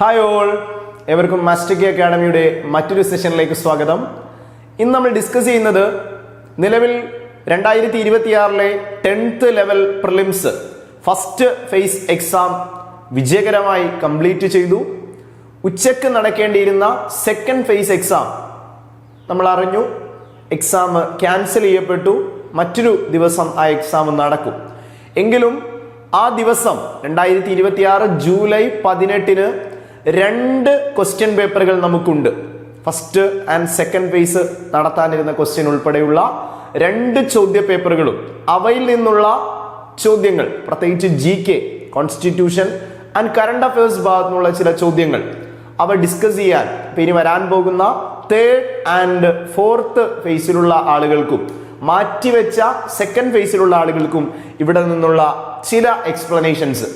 Hi all, എവർക്കും master അക്കാഡമിയുടെ മറ്റൊരു സെഷനിലേക്ക് സ്വാഗതം. ഇന്ന് നമ്മൾ ഡിസ്കസ് ചെയ്യുന്നത് നിലവിൽ 2026 10th level prelims first phase exam വിജയകരമായി കംപ്ലീറ്റ് ചെയ്തു. ഉച്ചയ്ക്ക് നടക്കേണ്ടിയിരുന്ന സെക്കൻഡ് ഫേസ് എക്സാം നമ്മൾ അറിഞ്ഞു, എക്സാം ക്യാൻസൽ ചെയ്യപ്പെട്ടു. മറ്റൊരു ദിവസം ആ എക്സാം നടക്കും. എങ്കിലും ആ ദിവസം 2026 ജൂലൈ 18 2 ക്വസ്റ്റ്യൻ പേപ്പറുകൾ നമുക്കുണ്ട്. ഫസ്റ്റ് ആൻഡ് സെക്കൻഡ് ഫേസ് നടത്താനിരുന്ന ക്വസ്റ്റ്യൻ ഉൾപ്പെടെയുള്ള 2 ചോദ്യ പേപ്പറുകളും അവയിൽ നിന്നുള്ള ചോദ്യങ്ങൾ, പ്രത്യേകിച്ച് GK, constitution and current affairs ഭാഗത്തുനിന്നുള്ള ചില ചോദ്യങ്ങൾ അവ ഡിസ്കസ് ചെയ്യാൻ ഇനി വരാൻ പോകുന്ന 3rd ആൻഡ് 4th ഫേസിലുള്ള ആളുകൾക്കും മാറ്റിവെച്ച സെക്കൻഡ് ഫേസിലുള്ള ആളുകൾക്കും ഇവിടെ നിന്നുള്ള ചില എക്സ്പ്ലനേഷൻസ്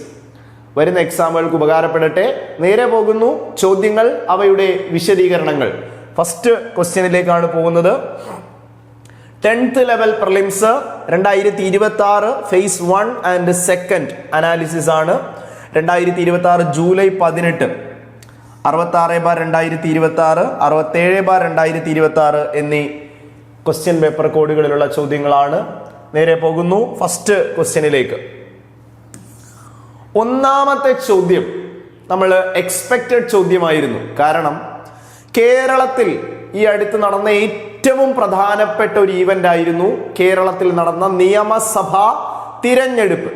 വരുന്ന എക്സാമുകൾക്ക് ഉപകാരപ്പെടട്ടെ. നേരെ പോകുന്നു ചോദ്യങ്ങൾ, അവയുടെ വിശദീകരണങ്ങൾ. ഫസ്റ്റ് ക്വസ്റ്റ്യനിലേക്കാണ് പോകുന്നത്. 10th level prelims 2026 phase 1 and second analysis ആണ്. 2026 ജൂലൈ 18 66/2026, 67/2026 എന്നീ ക്വസ്റ്റ്യൻ പേപ്പർ കോഡുകളിലുള്ള ചോദ്യങ്ങളാണ്. നേരെ പോകുന്നു ഫസ്റ്റ് ക്വസ്റ്റ്യനിലേക്ക്. ഒന്നാമത്തെ ചോദ്യം നമ്മൾ എക്സ്പെക്റ്റഡ് ചോദ്യമായിരുന്നു. കാരണം കേരളത്തിൽ ഈ അടുത്ത് നടന്ന ഏറ്റവും പ്രധാനപ്പെട്ട ഒരു ഈവന്റ് ആയിരുന്നു കേരളത്തിൽ നടന്ന നിയമസഭാ തിരഞ്ഞെടുപ്പ്.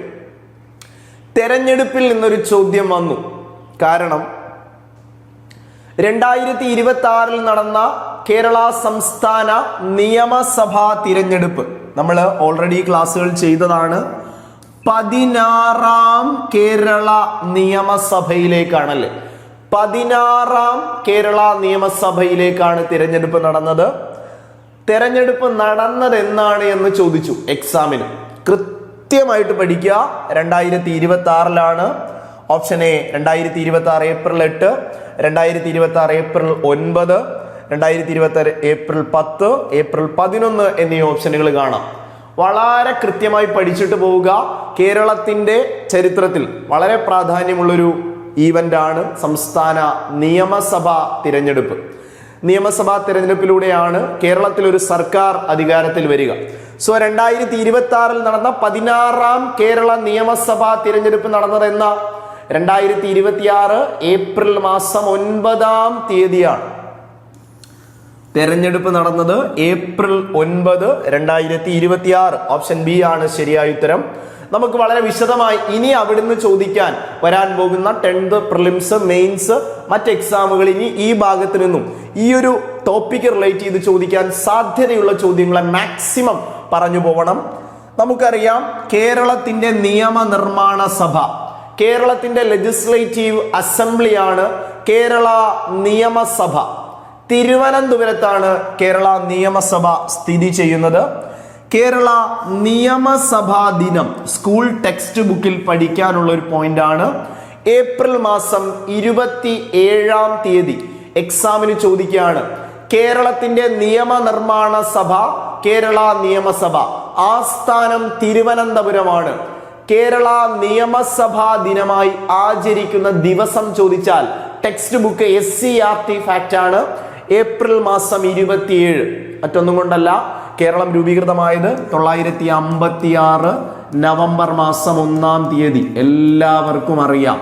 തെരഞ്ഞെടുപ്പിൽ നിന്നൊരു ചോദ്യം വന്നു. കാരണം 2026 നടന്ന കേരള സംസ്ഥാന നിയമസഭാ തിരഞ്ഞെടുപ്പ് നമ്മൾ ഓൾറെഡി ക്ലാസ്സുകൾ ചെയ്തതാണ്. 16ാം കേരള നിയമസഭയിലേക്കാണല്ലേ, 16ാം കേരള നിയമസഭയിലേക്കാണ് തിരഞ്ഞെടുപ്പ് നടന്നത്. തിരഞ്ഞെടുപ്പ് നടന്നത് എന്നാണ് എന്ന് ചോദിച്ചു എക്സാമിന്. കൃത്യമായിട്ട് പഠിക്കുക. 2026 option A 2026 April 8, 2026 April 9, 2026 April 10, April 11 എന്നീ ഓപ്ഷനുകൾ കാണാം. വളരെ കൃത്യമായി പഠിച്ചിട്ട് പോവുക. കേരളത്തിന്റെ ചരിത്രത്തിൽ വളരെ പ്രാധാന്യമുള്ളൊരു ഈവന്റ് ആണ് സംസ്ഥാന നിയമസഭാ തിരഞ്ഞെടുപ്പ്. നിയമസഭാ തിരഞ്ഞെടുപ്പിലൂടെയാണ് കേരളത്തിൽ ഒരു സർക്കാർ അധികാരത്തിൽ വരിക. സോ 2026 നടന്ന 16ാം കേരള നിയമസഭാ തിരഞ്ഞെടുപ്പ് നടന്നതെന്ന 2026 ഏപ്രിൽ മാസം 9-ാം തീയതിയാണ്. തെരഞ്ഞെടുപ്പ് നടന്നത് ഏപ്രിൽ 9, 2026. ഓപ്ഷൻ ബി ആണ് ശരിയായ ഉത്തരം. നമുക്ക് വളരെ വിശദമായി ഇനി അവിടുന്ന് ചോദിക്കാൻ വരാൻ പോകുന്ന 10th പ്രിലിംസ്, മെയിൻസ്, മറ്റ് എക്സാമുകൾ ഇനി ഈ ഭാഗത്ത് നിന്നും ഈ ഒരു ടോപ്പിക്ക് റിലേറ്റ് ചെയ്ത് ചോദിക്കാൻ സാധ്യതയുള്ള ചോദ്യങ്ങളെ മാക്സിമം പറഞ്ഞു പോകണം. നമുക്കറിയാം, കേരളത്തിന്റെ നിയമനിർമ്മാണ സഭ, കേരളത്തിന്റെ ലെജിസ്ലേറ്റീവ് അസംബ്ലിയാണ് കേരള നിയമസഭ. തിരുവനന്തപുരത്താണ് കേരള നിയമസഭ സ്ഥിതി ചെയ്യുന്നത്. കേരള നിയമസഭാ ദിനം സ്കൂൾ ടെക്സ്റ്റ് ബുക്കിൽ പഠിക്കാനുള്ള ഒരു പോയിന്റ് ആണ്. ഏപ്രിൽ മാസം 27-ാം തീയതി എക്സാമിന് ചോദിക്കുകയാണ്. കേരളത്തിന്റെ നിയമനിർമ്മാണ സഭ, കേരള നിയമസഭ, ആസ്ഥാനം തിരുവനന്തപുരമാണ്. കേരള നിയമസഭാ ദിനമായി ആചരിക്കുന്ന ദിവസം ചോദിച്ചാൽ ടെക്സ്റ്റ് ബുക്ക് SCERT ഫാക്റ്റ് ആണ്. ഏപ്രിൽ മാസം 27. മറ്റൊന്നും കൊണ്ടല്ല, കേരളം രൂപീകൃതമായത് 956 നവംബർ മാസം 1-ാം തീയതി. എല്ലാവർക്കും അറിയാം.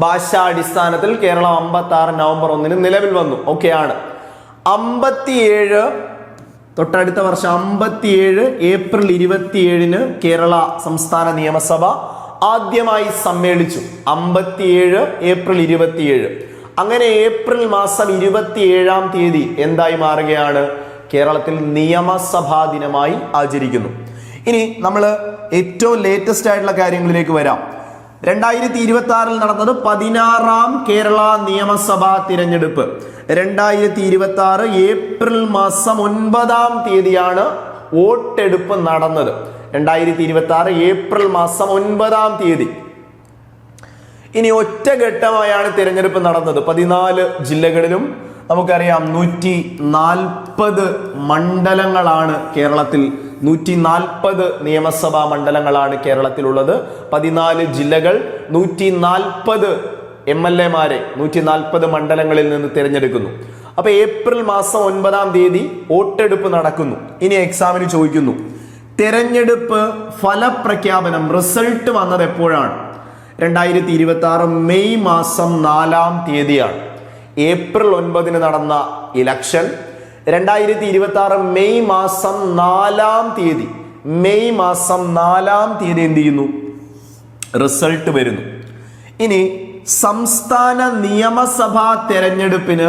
ഭാഷാടിസ്ഥാനത്തിൽ കേരളം 56 നവംബർ 1 നിലവിൽ വന്നു. ഓക്കെയാണ്. 57 തൊട്ടടുത്ത വർഷം 57 ഏപ്രിൽ 27 കേരള സംസ്ഥാന നിയമസഭ ആദ്യമായി സമ്മേളിച്ചു. 57 ഏപ്രിൽ 27. അങ്ങനെ ഏപ്രിൽ മാസം 27-ാം തീയതി എന്തായി മാറുകയാണ്? കേരളത്തിൽ നിയമസഭാ ദിനമായി ആചരിക്കുന്നു. ഇനി നമ്മൾ ഏറ്റവും ലേറ്റസ്റ്റ് ആയിട്ടുള്ള കാര്യങ്ങളിലേക്ക് വരാം. 2026 നടന്നത് 16ാം കേരള നിയമസഭാ തിരഞ്ഞെടുപ്പ്. 2026 ഏപ്രിൽ മാസം 9-ാം തീയതിയാണ് വോട്ടെടുപ്പ് നടന്നത്. 2026 ഏപ്രിൽ മാസം 9-ാം തീയതി. ഇനി ഒറ്റഘട്ടമായാണ് തിരഞ്ഞെടുപ്പ് നടന്നത്. 14 ജില്ലകളിലും. നമുക്കറിയാം 140 മണ്ഡലങ്ങളാണ് കേരളത്തിൽ 140 നിയമസഭാ മണ്ഡലങ്ങളാണ് കേരളത്തിലുള്ളത്. 14 ജില്ലകൾ, 140 MLA-മാരെ 140 മണ്ഡലങ്ങളിൽ നിന്ന് തിരഞ്ഞെടുക്കുന്നു. അപ്പൊ ഏപ്രിൽ മാസം 9-ാം തീയതി വോട്ടെടുപ്പ് നടക്കുന്നു. ഇനി എക്സാമിന് ചോദിക്കുന്നു, തെരഞ്ഞെടുപ്പ് ഫലപ്രഖ്യാപനം റിസൾട്ട് വന്നത് എപ്പോഴാണ്? 2026 മെയ് മാസം 4-ാം തീയതിയാണ്. ഏപ്രിൽ 9-ന് നടന്ന ഇലക്ഷൻ 2026 മെയ് മാസം 4-ാം തീയതി എന്ത് ചെയ്യുന്നു? റിസൾട്ട് വരുന്നു. ഇനി സംസ്ഥാന നിയമസഭാ തെരഞ്ഞെടുപ്പിന്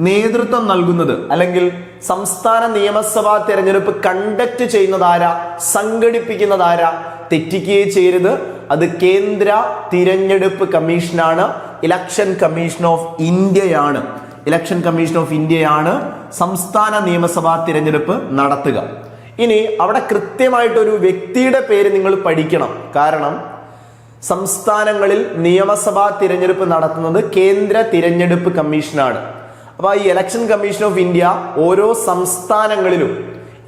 നേതൃത്വം നൽകുന്നത് അല്ലെങ്കിൽ സംസ്ഥാന നിയമസഭാ തെരഞ്ഞെടുപ്പ് കണ്ടക്ട് ചെയ്യുന്നതാരാ, സംഘടിപ്പിക്കുന്നതാരാ? തെറ്റിക്കുകയേ ചെയ്യരുത്, അത് കേന്ദ്ര തിരഞ്ഞെടുപ്പ് കമ്മീഷനാണ്. ഇലക്ഷൻ കമ്മീഷൻ ഓഫ് ഇന്ത്യയാണ്. ഇലക്ഷൻ കമ്മീഷൻ ഓഫ് ഇന്ത്യയാണ് സംസ്ഥാന നിയമസഭാ തിരഞ്ഞെടുപ്പ് നടത്തുക. ഇനി അവിടെ കൃത്യമായിട്ടൊരു വ്യക്തിയുടെ പേര് നിങ്ങൾ പഠിക്കണം. കാരണം സംസ്ഥാനങ്ങളിൽ നിയമസഭാ തിരഞ്ഞെടുപ്പ് നടത്തുന്നത് കേന്ദ്ര തിരഞ്ഞെടുപ്പ് കമ്മീഷനാണ്. അപ്പൊ ഈ ഇലക്ഷൻ കമ്മീഷൻ ഓഫ് ഇന്ത്യ ഓരോ സംസ്ഥാനങ്ങളിലും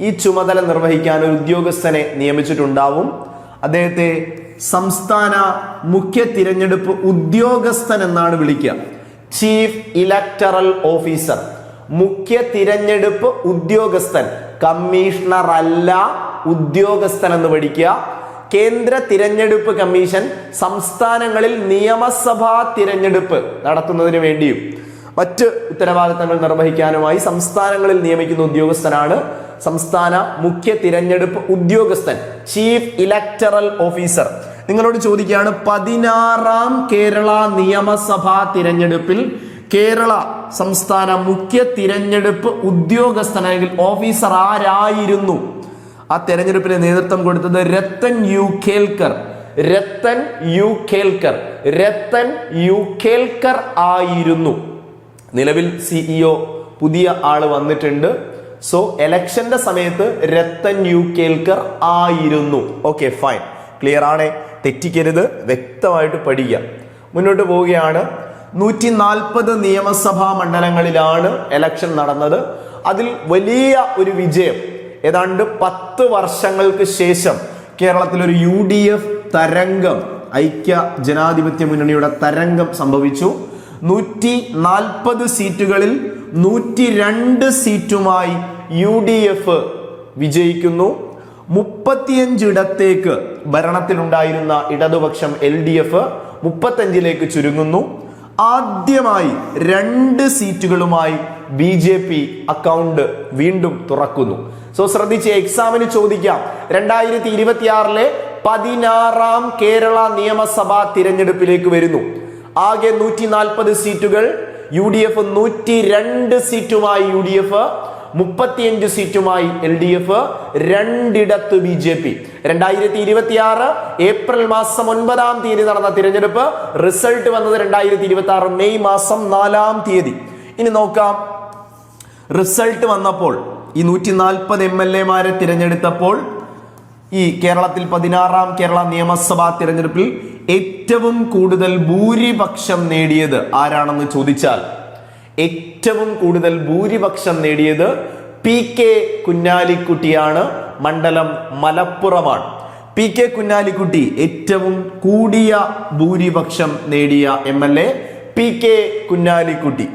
ഈ ചുമതല നിർവഹിക്കാൻ ഒരു ഉദ്യോഗസ്ഥനെ നിയമിച്ചിട്ടുണ്ടാവും. അദ്ദേഹത്തെ സംസ്ഥാന മുഖ്യ തിരഞ്ഞെടുപ്പ് ഉദ്യോഗസ്ഥൻ എന്നാണ് വിളിക്കുക. ചീഫ് ഇലക്ടറൽ ഓഫീസർ, മുഖ്യ തിരഞ്ഞെടുപ്പ് ഉദ്യോഗസ്ഥൻ, കമ്മീഷണർ അല്ല, ഉദ്യോഗസ്ഥൻ എന്ന് പഠിക്കുക. കേന്ദ്ര തിരഞ്ഞെടുപ്പ് കമ്മീഷൻ സംസ്ഥാനങ്ങളിൽ നിയമസഭാ തിരഞ്ഞെടുപ്പ് നടത്തുന്നതിന് വേണ്ടിയും മറ്റ് ഉത്തരവാദിത്തങ്ങൾ നിർവഹിക്കാനുമായി സംസ്ഥാനങ്ങളിൽ നിയമിക്കുന്ന ഉദ്യോഗസ്ഥനാണ് സംസ്ഥാന മുഖ്യ തിരഞ്ഞെടുപ്പ് ഉദ്യോഗസ്ഥൻ, ചീഫ് ഇലക്ടറൽ ഓഫീസർ. നിങ്ങളോട് ചോദിക്കുകയാണ്, 16-ാം കേരള നിയമസഭാ തിരഞ്ഞെടുപ്പിൽ കേരള സംസ്ഥാന മുഖ്യ തിരഞ്ഞെടുപ്പ് ഉദ്യോഗസ്ഥൻ അല്ലെങ്കിൽ ഓഫീസർ ആരായിരുന്നു? ആ തെരഞ്ഞെടുപ്പിന് നേതൃത്വം കൊടുത്തത് രത്തൻ യു ഖേൽക്കർ ആയിരുന്നു. നിലവിൽ CEO പുതിയ ആള് വന്നിട്ടുണ്ട്. സോ എലക്ഷന്റെ സമയത്ത് രത്തൻ യു ഖേൽക്കർ ആയിരുന്നു. ഓക്കെ, ഫൈൻ, ക്ലിയർ ആണേ, തെറ്റിക്കരുത്, വ്യക്തമായിട്ട് പഠിക്കാം. മുന്നോട്ട് പോവുകയാണ്. 140 നിയമസഭാ മണ്ഡലങ്ങളിലാണ് എലക്ഷൻ നടന്നത്. അതിൽ വലിയ ഒരു വിജയം, ഏതാണ്ട് 10 വർഷങ്ങൾക്ക് ശേഷം കേരളത്തിൽ ഒരു UDF തരംഗം, ഐക്യ ജനാധിപത്യ മുന്നണിയുടെ തരംഗം സംഭവിച്ചു. 140 സീറ്റുകളിൽ 102 സീറ്റുമായി UDF വിജയിക്കുന്നു. 35 ഇടത്തേക്ക് ഭരണത്തിലുണ്ടായിരുന്ന ഇടതുപക്ഷം LDF 35ലേക്ക് ചുരുങ്ങുന്നു. ആദ്യമായി 2 സീറ്റുകളുമായി BJP അക്കൗണ്ട് വീണ്ടും തുറക്കുന്നു. സോ ശ്രദ്ധിച്ച്, എക്സാമിന് ചോദിക്കാം. 2026 16-ാം കേരള നിയമസഭാ തിരഞ്ഞെടുപ്പിലേക്ക് വരുന്നു. ആകെ 140 സീറ്റുകൾ, UDF 102 സീറ്റുമായി UDF, 35 സീറ്റുമായി LDF, 2 BJP. 2026 April മാസം 9-ാം തീയതി നടന്ന തിരഞ്ഞെടുപ്പ്, റിസൾട്ട് വന്നത് 2026 മെയ് മാസം 4-ാം തീയതി. ഇനി നോക്കാം, റിസൾട്ട് വന്നപ്പോൾ ഈ 140 MLA-മാരെ തിരഞ്ഞെടുത്തപ്പോൾ ഈ കേരളത്തിൽ 16-ാം കേരള നിയമസഭാ തിരഞ്ഞെടുപ്പിൽ ഏറ്റവും കൂടുതൽ ഭൂരിപക്ഷം നേടിയത് ആരാണെന്ന് ചോദിച്ചാൽ, ഏറ്റവും കൂടുതൽ ഭൂരിപക്ഷം നേടിയത് PK കുഞ്ഞാലിക്കുട്ടിയാണ്. മണ്ഡലം മലപ്പുറമാണ്. PK കുഞ്ഞാലിക്കുട്ടി ഏറ്റവും കൂടിയ ഭൂരിപക്ഷം നേടിയ MLA PK കുഞ്ഞാലിക്കുട്ടി.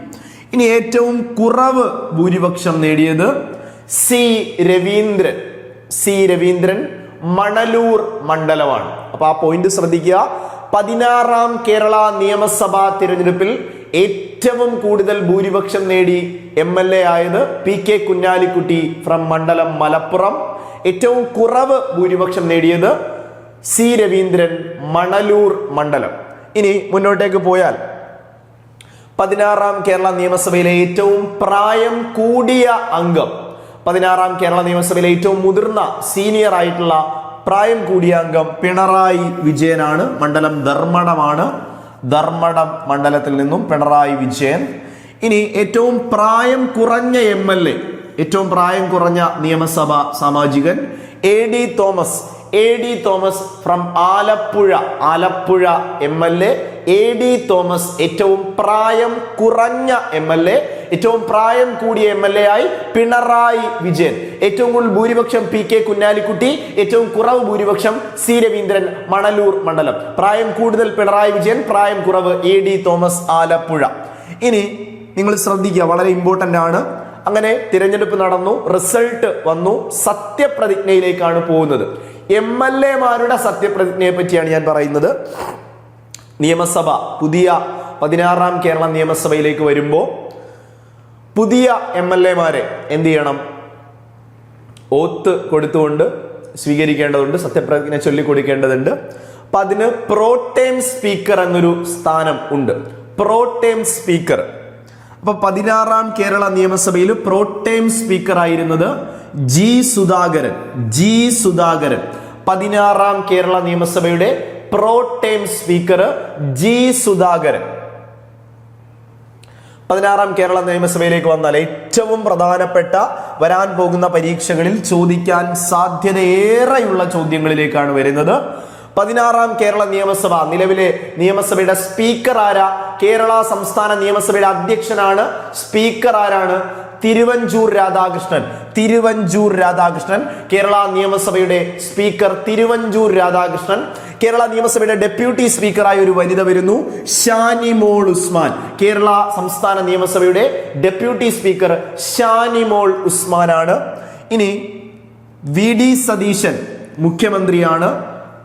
ഇനി ഏറ്റവും കുറവ് ഭൂരിപക്ഷം നേടിയത് C രവീന്ദ്രൻ മണലൂർ മണ്ഡലമാണ്. അപ്പൊ ആ പോയിന്റ് ശ്രദ്ധിക്കുക. 16-ാം കേരള നിയമസഭാ തിരഞ്ഞെടുപ്പിൽ ഏറ്റവും കൂടുതൽ ഭൂരിപക്ഷം നേടി MLA ആയത് PK കുഞ്ഞാലിക്കുട്ടി ഫ്രം മണ്ഡലം മലപ്പുറം. ഏറ്റവും കുറവ് ഭൂരിപക്ഷം നേടിയത് C രവീന്ദ്രൻ മണലൂർ മണ്ഡലം. ഇനി മുന്നോട്ടേക്ക് പോയാൽ 16-ാം കേരള നിയമസഭയിലെ ഏറ്റവും പ്രായം കൂടിയ അംഗം, 16-ാം കേരള നിയമസഭയിലെ ഏറ്റവും മുതിർന്ന സീനിയർ ആയിട്ടുള്ള പ്രായം കൂടിയ അംഗം പിണറായി വിജയനാണ്. മണ്ഡലം ധർമ്മടമാണ്. ധർമ്മടം മണ്ഡലത്തിൽ നിന്നും പിണറായി വിജയൻ. ഇനി ഏറ്റവും പ്രായം കുറഞ്ഞ MLA, ഏറ്റവും പ്രായം കുറഞ്ഞ നിയമസഭാ സാമാജികൻ AD Thomas from Alappuzha MLA AD Thomas ഏറ്റവും പ്രായം കുറഞ്ഞ MLA, ഏറ്റവും പ്രായം കൂടിയ MLA ആയി പിണറായി വിജയൻ, ഏറ്റവും കൂടുതൽ ഭൂരിപക്ഷം PK കുഞ്ഞാലിക്കുട്ടി, ഏറ്റവും കുറവ് ഭൂരിപക്ഷം C രവീന്ദ്രൻ മണലൂർ മണ്ഡലം. പ്രായം കൂടുതൽ പിണറായി വിജയൻ, പ്രായം കുറവ് AD തോമസ് ആലപ്പുഴ. ഇനി നിങ്ങൾ ശ്രദ്ധിക്കുക, വളരെ ഇമ്പോർട്ടന്റ് ആണ്. അങ്ങനെ തിരഞ്ഞെടുപ്പ് നടന്നു, റിസൾട്ട് വന്നു, സത്യപ്രതിജ്ഞയിലേക്കാണ് പോകുന്നത്. MLA-മാരുടെ സത്യപ്രതിജ്ഞയെ പറ്റിയാണ് ഞാൻ പറയുന്നത്. നിയമസഭ പുതിയ 16ാം കേരള നിയമസഭയിലേക്ക് വരുമ്പോൾ പുതിയ MLA-മാരെ എന്ത് ചെയ്യണം? ഓത്ത് കൊടുത്തുകൊണ്ട് സ്വീകരിക്കേണ്ടതുണ്ട്, സത്യപ്രതിജ്ഞ ചൊല്ലിക്കൊടുക്കേണ്ടതുണ്ട്. അപ്പൊ അതിന് പ്രോടേം സ്പീക്കർ എന്നൊരു സ്ഥാനം ഉണ്ട്. Pro tem speaker. അപ്പൊ 16ാം കേരള നിയമസഭയിൽ പ്രോടേം സ്പീക്കർ ആയിരുന്നത് ജി സുധാകരൻ. 16ാം കേരള നിയമസഭയുടെ pro tem speaker G Sudhakaran. 16ാം Kerala നിയമസഭയിലേക്ക് വന്നാൽ ഏറ്റവും പ്രധാനപ്പെട്ട വരാൻ പോകുന്ന പരീക്ഷകളിൽ ചോദിക്കാൻ സാധ്യതയേറെയുള്ള ചോദ്യങ്ങളിലേക്കാണ് വരുന്നത്. 16ാം കേരള നിയമസഭ, നിലവിലെ നിയമസഭയുടെ സ്പീക്കർ ആരാ? കേരള സംസ്ഥാന നിയമസഭയുടെ അധ്യക്ഷനാണ്. സ്പീക്കർ ആരാണ്? തിരുവഞ്ചൂർ രാധാകൃഷ്ണൻ. കേരള നിയമസഭയുടെ സ്പീക്കർ തിരുവഞ്ചൂർ രാധാകൃഷ്ണൻ. കേരള നിയമസഭയുടെ ഡെപ്യൂട്ടി സ്പീക്കറായ ഒരു വനിത വരുന്നു, ഷാനിമോൾ ഉസ്മാൻ. കേരള സംസ്ഥാന നിയമസഭയുടെ ഡെപ്യൂട്ടി സ്പീക്കർ ഷാനിമോൾ ഉസ്മാനാണ്. ഇനി VD സതീശൻ മുഖ്യമന്ത്രിയാണ്.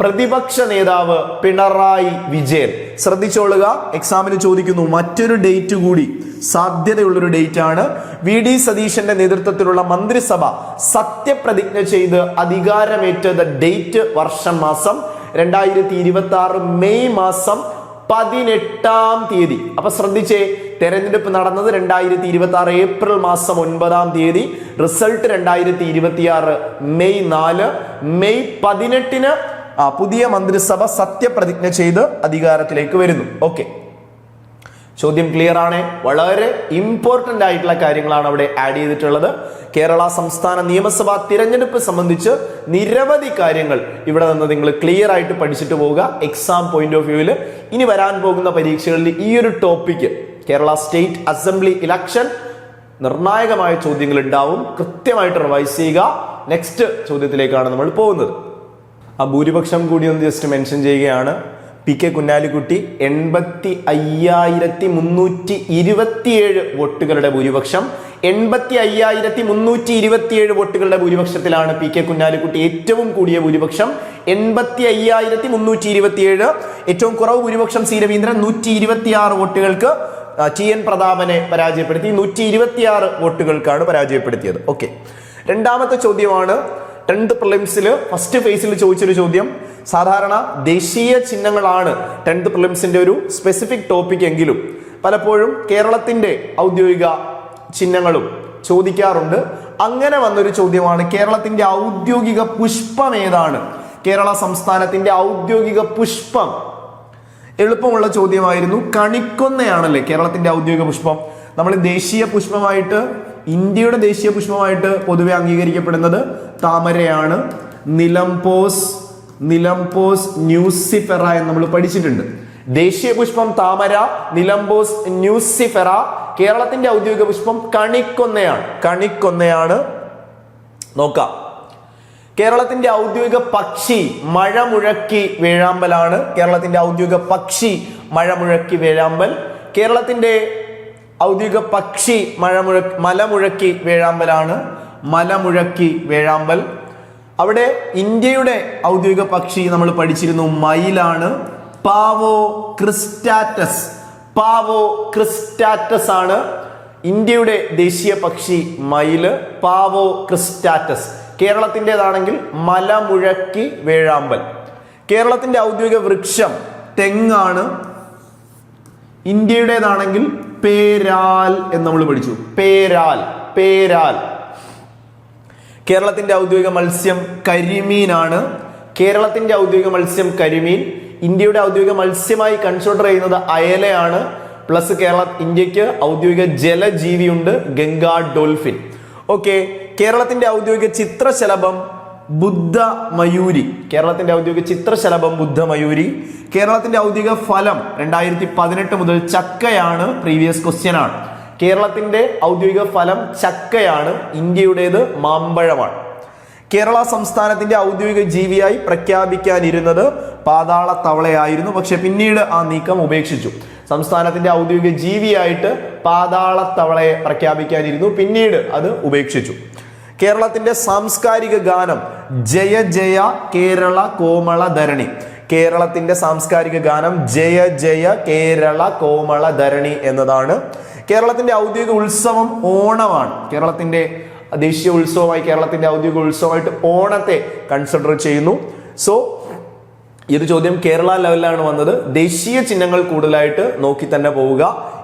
പ്രതിപക്ഷ നേതാവ് പിണറായി വിജയൻ. ശ്രദ്ധിച്ചോളുക, എക്സാമിന് ചോദിക്കുന്നു. മറ്റൊരു ഡേറ്റ് കൂടി സാധ്യതയുള്ളൊരു ഡേറ്റ് ആണ്. VD സതീശന്റെ നേതൃത്വത്തിലുള്ള മന്ത്രിസഭ സത്യപ്രതിജ്ഞ ചെയ്ത് അധികാരമേറ്റത് ഡേറ്റ്, വർഷം, മാസം 2026 മെയ് മാസം 18-ാം തീയതി. അപ്പൊ ശ്രദ്ധിച്ചേ, തെരഞ്ഞെടുപ്പ് നടന്നത് 2026 ഏപ്രിൽ മാസം 9-ാം തീയതി. Result 2026 May 4. മെയ് 18-ന് പുതിയ മന്ത്രിസഭ സത്യപ്രതിജ്ഞ ചെയ്ത് അധികാരത്തിലേക്ക് വരുന്നു. ഓക്കെ, ചോദ്യം ക്ലിയർ ആണ്. വളരെ ഇമ്പോർട്ടന്റ് ആയിട്ടുള്ള കാര്യങ്ങളാണ് അവിടെ ആഡ് ചെയ്തിട്ടുള്ളത്. കേരള സംസ്ഥാന നിയമസഭാ തിരഞ്ഞെടുപ്പ് സംബന്ധിച്ച് നിരവധി കാര്യങ്ങൾ ഇവിടെ നിന്ന് നിങ്ങൾ ക്ലിയർ ആയിട്ട് പഠിച്ചിട്ട് പോവുക. എക്സാം പോയിന്റ് ഓഫ് വ്യൂവിൽ ഇനി വരാൻ പോകുന്ന പരീക്ഷകളിൽ ഈ ഒരു topic, Kerala state assembly election, നിർണായകമായ ചോദ്യങ്ങൾ ഉണ്ടാവും. കൃത്യമായിട്ട് റിവൈസ് ചെയ്യുക. നെക്സ്റ്റ് ചോദ്യത്തിലേക്കാണ് നമ്മൾ പോകുന്നത്. ആ ഭൂരിപക്ഷം കൂടി ഒന്ന് ജസ്റ്റ് മെൻഷൻ ചെയ്യുകയാണ്. PK കുഞ്ഞാലിക്കുട്ടി 85,327 വോട്ടുകളുടെ ഭൂരിപക്ഷം. 85,327 വോട്ടുകളുടെ ഭൂരിപക്ഷത്തിലാണ് PK കുഞ്ഞാലിക്കുട്ടി ഏറ്റവും കൂടിയ ഭൂരിപക്ഷം 85,327. ഏറ്റവും കുറവ് ഭൂരിപക്ഷം C രവീന്ദ്രൻ 126 വോട്ടുകൾക്ക് TN പ്രതാപനെ പരാജയപ്പെടുത്തി. 126 വോട്ടുകൾക്കാണ് പരാജയപ്പെടുത്തിയത്. ഓക്കെ, രണ്ടാമത്തെ ചോദ്യമാണ് 10th പ്രിലിംസിൽ ഫസ്റ്റ് ഫേസിൽ ചോദിച്ചൊരു ചോദ്യം. സാധാരണ ദേശീയ ചിഹ്നങ്ങളാണ് 10th പ്രിലിംസിന്റെ ഒരു സ്പെസിഫിക് ടോപ്പിക് എങ്കിലും പലപ്പോഴും കേരളത്തിന്റെ ഔദ്യോഗിക ചിഹ്നങ്ങളും ചോദിക്കാറുണ്ട്. അങ്ങനെ വന്നൊരു ചോദ്യമാണ്, കേരളത്തിന്റെ ഔദ്യോഗിക പുഷ്പം ഏതാണ്? കേരള സംസ്ഥാനത്തിന്റെ ഔദ്യോഗിക പുഷ്പം. എളുപ്പമുള്ള ചോദ്യമായിരുന്നു. കണിക്കൊന്നയാണല്ലേ കേരളത്തിന്റെ ഔദ്യോഗിക പുഷ്പം. നമ്മൾ ദേശീയ പുഷ്പമായിട്ട്, ഇന്ത്യയുടെ ദേശീയ പുഷ്പമായിട്ട് പൊതുവെ അംഗീകരിക്കപ്പെടുന്നത് താമരയാണ്. നിലംപോസ് ന്യൂസിഫെറ എന്ന് നമ്മൾ പഠിച്ചിട്ടുണ്ട്. ദേശീയ പുഷ്പം താമര, നിലംപോസ് ന്യൂസിഫെറ. കേരളത്തിന്റെ ഔദ്യോഗിക പുഷ്പം കണിക്കൊന്നയാണ്. നോക്കാം. കേരളത്തിന്റെ ഔദ്യോഗിക പക്ഷി മഴമുഴക്കി വേഴാമ്പലാണ്. കേരളത്തിന്റെ ഔദ്യോഗിക പക്ഷി മഴമുഴക്കി വേഴാമ്പൽ. കേരളത്തിന്റെ ഔദ്യോഗിക പക്ഷി മലമുഴക്കി വേഴാമ്പലാണ്. മലമുഴക്കി വേഴാമ്പൽ. അവിടെ ഇന്ത്യയുടെ ഔദ്യോഗിക പക്ഷി നമ്മൾ പഠിച്ചിരുന്നു, മയിലാണ്. പാവോ ക്രിസ്റ്റാറ്റസ് ആണ് ഇന്ത്യയുടെ ദേശീയ പക്ഷി. മയില്, പാവോ ക്രിസ്റ്റാറ്റസ്. കേരളത്തിൻ്റെതാണെങ്കിൽ മലമുഴക്കി വേഴാമ്പൽ. കേരളത്തിന്റെ ഔദ്യോഗിക വൃക്ഷം തെങ്ങാണ്. ഇന്ത്യയുടേതാണെങ്കിൽ പേരാൽ എന്ന് നമ്മൾ പഠിച്ചു. പേരാൽ. കേരളത്തിന്റെ ഔദ്യോഗിക മത്സ്യം കരിമീനാണ്. കേരളത്തിന്റെ ഔദ്യോഗിക മത്സ്യം കരിമീൻ. ഇന്ത്യയുടെ ഔദ്യോഗിക മത്സ്യമായി കൺസിഡർ ചെയ്യുന്നത് അയലയാണ്. പ്ലസ് ഇന്ത്യക്ക് ഔദ്യോഗിക ജലജീവിയുണ്ട്, ഗംഗാ ഡോൾഫിൻ. ഓക്കെ, കേരളത്തിന്റെ ഔദ്യോഗിക ചിത്രശലഭം ബുദ്ധമയൂരി. കേരളത്തിന്റെ ഔദ്യോഗിക ചിത്രശലഭം ബുദ്ധമയൂരി. കേരളത്തിന്റെ ഔദ്യോഗിക ഫലം 2018 മുതൽ ചക്കയാണ്. പ്രീവിയസ് ക്വസ്റ്റ്യൻ ആണ്. കേരളത്തിന്റെ ഔദ്യോഗിക ഫലം ചക്കയാണ്. ഇന്ത്യയുടേത് മാമ്പഴമാണ്. കേരള സംസ്ഥാനത്തിന്റെ ഔദ്യോഗിക ജീവിയായി പ്രഖ്യാപിക്കാനിരുന്നത് പാതാള തവളയായിരുന്നു. പക്ഷെ പിന്നീട് ആ നീക്കം ഉപേക്ഷിച്ചു. സംസ്ഥാനത്തിന്റെ ഔദ്യോഗിക ജീവിയായിട്ട് പാതാള തവളയെ പ്രഖ്യാപിക്കാനിരുന്നു, പിന്നീട് അത് ഉപേക്ഷിച്ചു. കേരളത്തിന്റെ സാംസ്കാരിക ഗാനം ജയ ജയ കേരള കോമള ധരണി. കേരളത്തിന്റെ സാംസ്കാരിക ഗാനം ജയ ജയ കേരള കോമള ധരണി എന്നതാണ്. കേരളത്തിന്റെ ഔദ്യോഗിക ഉത്സവം ഓണമാണ്. കേരളത്തിന്റെ ദേശീയ ഉത്സവമായി, കേരളത്തിന്റെ ഔദ്യോഗിക ഉത്സവമായിട്ട് ഓണത്തെ കൺസിഡർ ചെയ്യുന്നു. സോ ഇത് ചോദ്യം കേരള ലെവലിലാണ് വന്നത്. ദേശീയ ചിഹ്നങ്ങൾ കൂടുതലായിട്ട് നോക്കി തന്നെ പോവുക.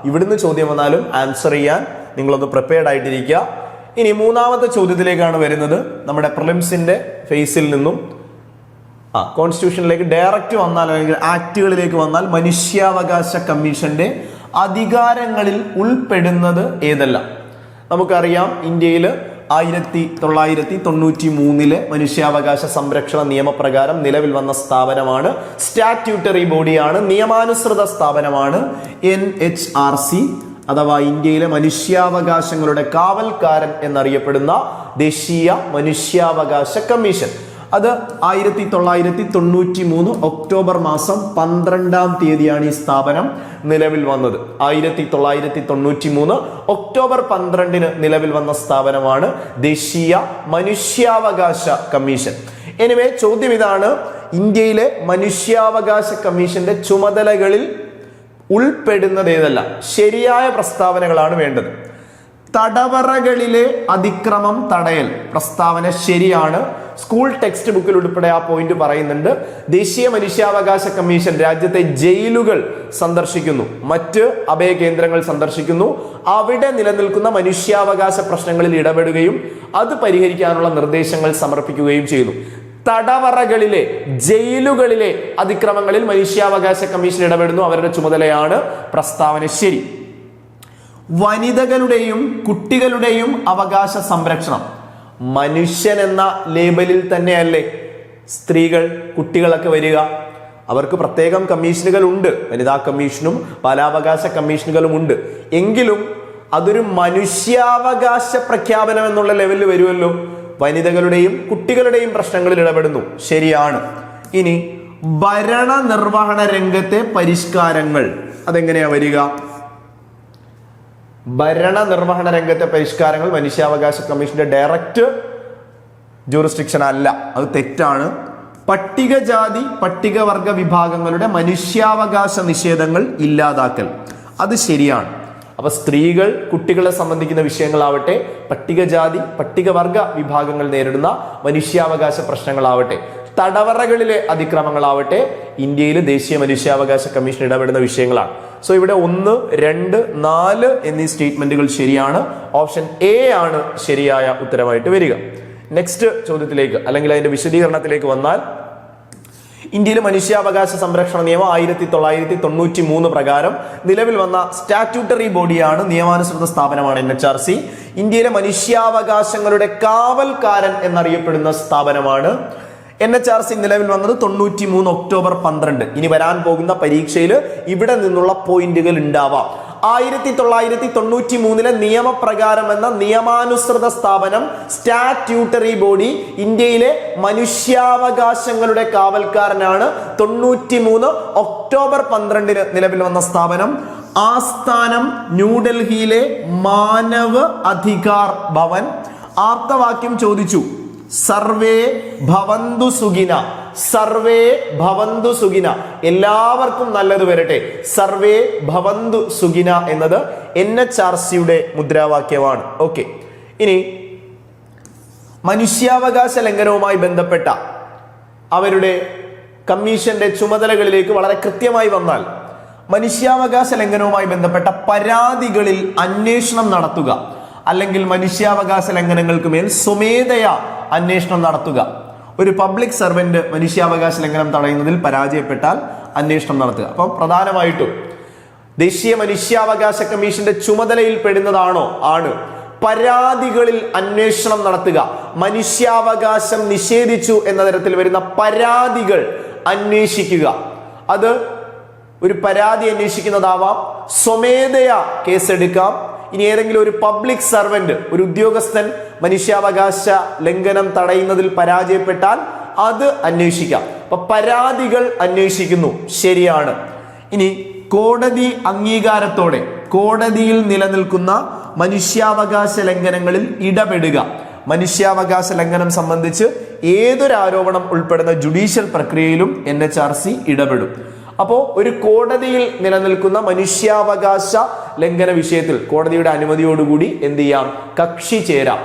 ഇവിടുന്ന് ചോദ്യം വന്നാലും ആൻസർ ചെയ്യാൻ നിങ്ങളൊന്ന് പ്രിപ്പയർഡ് ആയിട്ടിരിക്കുക. ഇനി മൂന്നാമത്തെ ചോദ്യത്തിലേക്കാണ് വരുന്നത്. നമ്മുടെ പ്രിലിംസിന്റെ ഫേസിൽ നിന്നും കോൺസ്റ്റിറ്റ്യൂഷനിലേക്ക് ഡയറക്റ്റ് വന്നാൽ, അല്ലെങ്കിൽ ആക്ടുകളിലേക്ക് വന്നാൽ, മനുഷ്യാവകാശ കമ്മീഷന്റെ അധികാരങ്ങളിൽ ഉൾപ്പെടുന്നത് ഏതെല്ലാം? നമുക്കറിയാം, ഇന്ത്യയിൽ 1993 മനുഷ്യാവകാശ സംരക്ഷണ നിയമപ്രകാരം നിലവിൽ വന്ന സ്ഥാപനമാണ്, സ്റ്റാറ്റ്യൂട്ടറി ബോഡിയാണ്, നിയമാനുസൃത സ്ഥാപനമാണ് NHRC, അഥവാ ഇന്ത്യയിലെ മനുഷ്യാവകാശങ്ങളുടെ കാവൽക്കാരൻ എന്നറിയപ്പെടുന്ന ദേശീയ മനുഷ്യാവകാശ കമ്മീഷൻ. അത് 1993 ഒക്ടോബർ മാസം 12-ാം തീയതിയാണ് ഈ സ്ഥാപനം നിലവിൽ വന്നത്. 1993 ഒക്ടോബർ 12-ന് നിലവിൽ വന്ന സ്ഥാപനമാണ് ദേശീയ മനുഷ്യാവകാശ കമ്മീഷൻ. എനിവേ, ചോദ്യം ഇതാണ്: ഇന്ത്യയിലെ മനുഷ്യാവകാശ കമ്മീഷന്റെ ചുമതലകളിൽ ഉൾപ്പെടുന്നത് ഏതല്ല? ശരിയായ പ്രസ്താവനകളാണ് വേണ്ടത്. തടവറകളിലെ അതിക്രമം തടയൽ പ്രസ്താവന ശരിയാണ്. സ്കൂൾ ടെക്സ്റ്റ് ബുക്കിൽ ഉൾപ്പെടെ ആ പോയിന്റ് പറയുന്നുണ്ട്. ദേശീയ മനുഷ്യാവകാശ കമ്മീഷൻ രാജ്യത്തെ ജയിലുകൾ സന്ദർശിക്കുന്നു, മറ്റ് അഭയ കേന്ദ്രങ്ങൾ സന്ദർശിക്കുന്നു, അവിടെ നിലനിൽക്കുന്ന മനുഷ്യാവകാശ പ്രശ്നങ്ങളിൽ ഇടപെടുകയും അത് പരിഹരിക്കാനുള്ള നിർദ്ദേശങ്ങൾ സമർപ്പിക്കുകയും ചെയ്യുന്നു. തടവറകളിലെ, ജയിലുകളിലെ അതിക്രമങ്ങളിൽ മനുഷ്യാവകാശ കമ്മീഷൻ ഇടപെടുന്നു, അവരുടെ ചുമതലയാണ്. പ്രസ്താവന ശരി. വനിതകളുടെയും കുട്ടികളുടെയും അവകാശ സംരക്ഷണം മനുഷ്യൻ എന്ന ലേബലിൽ തന്നെയല്ലേ സ്ത്രീകൾ, കുട്ടികളൊക്കെ വരിക? അവർക്ക് പ്രത്യേകം കമ്മീഷനുകൾ ഉണ്ട്, വനിതാ കമ്മീഷനും ബാലാവകാശ കമ്മീഷനുകളും ഉണ്ട്. എങ്കിലും അതൊരു മനുഷ്യാവകാശ പ്രഖ്യാപനം എന്നുള്ള ലെവലിൽ വരുമല്ലോ. വനിതകളുടെയും കുട്ടികളുടെയും പ്രശ്നങ്ങളിൽ ഇടപെടുന്നു, ശരിയാണ്. ഇനി ഭരണനിർവഹണ രംഗത്തെ പരിഷ്കാരങ്ങൾ അതെങ്ങനെയാ വരിക? ഭരണനിർവഹണ രംഗത്തെ പരിഷ്കാരങ്ങൾ മനുഷ്യാവകാശ കമ്മീഷന്റെ ഡയറക്റ്റ് ജൂറിസ്ഡിക്ഷൻ അല്ല, അത് തെറ്റാണ്. പട്ടികജാതി പട്ടികവർഗ വിഭാഗങ്ങളുടെ മനുഷ്യാവകാശ നിഷേധങ്ങൾ ഇല്ലാതാക്കൽ, അത് ശരിയാണ്. അപ്പൊ സ്ത്രീകൾ, കുട്ടികളെ സംബന്ധിക്കുന്ന വിഷയങ്ങളാവട്ടെ, പട്ടികജാതി പട്ടികവർഗ വിഭാഗങ്ങൾ നേരിടുന്ന മനുഷ്യാവകാശ പ്രശ്നങ്ങളാവട്ടെ, തടവറകളിലെ അതിക്രമങ്ങളാവട്ടെ, ഇന്ത്യയിൽ ദേശീയ മനുഷ്യാവകാശ കമ്മീഷൻ ഇടപെടുന്ന വിഷയങ്ങളാണ്. സോ ഇവിടെ 1, 2, 4 എന്നീ സ്റ്റേറ്റ്മെന്റുകൾ ശരിയാണ്. ഓപ്ഷൻ എ ആണ് ശരിയായ ഉത്തരമായിട്ട് വരിക. നെക്സ്റ്റ് ചോദ്യത്തിലേക്ക്, അല്ലെങ്കിൽ അതിന്റെ വിശദീകരണത്തിലേക്ക് വന്നാൽ, ഇന്ത്യയിലെ മനുഷ്യാവകാശ സംരക്ഷണ നിയമം 1993 പ്രകാരം നിലവിൽ വന്ന സ്റ്റാറ്റ്യൂട്ടറി ബോഡിയാണ്, നിയമാനുസൃത സ്ഥാപനമാണ് NHRC. ഇന്ത്യയിലെ മനുഷ്യാവകാശങ്ങളുടെ കാവൽക്കാരൻ എന്നറിയപ്പെടുന്ന സ്ഥാപനമാണ്. NHRC നിലവിൽ വന്നത് 93 ഒക്ടോബർ 12. ഇനി വരാൻ പോകുന്ന പരീക്ഷയിൽ ഇവിടെ നിന്നുള്ള പോയിന്റുകൾ ഉണ്ടാവാം. 1993 നിയമപ്രകാരം എന്ന നിയമാനുസൃത സ്ഥാപനം, സ്റ്റാറ്റ്യൂട്ടറി ബോഡി, ഇന്ത്യയിലെ മനുഷ്യാവകാശങ്ങളുടെ കാവൽക്കാരനാണ്. 93 ഒക്ടോബർ 12 നിലവിൽ വന്ന സ്ഥാപനം. ആസ്ഥാനം ന്യൂഡൽഹിയിലെ മാനവ് അധികാർ ഭവൻ. ആപ്തവാക്യം ചോദിച്ചു: സർവേ ഭവന്തു സുഖിന, സർവേ ഭവന്തു സുഖിന, എല്ലാവർക്കും നല്ലത് വരട്ടെ. സർവേ ഭവന്തു സുഖിന എന്നത് NHRCയുടെ മുദ്രാവാക്യമാണ്. ഓക്കെ, ഇനി മനുഷ്യാവകാശ ലംഘനവുമായി ബന്ധപ്പെട്ട അവരുടെ കമ്മീഷന്റെ ചുമതലകളിലേക്ക് വളരെ കൃത്യമായി വന്നാൽ, മനുഷ്യാവകാശ ലംഘനവുമായി ബന്ധപ്പെട്ട പരാതികളിൽ അന്വേഷണം നടത്തുക, അല്ലെങ്കിൽ മനുഷ്യാവകാശ ലംഘനങ്ങൾക്ക് മേൽ സ്വമേധയാ അന്വേഷണം നടത്തുക. ഒരു പബ്ലിക് സർവന്റ് മനുഷ്യാവകാശ ലംഘനം തടയുന്നതിൽ പരാജയപ്പെട്ടാൽ അന്വേഷണം നടത്തുക. അപ്പം പ്രധാനമായിട്ടും ദേശീയ മനുഷ്യാവകാശ കമ്മീഷന്റെ ചുമതലയിൽ പെടുന്നതാണോ? ആണ്. പരാതികളിൽ അന്വേഷണം നടത്തുക. മനുഷ്യാവകാശം നിഷേധിച്ചു എന്ന തരത്തിൽ വരുന്ന പരാതികൾ അന്വേഷിക്കുക. അത് ഒരു പരാതി അന്വേഷിക്കുന്നതാവാം, സ്വമേധയാ കേസെടുക്കാം. ഇനി ഏതെങ്കിലും ഒരു പബ്ലിക് സർവന്റ്, ഒരു ഉദ്യോഗസ്ഥൻ മനുഷ്യാവകാശ ലംഘനം തടയുന്നതിൽ പരാജയപ്പെട്ടാൽ അത് അന്വേഷിക്കാം. അപ്പൊ പരാതികൾ അന്വേഷിക്കുന്നു, ശരിയാണ്. ഇനി കോടതി അംഗീകാരത്തോടെ കോടതിയിൽ നിലനിൽക്കുന്ന മനുഷ്യാവകാശ ലംഘനങ്ങളിൽ ഇടപെടുക. മനുഷ്യാവകാശ ലംഘനം സംബന്ധിച്ച് ഏതൊരു ആരോപണം ഉൾപ്പെടുന്ന ജുഡീഷ്യൽ പ്രക്രിയയിലും NHRC ഇടപെടും. അപ്പോൾ ഒരു കോടതിയിൽ നിലനിൽക്കുന്ന മനുഷ്യാവകാശ ലംഘന വിഷയത്തിൽ കോടതിയുടെ അനുമതിയോടുകൂടി എന്ത് ചെയ്യാം? കക്ഷി ചേരാം.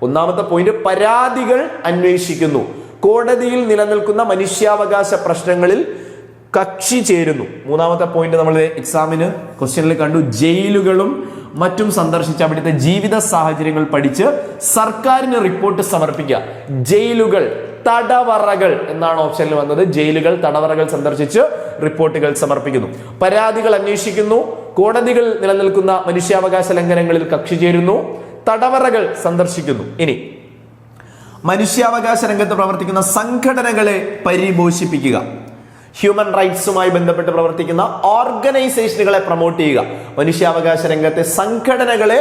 ഒന്നാമത്തെ പോയിന്റ്, പരാതികൾ അന്വേഷിക്കുന്നു. കോടതിയിൽ നിലനിൽക്കുന്ന മനുഷ്യാവകാശ പ്രശ്നങ്ങളിൽ കക്ഷി ചേരുന്നു. മൂന്നാമത്തെ പോയിന്റ് നമ്മൾ എക്സാമിന് ക്വസ്റ്റ്യനിൽ കണ്ടു, ജയിലുകളും മറ്റും സന്ദർശിച്ച് അവിടുത്തെ ജീവിത സാഹചര്യങ്ങൾ പഠിച്ച് സർക്കാരിന് റിപ്പോർട്ട് സമർപ്പിക്കുക. ജയിലുകൾ, തടവറകൾ എന്നാണ് ഓപ്ഷനിൽ വന്നത്. ജയിലുകൾ, തടവറകൾ സന്ദർശിച്ച് റിപ്പോർട്ടുകൾ സമർപ്പിക്കുന്നു. പരാതികൾ അന്വേഷിക്കുന്നു, കോടതികൾ നിലനിൽക്കുന്ന മനുഷ്യാവകാശ ലംഘനങ്ങളിൽ കക്ഷി ചേരുന്നു, തടവറകൾ സന്ദർശിക്കുന്നു. ഇനി മനുഷ്യാവകാശ രംഗത്ത് പ്രവർത്തിക്കുന്ന സംഘടനകളെ പരിപോഷിപ്പിക്കുക. ഹ്യൂമൻ റൈറ്റ്സുമായി ബന്ധപ്പെട്ട് പ്രവർത്തിക്കുന്ന ഓർഗനൈസേഷനുകളെ പ്രൊമോട്ട് ചെയ്യുക. മനുഷ്യാവകാശ രംഗത്തെ സംഘടനകളെ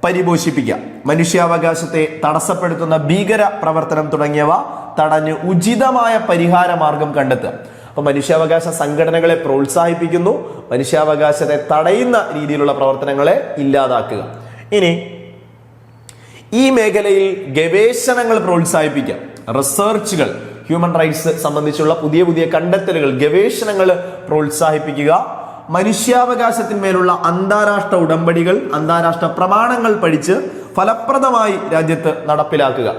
പരിപോഷിപ്പിക്കുക. മനുഷ്യാവകാശത്തെ തടസ്സപ്പെടുത്തുന്ന ഭീകര പ്രവർത്തനം തുടങ്ങിയവ തടഞ്ഞ് ഉചിതമായ പരിഹാര മാർഗം കണ്ടെത്തുക. അപ്പൊ മനുഷ്യാവകാശ സംഘടനകളെ പ്രോത്സാഹിപ്പിക്കുന്നു, മനുഷ്യാവകാശത്തെ തടയുന്ന രീതിയിലുള്ള പ്രവർത്തനങ്ങളെ ഇല്ലാതാക്കുക. ഇനി ഈ മേഖലയിൽ ഗവേഷണങ്ങൾ പ്രോത്സാഹിപ്പിക്കുക. റിസർച്ചുകൾ, ഹ്യൂമൻ റൈറ്റ്സ് സംബന്ധിച്ചുള്ള പുതിയ പുതിയ കണ്ടെത്തലുകൾ, ഗവേഷണങ്ങൾ പ്രോത്സാഹിപ്പിക്കുക. മനുഷ്യാവകാശത്തിന്മേലുള്ള അന്താരാഷ്ട്ര ഉടമ്പടികൾ, അന്താരാഷ്ട്ര പ്രമാണങ്ങൾ പഠിച്ച് ഫലപ്രദമായി രാജ്യത്ത് നടപ്പിലാക്കുക.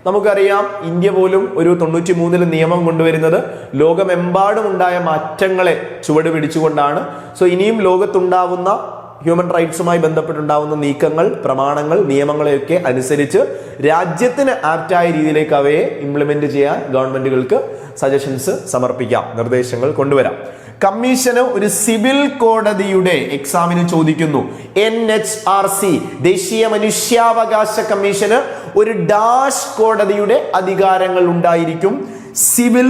നമുക്കറിയാം, ഇന്ത്യ പോലും ഒരു 93 നിയമം കൊണ്ടുവരുന്നത് ലോകമെമ്പാടും ഉണ്ടായ മാറ്റങ്ങളെ ചുവട് പിടിച്ചുകൊണ്ടാണ്. സോ ഇനിയും ലോകത്തുണ്ടാവുന്ന ഹ്യൂമൻ റൈറ്റ്സുമായി ബന്ധപ്പെട്ടുണ്ടാവുന്ന നീക്കങ്ങൾ, പ്രമാണങ്ങൾ, നിയമങ്ങളെയൊക്കെ അനുസരിച്ച് രാജ്യത്തിന് ആപ്റ്റായ രീതിയിലേക്ക് അവയെ ഇംപ്ലിമെന്റ് ചെയ്യാൻ ഗവൺമെന്റുകൾക്ക് സജഷൻസ് സമർപ്പിക്കാം, നിർദ്ദേശങ്ങൾ കൊണ്ടുവരാം. കമ്മീഷന് ഒരു സിവിൽ കോടതിയുടെ എക്സാമിന് ചോദിക്കുന്നു. NHRC, ദേശീയ മനുഷ്യാവകാശ കമ്മീഷന് ഒരു ഡാഷ് കോടതിയുടെ അധികാരങ്ങൾ ഉണ്ടായിരിക്കും. സിവിൽ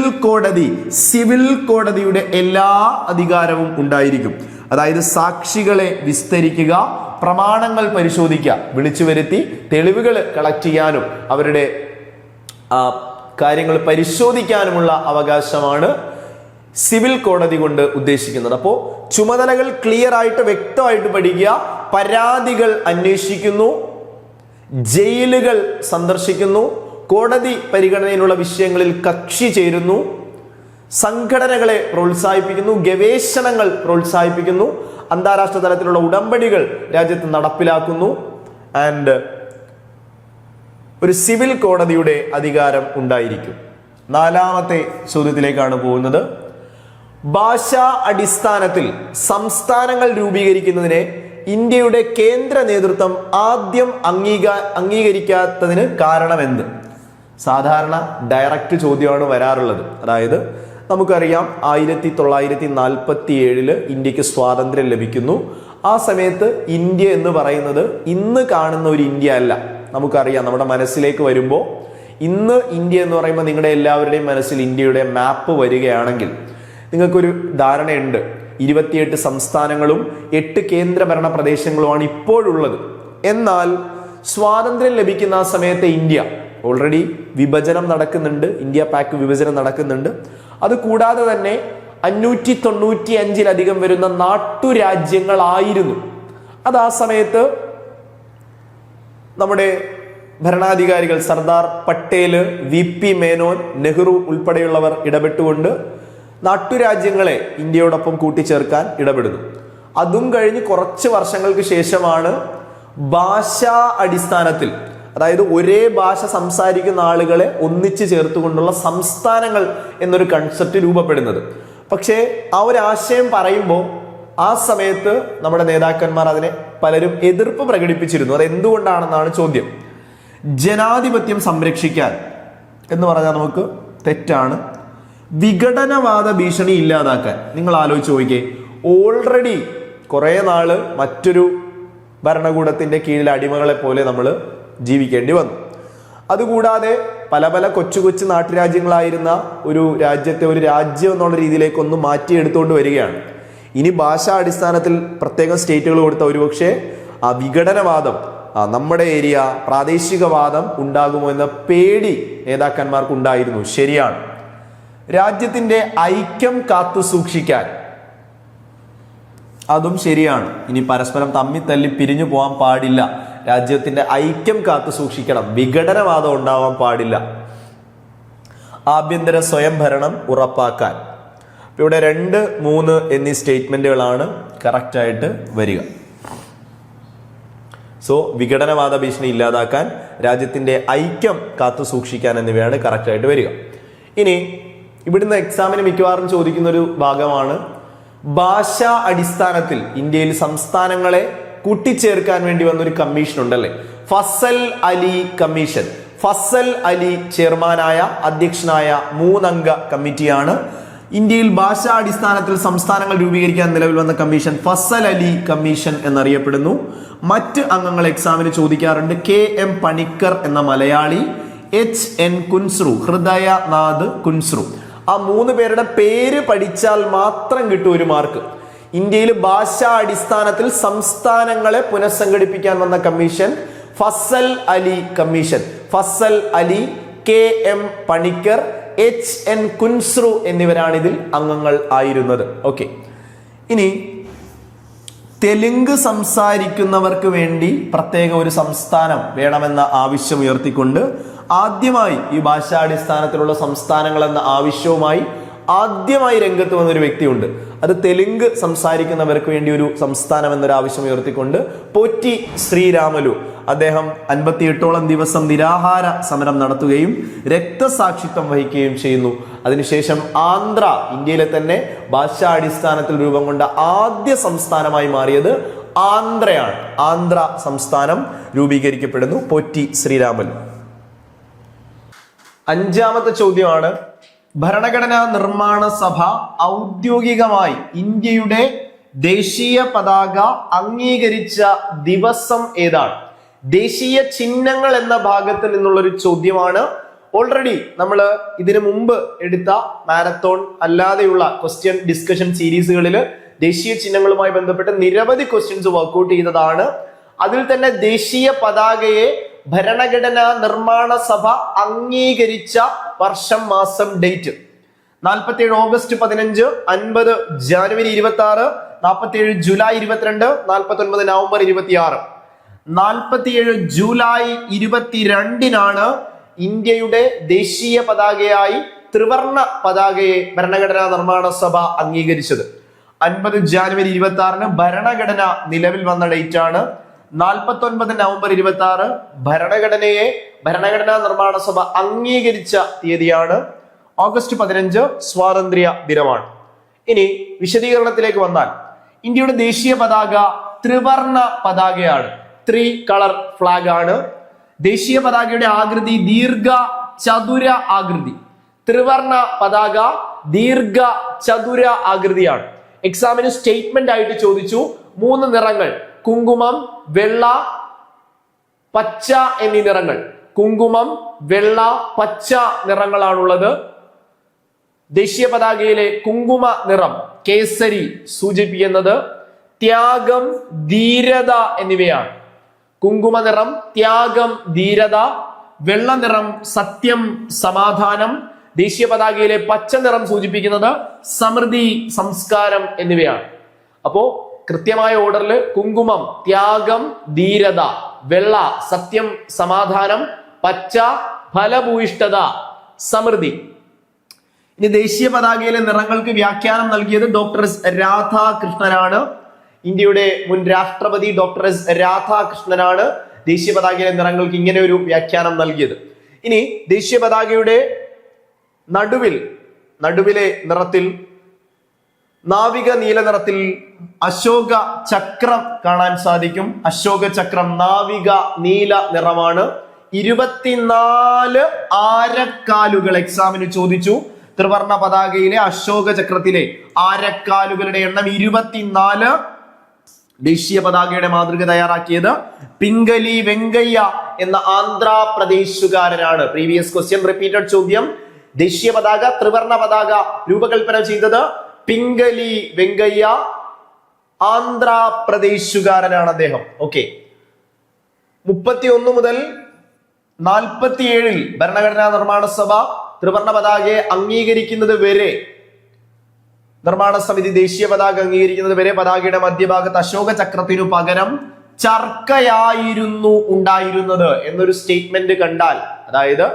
കോടതിയുടെ എല്ലാ അധികാരവും ഉണ്ടായിരിക്കും. അതായത് സാക്ഷികളെ വിസ്തരിക്കുക, പ്രമാണങ്ങൾ പരിശോധിക്കുക, വിളിച്ചു വരുത്തി തെളിവുകൾ കളക്ട് ചെയ്യാനും അവരുടെ കാര്യങ്ങൾ പരിശോധിക്കാനുമുള്ള അവകാശമാണ് സിവിൽ കോടതി കൊണ്ട് ഉദ്ദേശിക്കുന്നത്. അപ്പോൾ ചുമതലകൾ ക്ലിയർ ആയിട്ട് വ്യക്തമായിട്ട് പഠിക്കുക. പരാതികൾ അന്വേഷിക്കുന്നു, ജയിലുകൾ സന്ദർശിക്കുന്നു, കോടതി പരിഗണനയിലുള്ള വിഷയങ്ങളിൽ കക്ഷി ചേരുന്നു, സംഘടനകളെ പ്രോത്സാഹിപ്പിക്കുന്നു, ഗവേഷണങ്ങൾ പ്രോത്സാഹിപ്പിക്കുന്നു, അന്താരാഷ്ട്ര തലത്തിലുള്ള ഉടമ്പടികൾ രാജ്യത്ത് നടപ്പിലാക്കുന്നു, ആൻഡ് ഒരു സിവിൽ കോടതിയുടെ അധികാരം ഉണ്ടായിരിക്കും. നാലാമത്തെ ചോദ്യത്തിലേക്കാണ് പോകുന്നത്. ഭാഷാ അടിസ്ഥാനത്തിൽ സംസ്ഥാനങ്ങൾ രൂപീകരിക്കുന്നതിനെ ഇന്ത്യയുടെ കേന്ദ്ര നേതൃത്വം ആദ്യം അംഗീകരിക്കാത്തതിന് കാരണമെന്ത്? സാധാരണ ഡയറക്റ്റ് ചോദ്യമാണ് വരാറുള്ളത്. അതായത് നമുക്കറിയാം, 1947 ഇന്ത്യക്ക് സ്വാതന്ത്ര്യം ലഭിക്കുന്നു. ആ സമയത്ത് ഇന്ത്യ എന്ന് പറയുന്നത് ഇന്ന് കാണുന്ന ഒരു ഇന്ത്യ അല്ല. നമുക്കറിയാം, നമ്മുടെ മനസ്സിലേക്ക് വരുമ്പോൾ ഇന്ന് ഇന്ത്യ എന്ന് പറയുമ്പോൾ നിങ്ങളുടെ എല്ലാവരുടെയും മനസ്സിൽ ഇന്ത്യയുടെ മാപ്പ് വരികയാണെങ്കിൽ നിങ്ങൾക്കൊരു ധാരണയുണ്ട്. 28 സംസ്ഥാനങ്ങളും 8 കേന്ദ്രഭരണ പ്രദേശങ്ങളുമാണ് ഇപ്പോഴുള്ളത്. എന്നാൽ സ്വാതന്ത്ര്യം ലഭിക്കുന്ന ആ സമയത്തെ ഇന്ത്യ ഓൾറെഡി വിഭജനം നടക്കുന്നുണ്ട്, ഇന്ത്യ പാക് വിഭജനം നടക്കുന്നുണ്ട്. അത് കൂടാതെ തന്നെ 595 വരുന്ന നാട്ടുരാജ്യങ്ങളായിരുന്നു. അത് ആ സമയത്ത് നമ്മുടെ ഭരണാധികാരികൾ സർദാർ പട്ടേൽ, VP മേനോൻ, നെഹ്റു ഉൾപ്പെടെയുള്ളവർ ഇടപെട്ടുകൊണ്ട് നാട്ടുരാജ്യങ്ങളെ ഇന്ത്യയോടൊപ്പം കൂട്ടിച്ചേർക്കാൻ ഇടപെടുന്നു. അതും കഴിഞ്ഞ് കുറച്ച് വർഷങ്ങൾക്ക് ശേഷമാണ് ഭാഷാ അടിസ്ഥാനത്തിൽ, അതായത് ഒരേ ഭാഷ സംസാരിക്കുന്ന ആളുകളെ ഒന്നിച്ചു ചേർത്തുകൊണ്ടുള്ള സംസ്ഥാനങ്ങൾ എന്നൊരു കൺസെപ്റ്റ് രൂപപ്പെടുന്നത്. പക്ഷേ ആ ഒരു ആശയം പറയുമ്പോൾ ആ സമയത്ത് നമ്മുടെ നേതാക്കന്മാർ അതിനെ പലരും എതിർപ്പ് പ്രകടിപ്പിച്ചിരുന്നു. അത് എന്തുകൊണ്ടാണെന്നാണ് ചോദ്യം. ജനാധിപത്യം സംരക്ഷിക്കാൻ എന്ന് പറഞ്ഞാൽ നമുക്ക് തെറ്റാണ്. വിഘടനവാദ ഭീഷണി ഇല്ലാതാക്കാൻ. നിങ്ങൾ ആലോചിച്ച് നോക്കിക്കേ, ഓൾറെഡി കുറെ നാള് മറ്റൊരു ഭരണകൂടത്തിന്റെ കീഴിൽ അടിമകളെ പോലെ നമ്മൾ ജീവിക്കേണ്ടി വന്നു. അതുകൂടാതെ പല പല കൊച്ചു കൊച്ചു നാട്ടുരാജ്യങ്ങളായിരുന്ന ഒരു രാജ്യത്തെ ഒരു രാജ്യം എന്നുള്ള രീതിയിലേക്കൊന്ന് മാറ്റിയെടുത്തുകൊണ്ട് വരികയാണ്. ഇനി ഭാഷാ അടിസ്ഥാനത്തിൽ പ്രത്യേകം സ്റ്റേറ്റുകൾ കൊടുത്ത ഒരുപക്ഷെ ആ വിഘടനവാദം, നമ്മുടെ ഏരിയ പ്രാദേശികവാദം ഉണ്ടാകുമോ എന്ന പേടി നേതാക്കന്മാർക്ക് ഉണ്ടായിരുന്നു. ശരിയാണ്. രാജ്യത്തിന്റെ ഐക്യം കാത്തു സൂക്ഷിക്കാൻ അതും ശരിയാണ്. ഇനി പരസ്പരം തമ്മിൽ തല്ലി പിരിഞ്ഞു പോകാൻ പാടില്ല. രാജ്യത്തിന്റെ ഐക്യം കാത്തു സൂക്ഷിക്കണം. വിഘടനവാദം ഉണ്ടാവാൻ പാടില്ല. ആഭ്യന്തര സ്വയംഭരണം ഉറപ്പാക്കാൻ. ഇവിടെ 2, 3 എന്നീ സ്റ്റേറ്റ്മെന്റുകളാണ് കറക്റ്റ് ആയിട്ട് വരിക. സോ വിഘടനവാദ ഭീഷണി ഇല്ലാതാക്കാൻ, രാജ്യത്തിന്റെ ഐക്യം കാത്തു സൂക്ഷിക്കാൻ എന്നിവയാണ് കറക്റ്റ് ആയിട്ട് വരിക. ഇനി ഇവിടുന്ന് എക്സാമിന് മിക്കവാറും ചോദിക്കുന്ന ഒരു ഭാഗമാണ് ഭാഷാ അടിസ്ഥാനത്തിൽ ഇന്ത്യയിൽ സംസ്ഥാനങ്ങളെ കൂട്ടിച്ചേർക്കാൻ വേണ്ടി വന്നൊരു കമ്മീഷൻ ഉണ്ടല്ലേ, ഫസൽ അലി കമ്മീഷൻ. ഫസൽ അലി ചെയർമാനായ അധ്യക്ഷനായ 3 അംഗ കമ്മിറ്റിയാണ് ഇന്ത്യയിൽ ഭാഷാ അടിസ്ഥാനത്തിൽ സംസ്ഥാനങ്ങൾ രൂപീകരിക്കാൻ നിലവിൽ വന്ന കമ്മീഷൻ ഫസൽ അലി കമ്മീഷൻ എന്നറിയപ്പെടുന്നു. മറ്റ് അംഗങ്ങൾ എക്സാമിന് ചോദിക്കാറുണ്ട്. KM പണിക്കർ എന്ന മലയാളി, HN കുൻസ്രു, ഹൃദയനാഥ് കുൻസ്രു. ആ 3 പേരുടെ പേര് പഠിച്ചാൽ മാത്രം കിട്ടും 1 മാർക്ക്. ഇന്ത്യയിൽ ഭാഷാ അടിസ്ഥാനത്തിൽ സംസ്ഥാനങ്ങളെ പുനഃസംഘടിപ്പിക്കാൻ വന്ന commission Fazal Ali commission. Fazal Ali, KM Panikkar, HN Kunzru എന്നിവരാണ് ഇതിൽ അംഗങ്ങൾ ആയിരുന്നത്. ഓക്കെ. ഇനി തെലുങ്ക് സംസാരിക്കുന്നവർക്ക് വേണ്ടി പ്രത്യേക ഒരു സംസ്ഥാനം വേണമെന്ന ആവശ്യം ഉയർത്തിക്കൊണ്ട് ആദ്യമായി ഈ ഭാഷാടിസ്ഥാനത്തിലുള്ള സംസ്ഥാനങ്ങൾ എന്ന ആവശ്യവുമായി ആദ്യമായി രംഗത്ത് വന്നൊരു വ്യക്തിയുണ്ട്. അത് തെലുങ്ക് സംസാരിക്കുന്നവർക്ക് വേണ്ടി ഒരു സംസ്ഥാനം എന്നൊരു ആവശ്യം ഉയർത്തിക്കൊണ്ട് പൊറ്റി ശ്രീരാമലു. അദ്ദേഹം 58ഓളം ദിവസം നിരാഹാര സമരം നടത്തുകയും രക്തസാക്ഷിത്വം വഹിക്കുകയും ചെയ്യുന്നു. അതിനുശേഷം ആന്ധ്ര, ഇന്ത്യയിലെ തന്നെ ഭാഷാടിസ്ഥാനത്തിൽ രൂപം കൊണ്ട ആദ്യ സംസ്ഥാനമായി മാറിയത് ആന്ധ്രയാണ്. ആന്ധ്ര സംസ്ഥാനം രൂപീകരിക്കപ്പെടുന്നു പൊറ്റി ശ്രീരാമലു. 5ാമത്തെ ചോദ്യമാണ്, ഭരണഘടനാ നിർമ്മാണ സഭ ഔദ്യോഗികമായി ഇന്ത്യയുടെ ദേശീയ പതാക അംഗീകരിച്ച ദിവസം ഏതാണ്? ദേശീയ ചിഹ്നങ്ങൾ എന്ന ഭാഗത്തിൽ നിന്നുള്ളൊരു ചോദ്യമാണ്. ഓൾറെഡി നമ്മൾ ഇതിനു മുമ്പ് എടുത്ത മാരത്തോൺ അല്ലാതെയുള്ള ക്വസ്റ്റ്യൻ ഡിസ്കഷൻ സീരീസുകളിൽ ദേശീയ ചിഹ്നങ്ങളുമായി ബന്ധപ്പെട്ട് നിരവധി ക്വസ്റ്റ്യൻസ് വർക്ക്ഔട്ട് ചെയ്തതാണ്. അതിൽ തന്നെ ദേശീയ പതാകയെ ഭരണഘടനാ നിർമ്മാണ സഭ അംഗീകരിച്ച വർഷം, മാസം, date 47 August 15, 50 January 26, 47 July 22, 49 November 26. 47 July 22-നാണ് ഇന്ത്യയുടെ ദേശീയ പതാകയായി ത്രിവർണ പതാകയെ ഭരണഘടനാ നിർമ്മാണ സഭ അംഗീകരിച്ചത്. 50 ജാനുവരി 26-ന് ഭരണഘടന നിലവിൽ വന്ന ഡേറ്റ് ആണ്. 49 നവംബർ 26 ഭരണഘടനാ നിർമ്മാണ സഭ അംഗീകരിച്ച തീയതിയാണ്. ഓഗസ്റ്റ് 15 സ്വാതന്ത്ര്യ ദിനമാണ്. ഇനി വിശദീകരണത്തിലേക്ക് വന്നാൽ, ഇന്ത്യയുടെ ദേശീയ പതാക ത്രിവർണ പതാകയാണ്. 3 കളർ ഫ്ലാഗ് ആണ്. ദേശീയ പതാകയുടെ ആകൃതി ദീർഘ ചതുര ആകൃതി. ത്രിവർണ പതാക ദീർഘ ചതുര ആകൃതിയാണ്. എക്സാമിന് സ്റ്റേറ്റ്മെന്റ് ആയിട്ട് ചോദിച്ചു 3 നിറങ്ങൾ, കുങ്കുമം, വെള്ള, പച്ച എന്നീ നിറങ്ങൾ. കുങ്കുമം, വെള്ള, പച്ച നിറങ്ങളാണുള്ളത്. ദേശീയ പതാകയിലെ കുങ്കുമ നിറം കേസരി സൂചിപ്പിക്കുന്നത് ത്യാഗം, ധീരത എന്നിവയാണ്. കുങ്കുമ നിറം ത്യാഗം, ധീരത. വെള്ള നിറം സത്യം, സമാധാനം. ദേശീയ പതാകയിലെ പച്ച നിറം സൂചിപ്പിക്കുന്നത് സമൃദ്ധി, സംസ്കാരം എന്നിവയാണ്. അപ്പോ കൃത്യമായ ഓർഡറിൽ കുങ്കുമം ത്യാഗം, ധീരത, വെള്ള സത്യം, സമാധാനം, പച്ച ഫലഭൂയിഷ്ഠത, സമൃദ്ധി. ഇനി ദേശീയ പതാകയിലെ നിറങ്ങൾക്ക് വ്യാഖ്യാനം നൽകിയത് ഡോക്ടർ എസ് രാധാകൃഷ്ണനാണ്. ഇന്ത്യയുടെ മുൻ രാഷ്ട്രപതി ഡോക്ടർ എസ് രാധാകൃഷ്ണനാണ് ദേശീയ പതാകയിലെ നിറങ്ങൾക്ക് ഇങ്ങനെ ഒരു വ്യാഖ്യാനം നൽകിയത്. ഇനി ദേശീയ പതാകയുടെ നടുവിലെ നിറത്തിൽ നാവിക നീല നിറത്തിൽ അശോക ചക്രം കാണാൻ സാധിക്കും. അശോക ചക്രം നാവിക നീല നിറമാണ്. 24 ആരക്കാലുകൾ എക്സാമിന് ചോദിച്ചു. ത്രിവർണ പതാകയിലെ അശോക ചക്രത്തിലെ ആരക്കാലുകളുടെ എണ്ണം 24. ദേശീയ പതാകയുടെ മാതൃക തയ്യാറാക്കിയത് പിംഗലി വെങ്കയ്യ എന്ന ആന്ധ്രാപ്രദേശുകാരനാണ്. പ്രീവിയസ് ക്വസ്റ്റ്യൻ റിപ്പീറ്റഡ് ചോദ്യം. ദേശീയ പതാക, ത്രിവർണ പതാക രൂപകൽപ്പന ചെയ്തത് പിംഗലി വെങ്കയ്യ, ആന്ധ്രാപ്രദേശുകാരനാണ് അദ്ദേഹം. ഓക്കെ, 31 മുതൽ 47 ഭരണഘടനാ നിർമ്മാണ സഭ ത്രിവർണ പതാകയെ അംഗീകരിക്കുന്നത് വരെ, നിർമ്മാണ സമിതി ദേശീയ പതാക അംഗീകരിക്കുന്നത് വരെ പതാകയുടെ മധ്യഭാഗത്ത് അശോക ചക്രത്തിനു പകരം ചർക്കയായിരുന്നു ഉണ്ടായിരുന്നത് എന്നൊരു സ്റ്റേറ്റ്മെന്റ് കണ്ടാൽ, അതായത്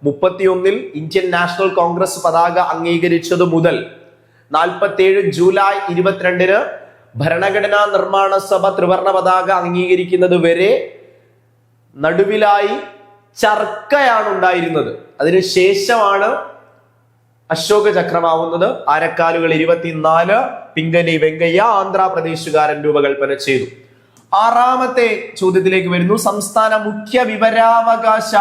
31 ഇന്ത്യൻ നാഷണൽ കോൺഗ്രസ് പതാക അംഗീകരിച്ചത് മുതൽ 47 ജൂലൈ 22 ഭരണഘടനാ നിർമ്മാണ സഭ ത്രിവർണ പതാക അംഗീകരിക്കുന്നത് വരെ നടുവിലായി ചർക്കയാണ് ഉണ്ടായിരുന്നത്. അതിനുശേഷമാണ് അശോക ചക്രമാവുന്നത്. ആരക്കാലുകൾ 24 പിംഗലി വെങ്കയ്യ ആന്ധ്രാപ്രദേശുകാരൻ രൂപകൽപ്പന ചെയ്തു. 6ാമത്തെ ചോദ്യത്തിലേക്ക് വരുന്നു. സംസ്ഥാന മുഖ്യ വിവരാവകാശ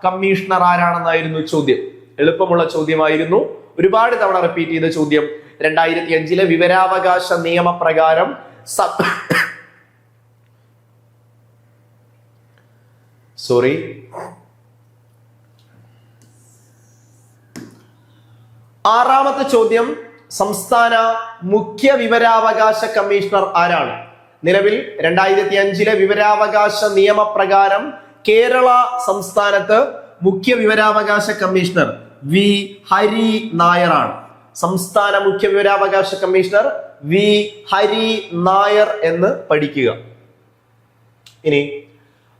കമ്മീഷണർ ആരാണെന്നായിരുന്നു ചോദ്യം. എളുപ്പമുള്ള ചോദ്യമായിരുന്നു, ഒരുപാട് തവണ റിപ്പീറ്റ് ചെയ്ത ചോദ്യം. 2005 വിവരാവകാശ നിയമപ്രകാരം ആറാമത്തെ ചോദ്യം, സംസ്ഥാന മുഖ്യ വിവരാവകാശ കമ്മീഷണർ ആരാണ്? നിലവിൽ 2005 വിവരാവകാശ നിയമപ്രകാരം കേരള സംസ്ഥാനത്ത് മുഖ്യ വിവരാവകാശ കമ്മീഷണർ വി ഹരി നായർ ആണ്. സംസ്ഥാന മുഖ്യ വിവരാവകാശ കമ്മീഷണർ വി ഹരി നായർ എന്ന് പഠിക്കുക. ഇനി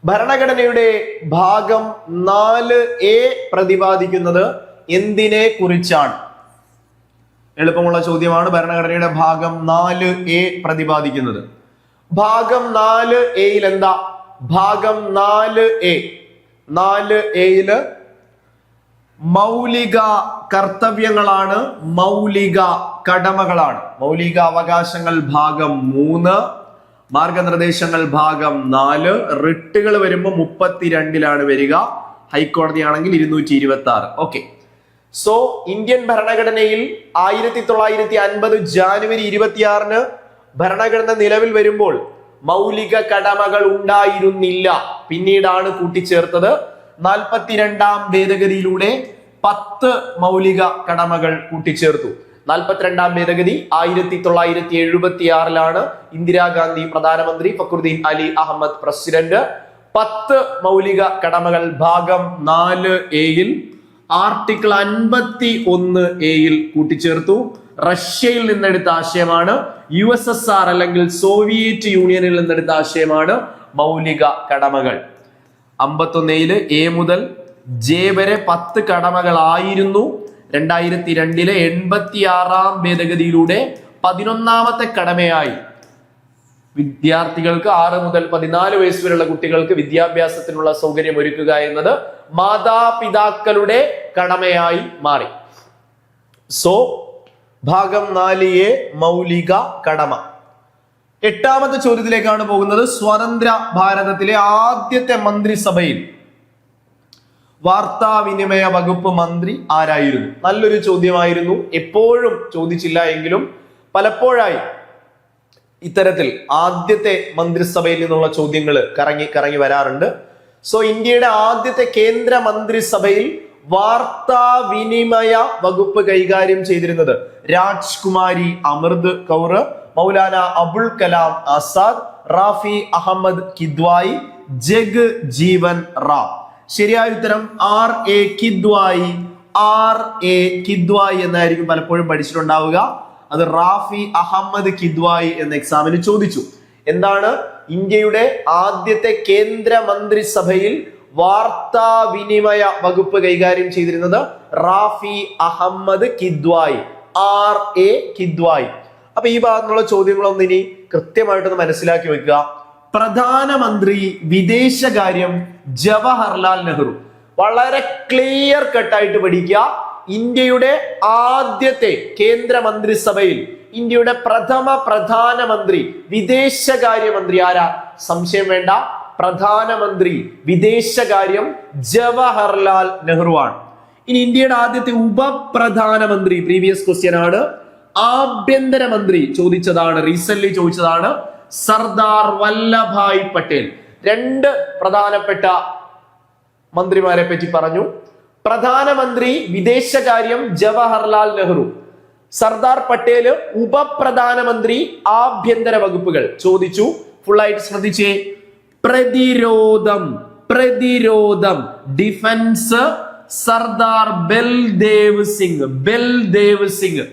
ഭരണഘടനയുടെ ഭാഗം 4A പ്രതിപാദിക്കുന്നത് എന്തിനെ കുറിച്ചാണ്? എളുപ്പമുള്ള ചോദ്യമാണ്. ഭരണഘടനയുടെ ഭാഗം 4A പ്രതിപാദിക്കുന്നത്. ഭാഗം 4Aയിൽ എന്താ? ഭാഗം 4Aയില് മൗലിക കർത്തവ്യങ്ങളാണ്, മൗലിക കടമകളാണ്. മൗലിക അവകാശങ്ങൾ ഭാഗം 3, മാർഗനിർദ്ദേശങ്ങൾ ഭാഗം 4, റിട്ടുകൾ വരുമ്പോൾ 32 വരിക, ഹൈക്കോടതി ആണെങ്കിൽ 226. ഓക്കെ, സോ ഇന്ത്യൻ ഭരണഘടനയിൽ 1950 ജാനുവരി 26 ഭരണഘടന നിലവിൽ വരുമ്പോൾ മൗലിക കടമകൾ ഉണ്ടായിരുന്നില്ല, പിന്നീടാണ് കൂട്ടിച്ചേർത്തത്. 42ാം ഭേദഗതിയിലൂടെ 10 മൗലിക കടമകൾ കൂട്ടിച്ചേർത്തു. 42ാം ഭേദഗതി 1976 ഇന്ദിരാഗാന്ധി പ്രധാനമന്ത്രി, ഫക്രുദ്ദീൻ അലി അഹമ്മദ് പ്രസിഡന്റ്. 10 മൗലിക കടമകൾ ഭാഗം 4Aയിൽ ആർട്ടിക്കിൾ 51A കൂട്ടിച്ചേർത്തു. റഷ്യയിൽ നിന്നെടുത്ത ആശയമാണ്. USSR അല്ലെങ്കിൽ സോവിയറ്റ് യൂണിയനിൽ നിന്നെടുത്ത ആശയമാണ് മൗലിക കടമകൾ. 51A A മുതൽ J വരെ 10 കടമകളായിരുന്നു. 2002 86ാം ഭേദഗതിയിലൂടെ 11ാമത്തെ കടമയായി വിദ്യാർത്ഥികൾക്ക് 6 മുതൽ 14 വയസ്സ് വരെയുള്ള കുട്ടികൾക്ക് വിദ്യാഭ്യാസത്തിനുള്ള സൗകര്യം ഒരുക്കുക എന്നത് മാതാപിതാക്കളുടെ കടമയായി മാറി. സോ ഭാഗം 4A മൗലിക കടമ. 8ാമത്തെ ചോദ്യത്തിലേക്കാണ് പോകുന്നത്. സ്വതന്ത്ര ഭാരതത്തിലെ ആദ്യത്തെ മന്ത്രിസഭയിൽ വാർത്താവിനിമയ വകുപ്പ് മന്ത്രി ആരായിരുന്നു? നല്ലൊരു ചോദ്യമായിരുന്നു. എപ്പോഴും ചോദിച്ചില്ല എങ്കിലും പലപ്പോഴായി ഇത്തരത്തിൽ ആദ്യത്തെ മന്ത്രിസഭയിൽ നിന്നുള്ള ചോദ്യങ്ങൾ കറങ്ങി വരാറുണ്ട്. സോ ഇന്ത്യയുടെ ആദ്യത്തെ കേന്ദ്ര മന്ത്രിസഭയിൽ വാർത്താവിനിമയ വകുപ്പ് കൈകാര്യം ചെയ്തിരുന്നത് രാജ്കുമാരി അമൃത് കൗർ, മൗലാന അബുൽ കലാം ആസാദ്, റാഫി അഹമ്മദ് കിദ്വായി, ജഗ് ജീവൻ റാം. ശരിയായ ഉത്തരം RA കിദ്വായി. RA കിദ്വായി എന്നായിരിക്കും പലപ്പോഴും പഠിച്ചിട്ടുണ്ടാവുക. അത് റാഫി അഹമ്മദ് കിദ്വായി എന്ന എക്സാമിന് ചോദിച്ചു. എന്താണ് ഇന്ത്യയുടെ ആദ്യത്തെ കേന്ദ്ര മന്ത്രിസഭയിൽ വാർത്താവിനിമയ വകുപ്പ് കൈകാര്യം ചെയ്തിരുന്നത്? റാഫി അഹമ്മദ് കിദ്വായി, RA കിദ്വായി. അപ്പൊ ഈ ഭാഗത്തുള്ള ചോദ്യങ്ങളൊന്നും ഇനി കൃത്യമായിട്ടൊന്ന് മനസ്സിലാക്കി വെക്കുക. പ്രധാനമന്ത്രി വിദേശകാര്യം ജവഹർലാൽ നെഹ്റു. വളരെ ക്ലിയർ കട്ടായിട്ട് പഠിക്കുക. ഇന്ത്യയുടെ ആദ്യത്തെ കേന്ദ്ര മന്ത്രിസഭയിൽ ഇന്ത്യയുടെ പ്രഥമ പ്രധാനമന്ത്രി വിദേശകാര്യമന്ത്രി ആരാ? സംശയം വേണ്ട, പ്രധാനമന്ത്രി വിദേശകാര്യം ജവഹർലാൽ നെഹ്റു ആണ്. ഇനി ഇന്ത്യയുടെ ആദ്യത്തെ ഉപപ്രധാനമന്ത്രി, പ്രീവിയസ് ക്വസ്റ്റ്യൻ ആണ്. ആഭ്യന്തരമന്ത്രി ചോദിച്ചതാണ്, റീസെന്റ് ചോദിച്ചതാണ്. സർദാർ വല്ലഭായ് പട്ടേൽ. രണ്ട് പ്രധാനപ്പെട്ട മന്ത്രിമാരെ പറ്റി പറഞ്ഞു. പ്രധാനമന്ത്രി വിദേശകാര്യം ജവഹർലാൽ നെഹ്റു, സർദാർ പട്ടേല് ഉപപ്രധാനമന്ത്രി ആഭ്യന്തര വകുപ്പുകൾ. ചോദിച്ചു, ഫുള്ളായിട്ട് ശ്രദ്ധിച്ചേ. പ്രതിരോധം ഡിഫൻസ് സർദാർ ബൽദേവ് സിംഗ്.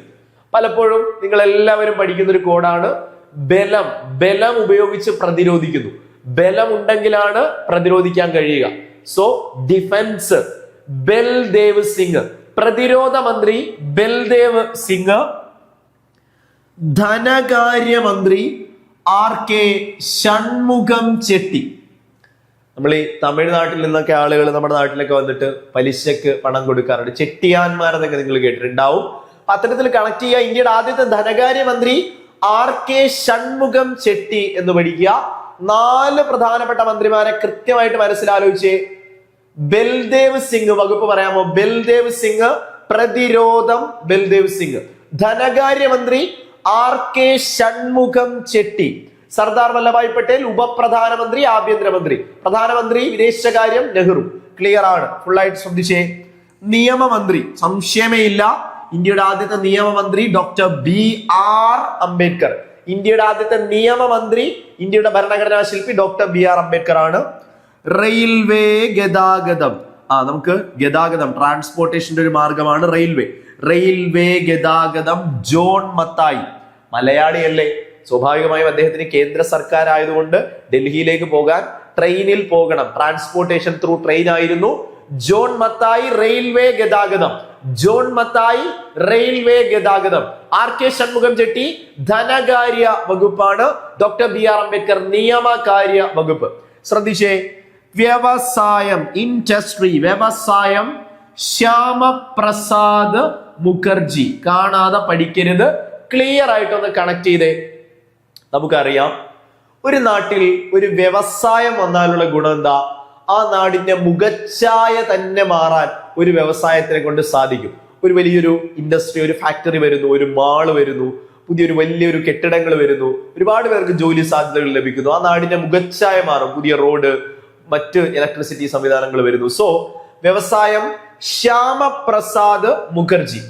പലപ്പോഴും നിങ്ങൾ എല്ലാവരും പഠിക്കുന്ന ഒരു കോഡാണ് ബലം ഉപയോഗിച്ച് പ്രതിരോധിക്കുന്നു. ബലം ഉണ്ടെങ്കിലാണ് പ്രതിരോധിക്കാൻ കഴിയുക. സോ ഡിഫൻസ് ബൽദേവ് സിംഗ്, പ്രതിരോധ മന്ത്രി ബൽദേവ് സിംഗ്. ധനകാര്യമന്ത്രി RK ഷൺമുഖം ചെട്ടി. നമ്മൾ ഈ തമിഴ്നാട്ടിൽ നിന്നൊക്കെ ആളുകൾ നമ്മുടെ നാട്ടിലൊക്കെ വന്നിട്ട് പലിശക്ക് പണം കൊടുക്കാറുണ്ട്. ചെട്ടിയാന്മാരെന്നൊക്കെ നിങ്ങൾ കേട്ടിട്ടുണ്ടാവും. അത്തരത്തിൽ കണക്ട് ചെയ്യുക. ഇന്ത്യയുടെ ആദ്യത്തെ ധനകാര്യമന്ത്രി RK ഷൺമുഖം ചെട്ടി എന്ന് പഠിക്കുക. 4 പ്രധാനപ്പെട്ട മന്ത്രിമാരെ കൃത്യമായിട്ട് മനസ്സിലാലോചിച്ച്. ബൽദേവ് സിംഗ് വകുപ്പ് പറയാമോ? ബൽദേവ് സിംഗ്, പ്രതിരോധം ബൽദേവ് സിംഗ്. ധനകാര്യമന്ത്രി RK ഷൺമുഖം ചെട്ടി. സർദാർ വല്ലഭായ് പട്ടേൽ ഉപപ്രധാനമന്ത്രി ആഭ്യന്തരമന്ത്രി. പ്രധാനമന്ത്രി വിദേശകാര്യം നെഹ്റു. ക്ലിയർ ആണ്, ഫുള്ളായിട്ട് ശ്രദ്ധിച്ചേ. നിയമമന്ത്രി, സംശയമേ ഇല്ല, ഇന്ത്യയുടെ ആദ്യത്തെ നിയമമന്ത്രി ഡോക്ടർ BR അംബേദ്കർ. ഇന്ത്യയുടെ ആദ്യത്തെ നിയമമന്ത്രി, ഇന്ത്യയുടെ ഭരണഘടനാ ശില്പി ഡോക്ടർ BR അംബേദ്കർ ആണ്. റെയിൽവേ ഗതാഗതം, നമുക്ക് ഗതാഗതം ട്രാൻസ്പോർട്ടേഷന്റെ ഒരു മാർഗമാണ് റെയിൽവേ ഗതാഗതം ജോൺ മത്തായി. മലയാളിയല്ലേ, സ്വാഭാവികമായും അദ്ദേഹത്തിന് കേന്ദ്ര സർക്കാർ ആയതുകൊണ്ട് ഡൽഹിയിലേക്ക് പോകാൻ ട്രെയിനിൽ പോകണം. ട്രാൻസ്പോർട്ടേഷൻ ത്രൂ ട്രെയിൻ ആയിരുന്നു. ജോൺ മത്തായി റെയിൽവേ ഗതാഗതം. RK ഷൺമുഖം ചെട്ടി ധനകാര്യ വകുപ്പാണ്. ഡോക്ടർ BR അംബേദ്കർ നിയമകാര്യ വകുപ്പ്. ശ്രദ്ധിച്ചേ. വ്യവസായം, ഇൻഡസ്ട്രി, വ്യവസായം ശ്യാമപ്രസാദ് മുഖർജി. കാണാതെ പഠിക്കരുത്, ക്ലിയർ ആയിട്ടൊന്ന് കണക്ട് ചെയ്തേ. നമുക്കറിയാം, ഒരു നാട്ടിൽ ഒരു വ്യവസായം വന്നാലുള്ള ഗുണം എന്താ? ആ നാടിന്റെ മുഖച്ഛായ തന്നെ മാറാൻ ഒരു വ്യവസായത്തിനെ കൊണ്ട് സാധിക്കും. ഒരു വലിയൊരു ഇൻഡസ്ട്രി, ഒരു ഫാക്ടറി വരുന്നു, ഒരു മാള് വരുന്നു, പുതിയൊരു വലിയൊരു കെട്ടിടങ്ങൾ വരുന്നു, ഒരുപാട് പേർക്ക് ജോലി സാധ്യതകൾ ലഭിക്കുന്നു. ആ നാടിന്റെ മുഖച്ഛായ മാറും. പുതിയ റോഡ്, മറ്റ് ഇലക്ട്രിസിറ്റി സംവിധാനങ്ങൾ വരുന്നു. സോ വ്യവസായം ശ്യാമപ്രസാദ് മുഖർജി.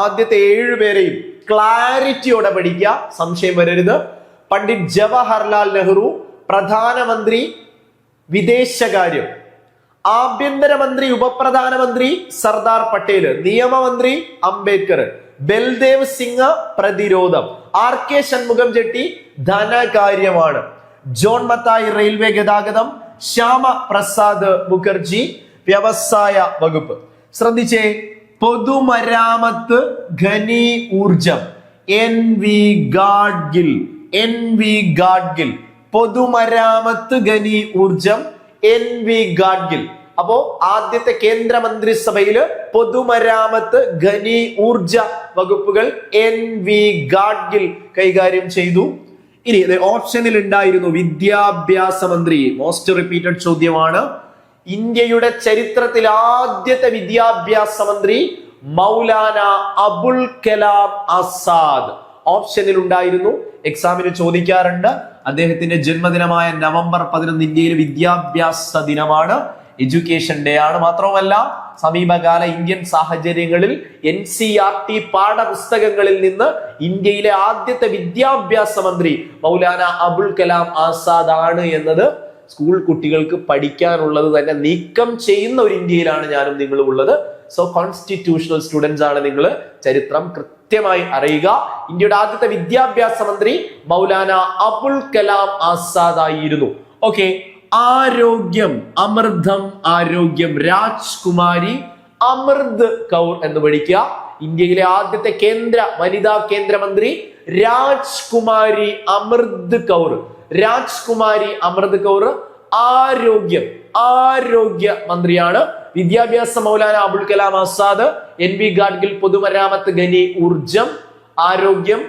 ആദ്യത്തെ 7 പേരെയും ക്ലാരിറ്റിയോടെ പഠിക്കുക, സംശയം വരരുത്. പണ്ഡിറ്റ് ജവഹർലാൽ നെഹ്റു, പ്രധാനമന്ത്രി വിദേശകാര്യം. ആഭ്യന്തരമന്ത്രി ഉപപ്രധാനമന്ത്രി സർദാർ പട്ടേല്. നിയമമന്ത്രി അംബേദ്കർ. ബൽദേവ് സിംഗ് പ്രതിരോധം. RK ഷൺമുഖം ചെട്ടി ധനകാര്യമാണ്. ജോൺ മത്തായി റെയിൽവേ ഗതാഗതം. ശ്യാമ പ്രസാദ് മുഖർജി വ്യവസായ വകുപ്പ്. ശ്രദ്ധിച്ചേ. പൊതുമരാമത്ത് ഖനി ഊർജം NV ഗാഡ്ഗിൽ. പൊതുമരാമത്ത് ഖനി ഊർജം NV ഗാഡ്ഗിൽ. അപ്പോ ആദ്യത്തെ കേന്ദ്രമന്ത്രിസഭയില് പൊതുമരാമത്ത് ഖനി ഊർജ വകുപ്പുകൾ NV ഗാഡ്ഗിൽ കൈകാര്യം ചെയ്തു. ഇനി ഓപ്ഷനിൽ ഉണ്ടായിരുന്നു വിദ്യാഭ്യാസ മന്ത്രി. മോസ്റ്റ് റിപ്പീറ്റഡ് ചോദ്യമാണ്. ഇന്ത്യയുടെ ചരിത്രത്തിൽ ആദ്യത്തെ വിദ്യാഭ്യാസ മന്ത്രി മൗലാന അബുൽ കലാം ആസാദ്. ഓപ്ഷനിൽ ഉണ്ടായിരുന്നു, എക്സാമിന് ചോദിക്കാറുണ്ട്. അദ്ദേഹത്തിന്റെ ജന്മദിനമായ നവംബർ 11 ഇന്ത്യയിലെ വിദ്യാഭ്യാസ ദിനമാണ്, എഡ്യൂക്കേഷൻ ഡേ ആണ്. മാത്രവുമല്ല, സമീപകാല ഇന്ത്യൻ സാഹചര്യങ്ങളിൽ NCERT പാഠപുസ്തകങ്ങളിൽ നിന്ന് ഇന്ത്യയിലെ ആദ്യത്തെ വിദ്യാഭ്യാസ മന്ത്രി മൗലാന അബുൽ കലാം ആസാദ് ആണ് എന്നത് സ്കൂൾ കുട്ടികൾക്ക് പഠിക്കാനുള്ളത് തന്നെ നീക്കം ചെയ്യുന്ന ഒരു ഇന്ത്യയിലാണ് ഞാനും നിങ്ങളും ഉള്ളത്. സോ കോൺസ്റ്റിറ്റ്യൂഷണൽ സ്റ്റുഡൻസ് ആണ് നിങ്ങൾ. ചരിത്രം കൃത്യമായി അറിയുക. ഇന്ത്യയുടെ ആദ്യത്തെ വിദ്യാഭ്യാസ മന്ത്രി മൗലാന അബുൽ കലാം ആസാദ് ആയിരുന്നു. ഓക്കെ. ആരോഗ്യം, അമൃതം ആരോഗ്യം. രാജ്കുമാരി അമൃത് കൗർ എന്ന് പഠിക്കുക. ഇന്ത്യയിലെ ആദ്യത്തെ വനിതാ കേന്ദ്രമന്ത്രി രാജ്കുമാരി അമൃത് കൗർ. ആരോഗ്യ മന്ത്രിയാണ്. വിദ്യാഭ്യാസ മൗലാന അബുൽ കലാം ആസാദ്. NV ഗാഡ്ഗിൽ പൊതുമരാമത്ത് ഖനി ഊർജം. ആരോഗ്യം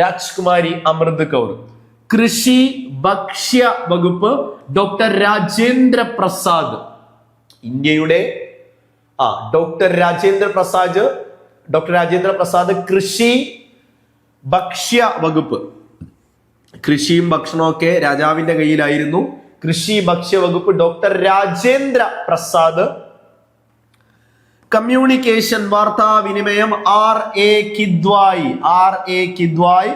രാജ്കുമാരി അമൃത് കൗർ. കൃഷി ഭക്ഷ്യ വകുപ്പ് ഡോക്ടർ രാജേന്ദ്ര പ്രസാദ്. ഇന്ത്യയുടെ ഡോക്ടർ രാജേന്ദ്ര പ്രസാദ് കൃഷി ഭക്ഷ്യ വകുപ്പ്. കൃഷിയും ഭക്ഷണവും ഒക്കെ രാജാവിന്റെ കയ്യിലായിരുന്നു. കൃഷി ഭക്ഷ്യ വകുപ്പ് ഡോക്ടർ രാജേന്ദ്ര പ്രസാദ്. കമ്മ്യൂണിക്കേഷൻ വാർത്താവിനിമയം RA കിദ്വായി.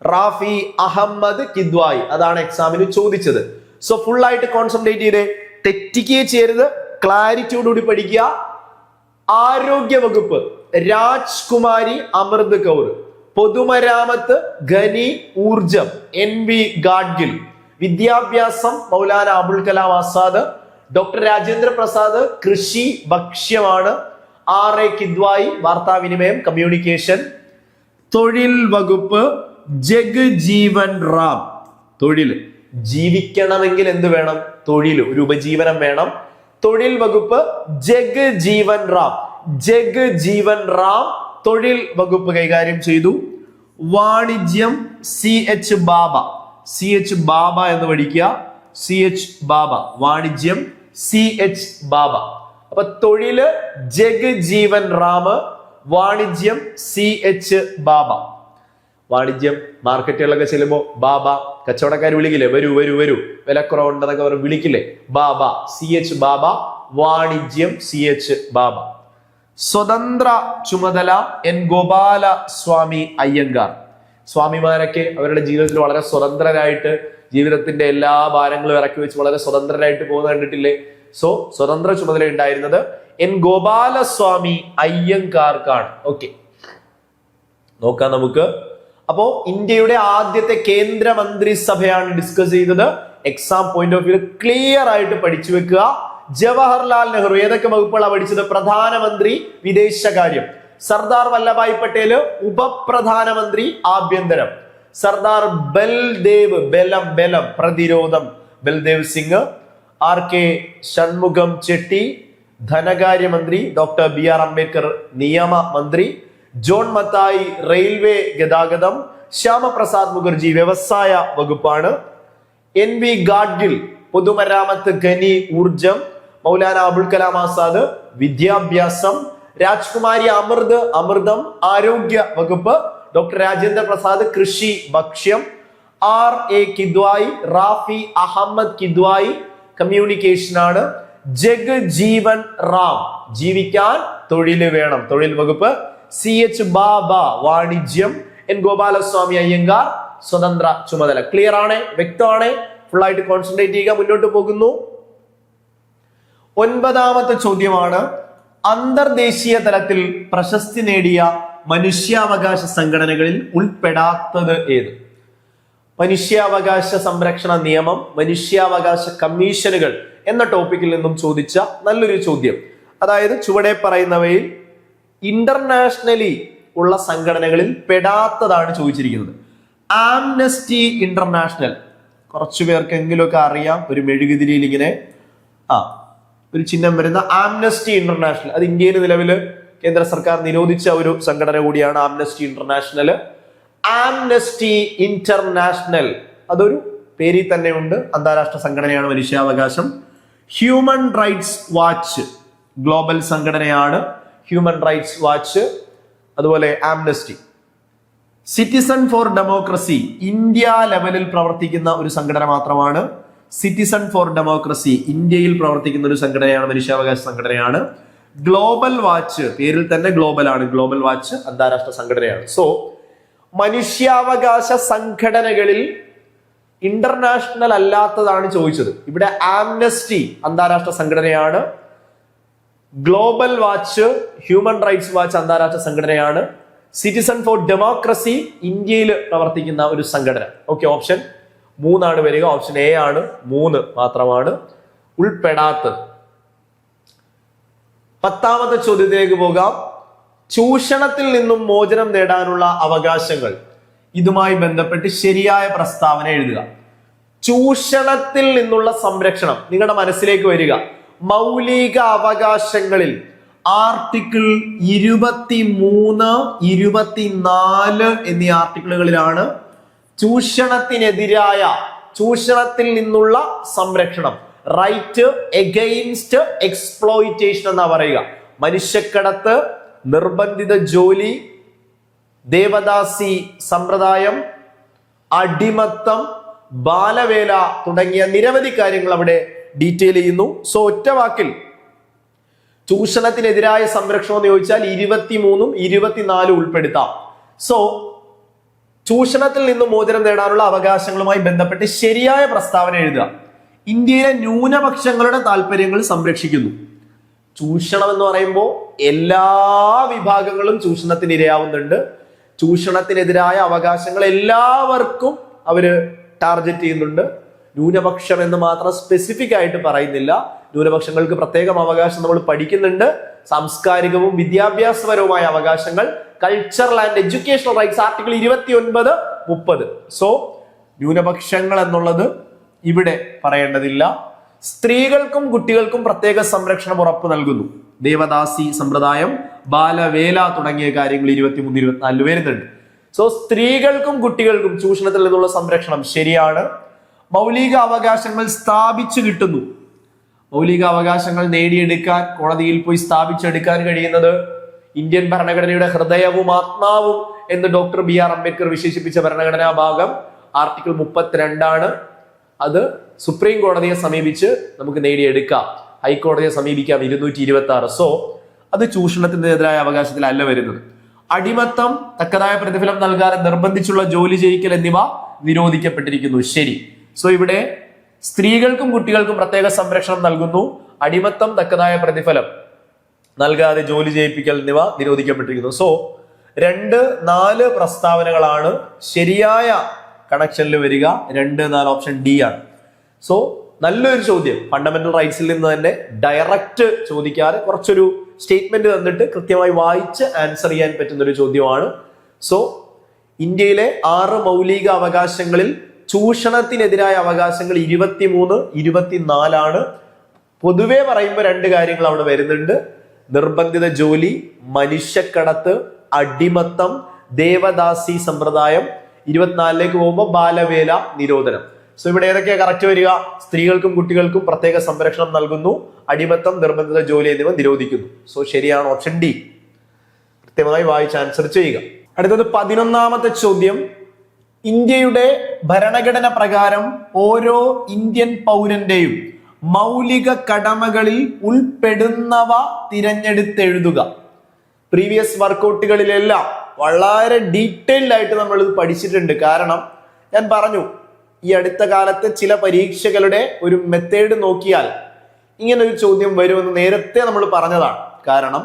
റാഫി അഹമ്മദ് കിദ്വായി. അതാണ് എക്സാമിന് ചോദിച്ചത്. സോ ഫുൾ ആയിട്ട് കോൺസെൻട്രേറ്റ് ചെയ്ത് തെറ്റിക്കുകയെ ചെയ്യരുത്, ക്ലാരിറ്റിയോടുകൂടി പഠിക്കുക. ആരോഗ്യ വകുപ്പ് രാജ്കുമാരി അമൃത് കൗർ. പൊതുമരാമത്ത് ഖനി ഊർജം NV ഗാഡ്ഗിൽ. വിദ്യാഭ്യാസം മൗലാന അബുൽ കലാം ആസാദ്. ഡോക്ടർ രാജേന്ദ്ര പ്രസാദ് കൃഷി ഭക്ഷ്യമാണ്. RA കിദ്വായി വാർത്താവിനിമയം കമ്മ്യൂണിക്കേഷൻ. തൊഴിൽ വകുപ്പ് ജഗ്ജീവൻ റാം. തൊഴിൽ ജീവിക്കണമെങ്കിൽ എന്ത് വേണം? തൊഴിൽ, ഒരു ഉപജീവനം വേണം. തൊഴിൽ വകുപ്പ് ജഗ്ജീവൻ റാം തൊഴിൽ വകുപ്പ് കൈകാര്യം ചെയ്തു. വാണിജ്യം CH ബാബ എന്ന് പഠിക്കുക. CH ബാബ. വാണിജ്യം CH ബാബ. അപ്പൊ തൊഴില് ജഗ്ജീവൻ റാം, വാണിജ്യം CH ബാബ. വാണിജ്യം മാർക്കറ്റുകളിലൊക്കെ ചെല്ലുമ്പോ ബാബ, കച്ചവടക്കാർ വിളിക്കില്ലേ, വരൂ വരൂ വരൂ, വിലക്കുറവുണ്ടെന്നൊക്കെ അവർ വിളിക്കില്ലേ, ബാബ. CH ബാബ. വാണിജ്യം CH ബാബ. സ്വതന്ത്ര ചുമതല N ഗോപാല സ്വാമി അയ്യങ്കാർ. സ്വാമിമാരൊക്കെ അവരുടെ ജീവിതത്തിൽ വളരെ സ്വതന്ത്രരായിട്ട് ജീവിതത്തിന്റെ എല്ലാ ഭാരങ്ങളും ഇറക്കി വെച്ച് വളരെ സ്വതന്ത്രരായിട്ട് പോകുന്നത് കണ്ടിട്ടില്ലേ? സോ സ്വതന്ത്ര ചുമതല ഉണ്ടായിരുന്നത് N ഗോപാലസ്വാമി അയ്യങ്കാർക്കാണ്. ഓക്കെ, നോക്കാം നമുക്ക്. അപ്പോ ഇന്ത്യയുടെ ആദ്യത്തെ കേന്ദ്രമന്ത്രിസഭയാണ് ഡിസ്കസ് ചെയ്തത്. Exam point of view clear ആയിട്ട് പഠിച്ചു വെക്കുക. ജവഹർലാൽ നെഹ്റു ഏതൊക്കെ വകുപ്പുകളാണ് പഠിച്ചത്? പ്രധാനമന്ത്രി വിദേശകാര്യം. സർദാർ വല്ലഭായ് പട്ടേൽ ഉപപ്രധാനമന്ത്രി ആഭ്യന്തരം. സർദാർ ബൽദേവ് പ്രതിരോധം ബൽദേവ് സിംഗ്. RK ഷൺമുഖം ചെട്ടി ധനകാര്യമന്ത്രി. ഡോക്ടർ BR അംബേദ്കർ നിയമമന്ത്രി. ജോൺ മത്തായി റെയിൽവേ ഗതാഗതം. ശ്യാമപ്രസാദ് മുഖർജി വ്യവസായ വകുപ്പാണ്. NV ഗാഡ്ഗിൽ പൊതുമരാമത്ത് ഖനി ഊർജം. മൗലാന അബുൽ കലാം ആസാദ് വിദ്യാഭ്യാസം. രാജ്കുമാരി അമൃതം ആരോഗ്യ വകുപ്പ്. ഡോക്ടർ രാജേന്ദ്ര പ്രസാദ് കൃഷി ഭക്ഷ്യം. RA കിദ്വായി റാഫി അഹമ്മദ് കിദ്വായി കമ്മ്യൂണിക്കേഷൻ ആണ്. ജഗ്ജീവൻ റാം ജീവിക്കാൻ തൊഴില് വേണം, തൊഴിൽ വകുപ്പ്. CH ബാബ വാണിജ്യം. N ഗോപാലസ്വാമി അയ്യങ്കാർ സ്വതന്ത്ര ചുമതല. ക്ലിയർ ആണ്, വ്യക്തമാണ്. ഫുൾ ആയിട്ട് കോൺസെൻട്രേറ്റ് ചെയ്യുക. മുന്നോട്ട് പോകുന്നു. 9ാമത്തെ ചോദ്യമാണ്, അന്തർദേശീയ തലത്തിൽ പ്രശസ്തി നേടിയ മനുഷ്യാവകാശ സംഘടനകളിൽ ഉൾപ്പെടാത്തത് ഏത്? മനുഷ്യാവകാശ സംരക്ഷണ നിയമം, മനുഷ്യാവകാശ കമ്മീഷനുകൾ എന്ന ടോപ്പിക്കിൽ നിന്നും ചോദിച്ച നല്ലൊരു ചോദ്യം. അതായത് ചുവടെ പറയുന്നവയിൽ ഇന്റർനാഷണലി ഉള്ള സംഘടനകളിൽ പെടാത്തതാണ് ചോദിച്ചിരിക്കുന്നത്. ആംനസ്റ്റി ഇന്റർനാഷണൽ, കുറച്ചു പേർക്കെങ്കിലുമൊക്കെ അറിയാം, ഒരു മെഴുകുതിരിയിൽ ഇങ്ങനെ ഒരു ചിഹ്നം വരുന്ന ആംനസ്റ്റി ഇന്റർനാഷണൽ. അത് ഇന്ത്യയിൽ നിലവിൽ കേന്ദ്ര സർക്കാർ നിരോധിച്ച ഒരു സംഘടന കൂടിയാണ് ആംനസ്റ്റി ഇന്റർനാഷണൽ. ആംനസ്റ്റി ഇന്റർനാഷണൽ അതൊരു പേരിൽ തന്നെ ഉണ്ട്, അന്താരാഷ്ട്ര സംഘടനയാണ് മനുഷ്യാവകാശം. ഹ്യൂമൻ റൈറ്റ്സ് വാച്ച് ഗ്ലോബൽ സംഘടനയാണ്. ഹ്യൂമൻ റൈറ്റ്സ് വാച്ച്, അതുപോലെ Amnesty. Citizen four democracy India ലെവലിൽ പ്രവർത്തിക്കുന്ന ഒരു സംഘടന മാത്രമാണ്. സിറ്റിസൺ ഫോർ ഡെമോക്രസി ഇന്ത്യയിൽ പ്രവർത്തിക്കുന്ന ഒരു സംഘടനയാണ്, മനുഷ്യാവകാശ സംഘടനയാണ്. ഗ്ലോബൽ വാച്ച് പേരിൽ തന്നെ ഗ്ലോബൽ ആണ്. ഗ്ലോബൽ വാച്ച് അന്താരാഷ്ട്ര സംഘടനയാണ്. സോ മനുഷ്യാവകാശ സംഘടനകളിൽ ഇന്റർനാഷണൽ അല്ലാത്തതാണ് ചോദിച്ചത്. ഇവിടെ ആംനസ്റ്റി അന്താരാഷ്ട്ര സംഘടനയാണ്. Global watch, human rights watch അന്താരാഷ്ട്ര സംഘടനയാണ്. സിറ്റിസൺ ഫോർ ഡെമോക്രസി ഇന്ത്യയിൽ പ്രവർത്തിക്കുന്ന ഒരു സംഘടന. ഓക്കെ, ഓപ്ഷൻ 3 വരിക. ഓപ്ഷൻ A ആണ്. 3 മാത്രമാണ് ഉൾപ്പെടാത്തത്. 10ാമത്തെ ചോദ്യത്തിലേക്ക് പോകാം. ചൂഷണത്തിൽ നിന്നും മോചനം നേടാനുള്ള അവകാശങ്ങൾ. ഇതുമായി ബന്ധപ്പെട്ട് ശരിയായ പ്രസ്താവന എഴുതുക. ചൂഷണത്തിൽ നിന്നുള്ള സംരക്ഷണം നിങ്ങളുടെ മനസ്സിലേക്ക് വരിക. മൗലിക അവകാശങ്ങളിൽ ആർട്ടിക്കിൾ 23, 24 എന്നീ ആർട്ടിക്കിളുകളിലാണ് ചൂഷണത്തിൽ നിന്നുള്ള സംരക്ഷണം, റൈറ്റ് എഗെയിൻസ്റ്റ് എക്സ്പ്ലോയിറ്റേഷൻ എന്നാ പറയുക. മനുഷ്യക്കടത്ത്, നിർബന്ധിത ജോലി, ദേവദാസി സമ്പ്രദായം, അടിമത്തം, ബാലവേല തുടങ്ങിയ നിരവധി കാര്യങ്ങൾ അവിടെ ഡീറ്റെയിൽ ചെയ്യുന്നു. സോ ഒറ്റ വാക്കിൽ ചൂഷണത്തിനെതിരായ സംരക്ഷണം എന്ന് ചോദിച്ചാൽ 23ഉം 24ഉം ഉൾപ്പെടുത്താം. സോ ചൂഷണത്തിൽ നിന്നും മോചനം നേടാനുള്ള അവകാശങ്ങളുമായി ബന്ധപ്പെട്ട് ശരിയായ പ്രസ്താവന എഴുതുക. ഇന്ത്യയിലെ ന്യൂനപക്ഷങ്ങളുടെ താല്പര്യങ്ങൾ സംരക്ഷിക്കുന്നു. ചൂഷണം എന്ന് പറയുമ്പോൾ എല്ലാ വിഭാഗങ്ങളും ചൂഷണത്തിന് ഇരയാവുന്നുണ്ട്. ചൂഷണത്തിനെതിരായ അവകാശങ്ങൾ എല്ലാവർക്കും അവര് ടാർഗറ്റ് ചെയ്യുന്നുണ്ട്. ന്യൂനപക്ഷം എന്ന് മാത്രം സ്പെസിഫിക് ആയിട്ട് പറയുന്നില്ല. ന്യൂനപക്ഷങ്ങൾക്ക് പ്രത്യേകം അവകാശം നമ്മൾ പഠിക്കുന്നുണ്ട്. സാംസ്കാരികവും വിദ്യാഭ്യാസപരവുമായ അവകാശങ്ങൾ, cultural and educational rights article 29, 30. So ന്യൂനപക്ഷങ്ങൾ എന്നുള്ളത് ഇവിടെ പറയേണ്ടതില്ല. സ്ത്രീകൾക്കും കുട്ടികൾക്കും പ്രത്യേക സംരക്ഷണം ഉറപ്പ് നൽകുന്നു. ദേവദാസി സമ്പ്രദായം, ബാലവേല തുടങ്ങിയ കാര്യങ്ങൾ 23, 24 വരുന്നുണ്ട്. സോ സ്ത്രീകൾക്കും കുട്ടികൾക്കും ചൂഷണത്തിൽ നിന്നുള്ള സംരക്ഷണം ശരിയാണ്. മൗലിക അവകാശങ്ങൾ സ്ഥാപിച്ചു കിട്ടുന്നു. മൗലിക അവകാശങ്ങൾ നേടിയെടുക്കാൻ, കോടതിയിൽ പോയി സ്ഥാപിച്ചെടുക്കാൻ കഴിയുന്നത് ഇന്ത്യൻ ഭരണഘടനയുടെ ഹൃദയവും ആത്മാവും എന്ന് ഡോക്ടർ BR അംബേദ്കർ വിശേഷിപ്പിച്ച ഭരണഘടനാ ഭാഗം ആർട്ടിക്കിൾ 32 അത് സുപ്രീം കോടതിയെ സമീപിച്ച് നമുക്ക് നേടിയെടുക്കാം. ഹൈക്കോടതിയെ സമീപിക്കാം 226. സോ അത് ചൂഷണത്തിനെതിരായ അവകാശത്തിലല്ല വരുന്നത്. അടിമത്തം, തക്കതായ പ്രതിഫലം നൽകാതെ നിർബന്ധിച്ചുള്ള ജോലി ചെയ്യിക്കൽ എന്നിവ നിരോധിക്കപ്പെട്ടിരിക്കുന്നു. ശരി. സോ ഇവിടെ സ്ത്രീകൾക്കും കുട്ടികൾക്കും പ്രത്യേക സംരക്ഷണം നൽകുന്നു. അടിമത്തം, തക്കതായ പ്രതിഫലം നൽകാതെ ജോലി ചെയ്യിപ്പിക്കൽ എന്നിവ നിരോധിക്കപ്പെട്ടിരിക്കുന്നു. സോ 2, 4 പ്രസ്താവനകളാണ് ശരിയായ കണക്ഷനിൽ വരിക. 2, 4 ഓപ്ഷൻ ഡി ആണ്. സോ നല്ലൊരു ചോദ്യം, ഫണ്ടമെന്റൽ റൈറ്റ്സിൽ നിന്ന് തന്നെ ഡയറക്റ്റ് ചോദിക്കാതെ കുറച്ചൊരു സ്റ്റേറ്റ്മെന്റ് തന്നിട്ട് കൃത്യമായി വായിച്ച് ആൻസർ ചെയ്യാൻ പറ്റുന്ന ഒരു ചോദ്യമാണ്. സോ ഇന്ത്യയിലെ 6 മൗലിക അവകാശങ്ങളിൽ ചൂഷണത്തിനെതിരായ അവകാശങ്ങൾ 23, 24 പൊതുവെ പറയുമ്പോൾ 2 കാര്യങ്ങൾ അവിടെ വരുന്നുണ്ട്. നിർബന്ധിത ജോലി, മനുഷ്യക്കടത്ത്, അടിമത്തം, ദേവദാസി സമ്പ്രദായം. 24ലേക്ക് പോകുമ്പോൾ ബാലവേല നിരോധനം. സോ ഇവിടെ ഏതൊക്കെയാ കറക്റ്റ് വരിക? സ്ത്രീകൾക്കും കുട്ടികൾക്കും പ്രത്യേക സംരക്ഷണം നൽകുന്നു, അടിമത്തം, നിർബന്ധിത ജോലി എന്നിവ നിരോധിക്കുന്നു. സോ ശരിയാണ് ഓപ്ഷൻ ഡി. കൃത്യമായി വായിച്ച് ആൻസർ ചെയ്യുക. അടുത്തത് 11ാമത്തെ ചോദ്യം. ഇന്ത്യയുടെ ഭരണഘടന പ്രകാരം ഓരോ ഇന്ത്യൻ പൗരന്റെയും മൗലിക കടമകളിൽ ഉൾപ്പെടുന്നവ തിരഞ്ഞെടുത്തെഴുതുക. പ്രീവിയസ് വർക്കൗട്ടുകളിലെല്ലാം വളരെ ഡീറ്റെയിൽഡ് ആയിട്ട് നമ്മൾ ഇത് പഠിച്ചിട്ടുണ്ട്. കാരണം ഞാൻ പറഞ്ഞു, ഈ അടുത്ത കാലത്ത് ചില പരീക്ഷകളുടെ ഒരു മെത്തേഡ് നോക്കിയാൽ ഇങ്ങനെ ഒരു ചോദ്യം വരുമെന്ന് നേരത്തെ നമ്മൾ പറഞ്ഞതാണ്. കാരണം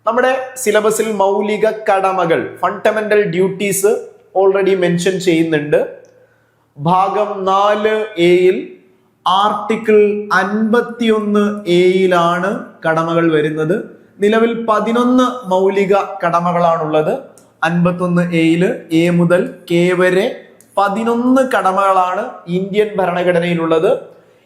നമ്മുടെ സിലബസിൽ മൗലിക കടമകൾ, ഫണ്ടമെന്റൽ ഡ്യൂട്ടീസ് ഓൾറെഡി മെൻഷൻ ചെയ്യുന്നുണ്ട്. ഭാഗം 4A ആർട്ടിക്കിൾ 51A കടമകൾ വരുന്നത്. നിലവിൽ 11 മൗലിക കടമകളാണുള്ളത്. 51A A മുതൽ K വരെ 11 കടമകളാണ് ഇന്ത്യൻ ഭരണഘടനയിലുള്ളത്.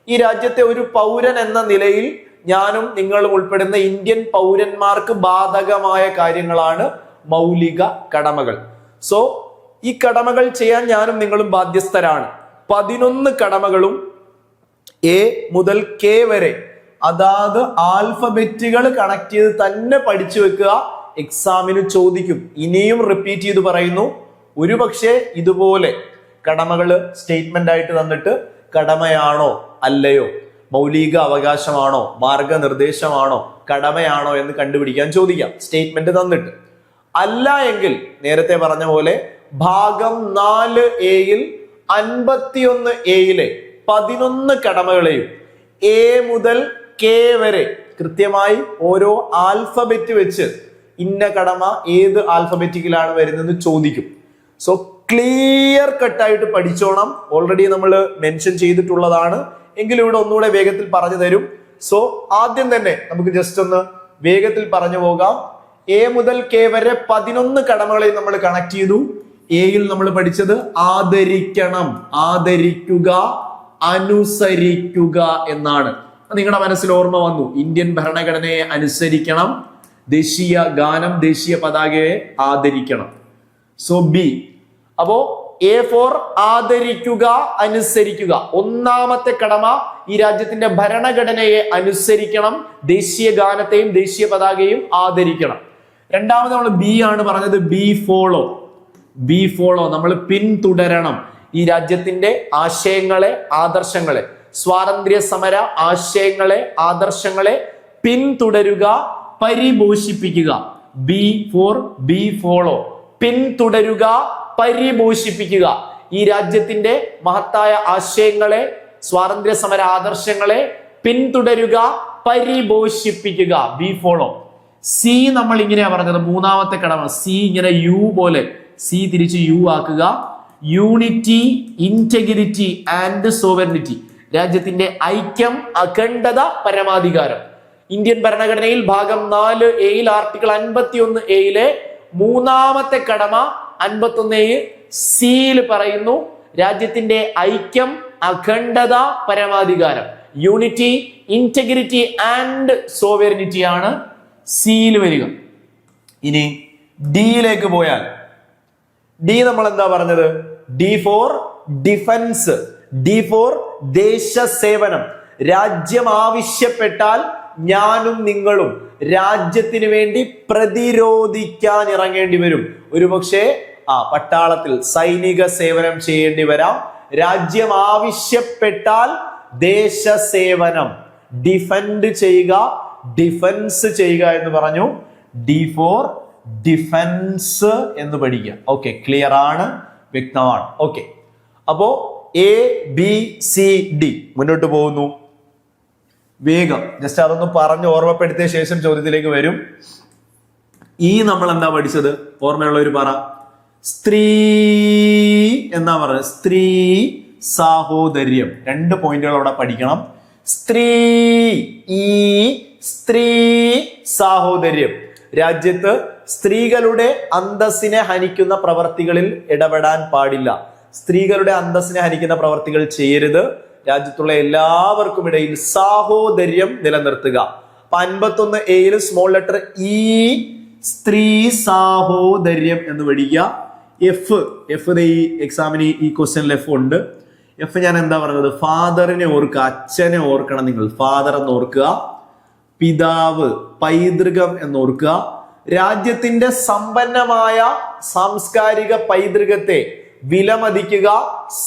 ഈ രാജ്യത്തെ ഒരു പൗരൻ എന്ന നിലയിൽ ഞാനും നിങ്ങളും ഉൾപ്പെടുന്ന ഇന്ത്യൻ പൗരന്മാർക്ക് ബാധകമായ കാര്യങ്ങളാണ് മൗലിക കടമകൾ. സോ ഈ കടമകൾ ചെയ്യാൻ ഞാനും നിങ്ങളും ബാധ്യസ്ഥരാണ്. 11 കടമകളും A മുതൽ K വരെ അതാത് ആൽഫബറ്റുകൾ കണക്ട് ചെയ്ത് തന്നെ പഠിച്ചു വെക്കുക. എക്സാമിന് ചോദിക്കും. ഇനിയും റിപ്പീറ്റ് ചെയ്ത് പറയുന്നു, ഒരു പക്ഷേ ഇതുപോലെ കടമകള് സ്റ്റേറ്റ്മെന്റ് ആയിട്ട് തന്നിട്ട് കടമയാണോ അല്ലയോ, മൗലിക അവകാശമാണോ, മാർഗനിർദ്ദേശമാണോ, കടമയാണോ എന്ന് കണ്ടുപിടിക്കാൻ ചോദിക്കാം സ്റ്റേറ്റ്മെന്റ് തന്നിട്ട്. അല്ല എങ്കിൽ നേരത്തെ പറഞ്ഞ പോലെ ഭാഗം 4A 51A 11 കടമകളെയും A മുതൽ K വരെ കൃത്യമായി ഓരോ ആൽഫബറ്റ് വെച്ച് ഇന്ന കടമ ഏത് ആൽഫബറ്റിക്കിലാണ് വരുന്നത് ചോദിക്കും. സോ ക്ലിയർ കട്ടായിട്ട് പഠിച്ചോണം. ഓൾറെഡി നമ്മൾ മെൻഷൻ ചെയ്തിട്ടുള്ളതാണ്, എങ്കിലും ഇവിടെ ഒന്നുകൂടെ വേഗത്തിൽ പറഞ്ഞു തരും. സോ ആദ്യം തന്നെ നമുക്ക് ജസ്റ്റ് ഒന്ന് വേഗത്തിൽ പറഞ്ഞു പോകാം. A മുതൽ K വരെ 11 കടമകളെ നമ്മൾ കണക്ട് ചെയ്തു. എയിൽ നമ്മൾ പഠിച്ചത് ആദരിക്കണം, ആദരിക്കുക, അനുസരിക്കുക എന്നാണ്. നിങ്ങളുടെ മനസ്സിൽ ഓർമ്മ വന്നു, ഇന്ത്യൻ ഭരണഘടനയെ അനുസരിക്കണം, ദേശീയ ഗാനം, ദേശീയ പതാകയെ ആദരിക്കണം. So B. അപ്പോ A ഫോർ ആദരിക്കുക, അനുസരിക്കുക. ഒന്നാമത്തെ കടമ ഈ രാജ്യത്തിന്റെ ഭരണഘടനയെ അനുസരിക്കണം, ദേശീയ ഗാനത്തെയും ദേശീയ പതാകയും ആദരിക്കണം. രണ്ടാമത് നമ്മൾ ബി ആണ് പറഞ്ഞത്. ബി ഫോളോ, ബി ഫോളോ, നമ്മൾ പിന്തുടരണം. ഈ രാജ്യത്തിന്റെ ആശയങ്ങളെ, ആദർശങ്ങളെ, സ്വാതന്ത്ര്യ സമര ആശയങ്ങളെ, ആദർശങ്ങളെ പിന്തുടരുക, പരിപോഷിപ്പിക്കുക. B for B follow. പിന്തുടരുക, പരിപോഷിപ്പിക്കുക. ഈ രാജ്യത്തിന്റെ മഹത്തായ ആശയങ്ങളെ, സ്വാതന്ത്ര്യ സമര ആദർശങ്ങളെ പിന്തുടരുക, പരിപോഷിപ്പിക്കുക. B follow. സി നമ്മൾ ഇങ്ങനെയാ പറഞ്ഞത്, മൂന്നാമത്തെ കടമ. സി ഇങ്ങനെ യു പോലെ, സി തിരിച്ച് യു ആക്കുക. Unity, integrity and sovereignty. രാജ്യത്തിന്റെ ഐക്യം, അഖണ്ഡത, പരമാധികാരം. ഇന്ത്യൻ ഭരണഘടനയിൽ ഭാഗം 4A ആർട്ടിക്കിൾ 51A മൂന്നാമത്തെ കടമ 51A സിയിൽ പറയുന്നു, രാജ്യത്തിന്റെ ഐക്യം, അഖണ്ഡത, പരമാധികാരം. യൂണിറ്റി, ഇന്റഗ്രിറ്റി ആൻഡ് സോവറിനിറ്റി ആണ് സിയിൽ വരിക. ഇനി ഡിയിലേക്ക് പോയാൽ, ഡി നമ്മൾ എന്താ പറഞ്ഞത്? D for defence, D for ദേശസേവനം. രാജ്യം ആവശ്യപ്പെട്ടാൽ ഞാനും നിങ്ങളും രാജ്യത്തിന് വേണ്ടി പ്രതിരോധിക്കാൻ ഇറങ്ങേണ്ടി വരും. ഒരുപക്ഷെ പട്ടാളത്തിൽ സൈനിക സേവനം ചെയ്യേണ്ടി വരാം. രാജ്യം ആവശ്യപ്പെട്ടാൽ ദേശസേവനം, ഡിഫെൻഡ് ചെയ്യുക, ഡിഫൻസ് ചെയ്യുക എന്ന് പറഞ്ഞു. ഡി ഫോർ ഡിഫൻസ് എന്ന് പഠിക്കുക. ഓക്കെ, ക്ലിയർ ആണ്, വ്യക്തമാണ്. ഓക്കെ, അപ്പോ എ ബി സി ഡി മുന്നോട്ട് പോകുന്നു. വേഗം ജസ്റ്റ് അതൊന്ന് പറഞ്ഞ് ഓർമ്മപ്പെടുത്തിയ ശേഷം ചോദ്യത്തിലേക്ക് വരും. ഈ നമ്മൾ എന്താ പഠിച്ചത്? ഓർമ്മയുള്ളവർ പറ. സ്ത്രീ എന്നാ പറഞ്ഞത്? സ്ത്രീ സാഹോദര്യം. 2 പോയിന്റുകൾ അവിടെ പഠിക്കണം. സ്ത്രീ, ഈ സ്ത്രീ സാഹോദര്യം. രാജ്യത്ത് സ്ത്രീകളുടെ അന്തസ്സിനെ ഹനിക്കുന്ന പ്രവർത്തികളിൽ ഇടപെടാൻ പാടില്ല. സ്ത്രീകളുടെ അന്തസ്സിനെ ഹനിക്കുന്ന പ്രവർത്തികൾ ചെയ്യരുത്. രാജ്യത്തുള്ള എല്ലാവർക്കും ഇടയിൽ സാഹോദര്യം നിലനിർത്തുക. 51A സ്മോൾ ലെറ്റർ ഇ, സ്ത്രീ സാഹോദര്യം എന്ന് പഠിക്കുക. എഫ്, ഈ എക്സാമിന് ഈ ക്വസ്റ്റ്യനിൽ എഫ് ഉണ്ട്. എഫ് ഞാൻ എന്താ പറഞ്ഞത്? ഫാദറിനെ ഓർക്കുക, അച്ഛനെ ഓർക്കണം നിങ്ങൾ. ഫാദർ എന്ന് ഓർക്കുക. പിതാവ്, പൈതൃകം എന്ന് ഓർക്കുക. രാജ്യത്തിന്റെ സമ്പന്നമായ സാംസ്കാരിക പൈതൃകത്തെ വിലമതിക്കുക,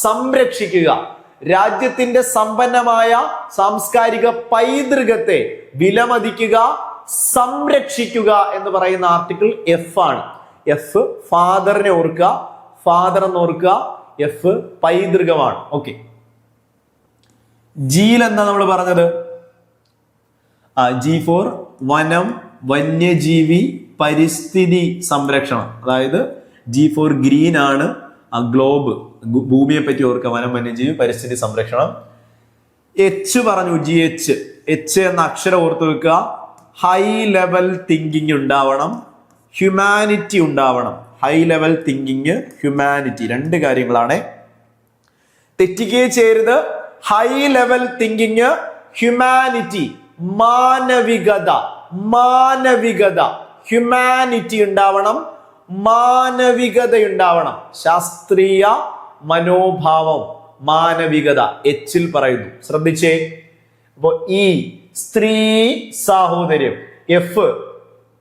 സംരക്ഷിക്കുക. രാജ്യത്തിന്റെ സമ്പന്നമായ സാംസ്കാരിക പൈതൃകത്തെ വിലമതിക്കുക, സംരക്ഷിക്കുക എന്ന് പറയുന്ന ആർട്ടിക്കിൾ എഫ് ആണ്. എഫ് ഫാദറിനെ ഓർക്കുക, ഫാദർ എന്ന് ഓർക്കുക. എഫ് പൈതൃകമാണ്. ഓക്കെ, ജിയിൽ എന്താ നമ്മൾ പറഞ്ഞത്? ജി ഫോർ വനം, വന്യജീവി, പരിസ്ഥിതി സംരക്ഷണം. അതായത് ജി ഫോർ ഗ്രീൻ ആണ്. ഗ്ലോബ്, ഭൂമിയെ പറ്റി ഓർക്കുക, വനം, വന്യജീവി, പരിസ്ഥിതി സംരക്ഷണം. എച്ച് പറഞ്ഞു, ജി എച്ച്. എച്ച് എന്ന അക്ഷരം ഓർത്ത് വെക്കുക. ഹൈ ലെവൽ തിങ്കിങ് ഉണ്ടാവണം, ഹ്യൂമാനിറ്റി ഉണ്ടാവണം. ഹൈ ലെവൽ തിങ്കിങ്, ഹ്യൂമാനിറ്റി 2 കാര്യങ്ങളാണ്. തെറ്റിക്കുകയും ചെയ്യരുത്. ഹൈ ലെവൽ തിങ്കിങ്, ഹ്യൂമാനിറ്റി, മാനവികത, മാനവികത, ഹ്യൂമാനിറ്റി ഉണ്ടാവണം, മാനവികത ഉണ്ടാവണം. ശാസ്ത്രീയ മനോഭാവം, മാനവികത എച്ചിൽ പറയുന്നു. ശ്രദ്ധിച്ചേ. അപ്പോ ഈ സ്ത്രീ സാഹോദര്യം. എഫ്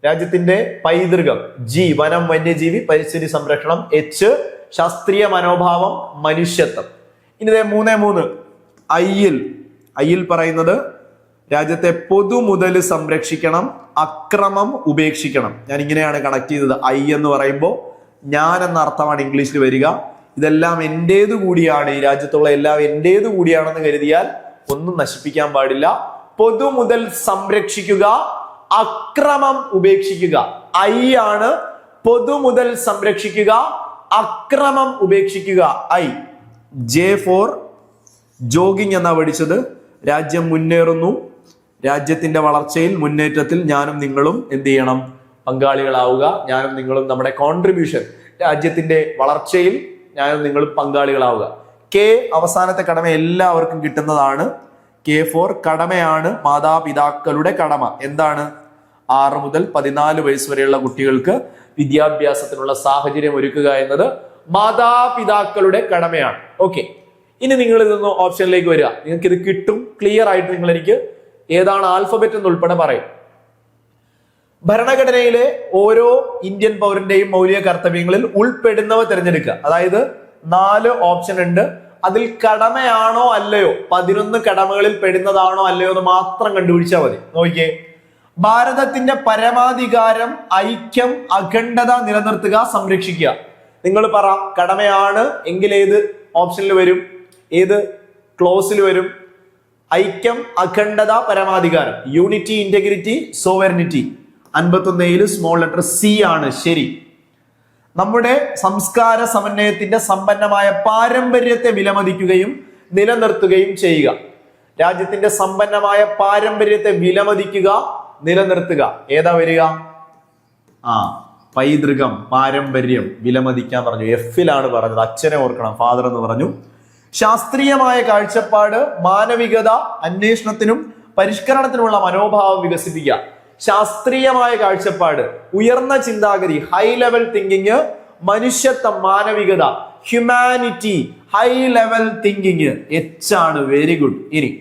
രാജ്യത്തിന്റെ പൈതൃകം. ജി വനം, വന്യജീവി, പരിസ്ഥിതി സംരക്ഷണം. എച്ച് ശാസ്ത്രീയ മനോഭാവം, മനുഷ്യത്വം. ഇനി 3 ഐയിൽ പറയുന്നത് രാജ്യത്തെ പൊതുമുതല് സംരക്ഷിക്കണം, അക്രമം ഉപേക്ഷിക്കണം. ഞാൻ ഇങ്ങനെയാണ് കണക്ട് ചെയ്തത്. ഐ എന്ന് പറയുമ്പോൾ ഞാൻ എന്ന അർത്ഥമാണ് ഇംഗ്ലീഷിൽ വരിക. ഇതെല്ലാം എന്റേതു കൂടിയാണ്, ഈ രാജ്യത്തുള്ള എല്ലാം എന്റേതു കൂടിയാണെന്ന് കരുതിയാൽ ഒന്നും നശിപ്പിക്കാൻ പാടില്ല. പൊതുമുതൽ സംരക്ഷിക്കുക, അക്രമം ഉപേക്ഷിക്കുക. ഐ ആണ്. പൊതുമുതൽ സംരക്ഷിക്കുക, അക്രമം ഉപേക്ഷിക്കുക. ഐ. ജെ ഫോർ ജോഗിങ് എന്നാ പഠിച്ചത്. രാജ്യം മുന്നേറുന്നു. രാജ്യത്തിന്റെ വളർച്ചയിൽ, മുന്നേറ്റത്തിൽ ഞാനും നിങ്ങളും എന്ത് ചെയ്യണം? പങ്കാളികളാവുക. ഞാനും നിങ്ങളും നമ്മുടെ കോൺട്രിബ്യൂഷൻ, രാജ്യത്തിന്റെ വളർച്ചയിൽ ഞാനും നിങ്ങളും പങ്കാളികളാവുക. കെ അവസാനത്തെ കടമ എല്ലാവർക്കും കിട്ടുന്നതാണ്. കെ ഫോർ കടമയാണ്, മാതാപിതാക്കളുടെ കടമ. എന്താണ്? 6 മുതൽ 14 വയസ്സ് വരെയുള്ള കുട്ടികൾക്ക് വിദ്യാഭ്യാസത്തിനുള്ള സാഹചര്യം ഒരുക്കുക എന്നത് മാതാപിതാക്കളുടെ കടമയാണ്. ഓക്കെ, ഇനി നിങ്ങൾ ഇതൊന്ന് ഓപ്ഷനിലേക്ക് വരിക. നിങ്ങൾക്ക് ഇത് കിട്ടും. ക്ലിയർ ആയിട്ട് നിങ്ങൾ എനിക്ക് ഏതാണ് ആൽഫബറ്റ് എന്നുൾപ്പെടെ പറയും. ഭരണഘടനയിലെ ഓരോ ഇന്ത്യൻ പൗരന്റെയും മൗലിക കർത്തവ്യങ്ങളിൽ ഉൾപ്പെടുന്നവ തിരഞ്ഞെടുക്കുക. അതായത് 4 ഓപ്ഷൻ ഉണ്ട്. അതിൽ കടമയാണോ അല്ലയോ, 11 കടമകളിൽ പെടുന്നതാണോ അല്ലയോ എന്ന് മാത്രം കണ്ടുപിടിച്ചാൽ മതി. നോക്കിയേ, ഭാരതത്തിന്റെ പരമാധികാരം, ഐക്യം, അഖണ്ഡത നിലനിർത്തുക, സംരക്ഷിക്കുക. നിങ്ങൾ പറ, കടമയാണ് എങ്കിൽ ഏത് ഓപ്ഷനിൽ വരും, ഏത് ക്ലോസിൽ വരും? ഐക്യം, അഖണ്ഡത, പരമാധികാരം, unity, integrity, sovereignty. 51 small letter C ആണ് ശരി. നമ്മുടെ സംസ്കാര സമന്വയത്തിന്റെ സമ്പന്നമായ പാരമ്പര്യത്തെ വിലമതിക്കുകയും നിലനിർത്തുകയും ചെയ്യുക. രാജ്യത്തിന്റെ സമ്പന്നമായ പാരമ്പര്യത്തെ വിലമതിക്കുക, നിലനിർത്തുക. ഏതാ വരിക? പൈതൃകം, പാരമ്പര്യം, വിലമതിക്കാൻ പറഞ്ഞു. എഫിലാണ് പറഞ്ഞത്. അച്ഛനെ ഓർക്കണം, ഫാദർ എന്ന് പറഞ്ഞു. ശാസ്ത്രീയമായ കാഴ്ചപ്പാട്, മാനവികത, അന്വേഷണത്തിനും പരിഷ്കരണത്തിനുമുള്ള മനോഭാവം വികസിപ്പിക്കുക. ശാസ്ത്രീയമായ കാഴ്ചപ്പാട്, ഉയർന്ന ചിന്താഗതി, ഹൈ ലെവൽ തിങ്കിങ്, മനുഷ്യത്വം, മാനവികത, humanity, high level thinking. H ആണ്. Very good. ഇനി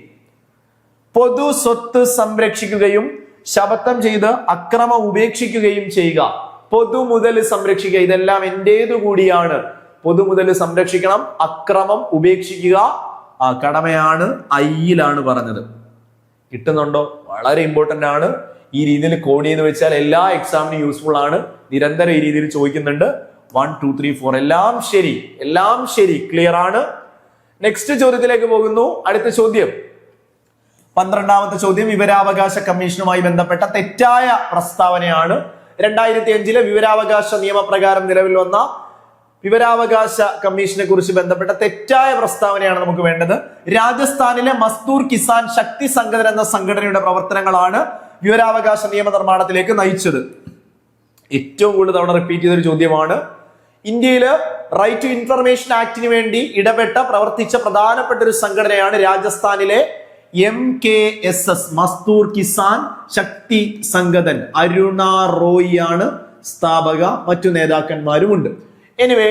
പൊതു സ്വത്ത് സംരക്ഷിക്കുകയും ശപഥം ചെയ്ത് അക്രമം ഉപേക്ഷിക്കുകയും ചെയ്യുക. പൊതുമുതൽ സംരക്ഷിക്കുക. ഇതെല്ലാം എന്റേതു കൂടിയാണ്. പൊതുമുതൽ സംരക്ഷിക്കണം, അക്രമം ഉപേക്ഷിക്കുക. കടമയാണ്. ഐയിലാണ് പറഞ്ഞത്. കിട്ടുന്നുണ്ടോ? വളരെ ഇമ്പോർട്ടന്റ് ആണ്. ഈ രീതിയിൽ കോഡ് ചെയ്ത് വെച്ചാൽ എല്ലാ എക്സാമിനും യൂസ്ഫുൾ ആണ്. നിരന്തരം ഈ രീതിയിൽ ചോദിക്കുന്നുണ്ട്. 1 2 3 4 എല്ലാം ശരി, എല്ലാം ശരി. ക്ലിയർ ആണ്. നെക്സ്റ്റ് ചോദ്യത്തിലേക്ക് പോകുന്നു. അടുത്ത ചോദ്യം 12ാമത്തെ ചോദ്യം വിവരാവകാശ കമ്മീഷനുമായി ബന്ധപ്പെട്ട തെറ്റായ പ്രസ്താവനയാണ്. 2005 വിവരാവകാശ നിയമപ്രകാരം നിലവിൽ വന്ന വിവരാവകാശ കമ്മീഷനെ കുറിച്ച് ബന്ധപ്പെട്ട തെറ്റായ പ്രസ്താവനയാണ് നമുക്ക് വേണ്ടത്. രാജസ്ഥാനിലെ മസ്ദൂർ കിസാൻ ശക്തി സംഘടന എന്ന സംഘടനയുടെ പ്രവർത്തനങ്ങളാണ് വിവരാവകാശ നിയമനിർമ്മാണത്തിലേക്ക് നയിച്ചത്. ഏറ്റവും കൂടുതൽ തവണ റിപ്പീറ്റ് ചെയ്തൊരു ചോദ്യമാണ്. ഇന്ത്യയില് റൈറ്റ് ടു ഇൻഫർമേഷൻ ആക്ടിന് വേണ്ടി ഇടപെട്ട പ്രവർത്തിച്ച പ്രധാനപ്പെട്ട ഒരു സംഘടനയാണ് രാജസ്ഥാനിലെ MKSS, മസ്ദൂർ കിസാൻ ശക്തി സംഘടൻ. അരുണ റോയ് ആണ് സ്ഥാപക, മറ്റു നേതാക്കന്മാരുമുണ്ട്. എനിവേ,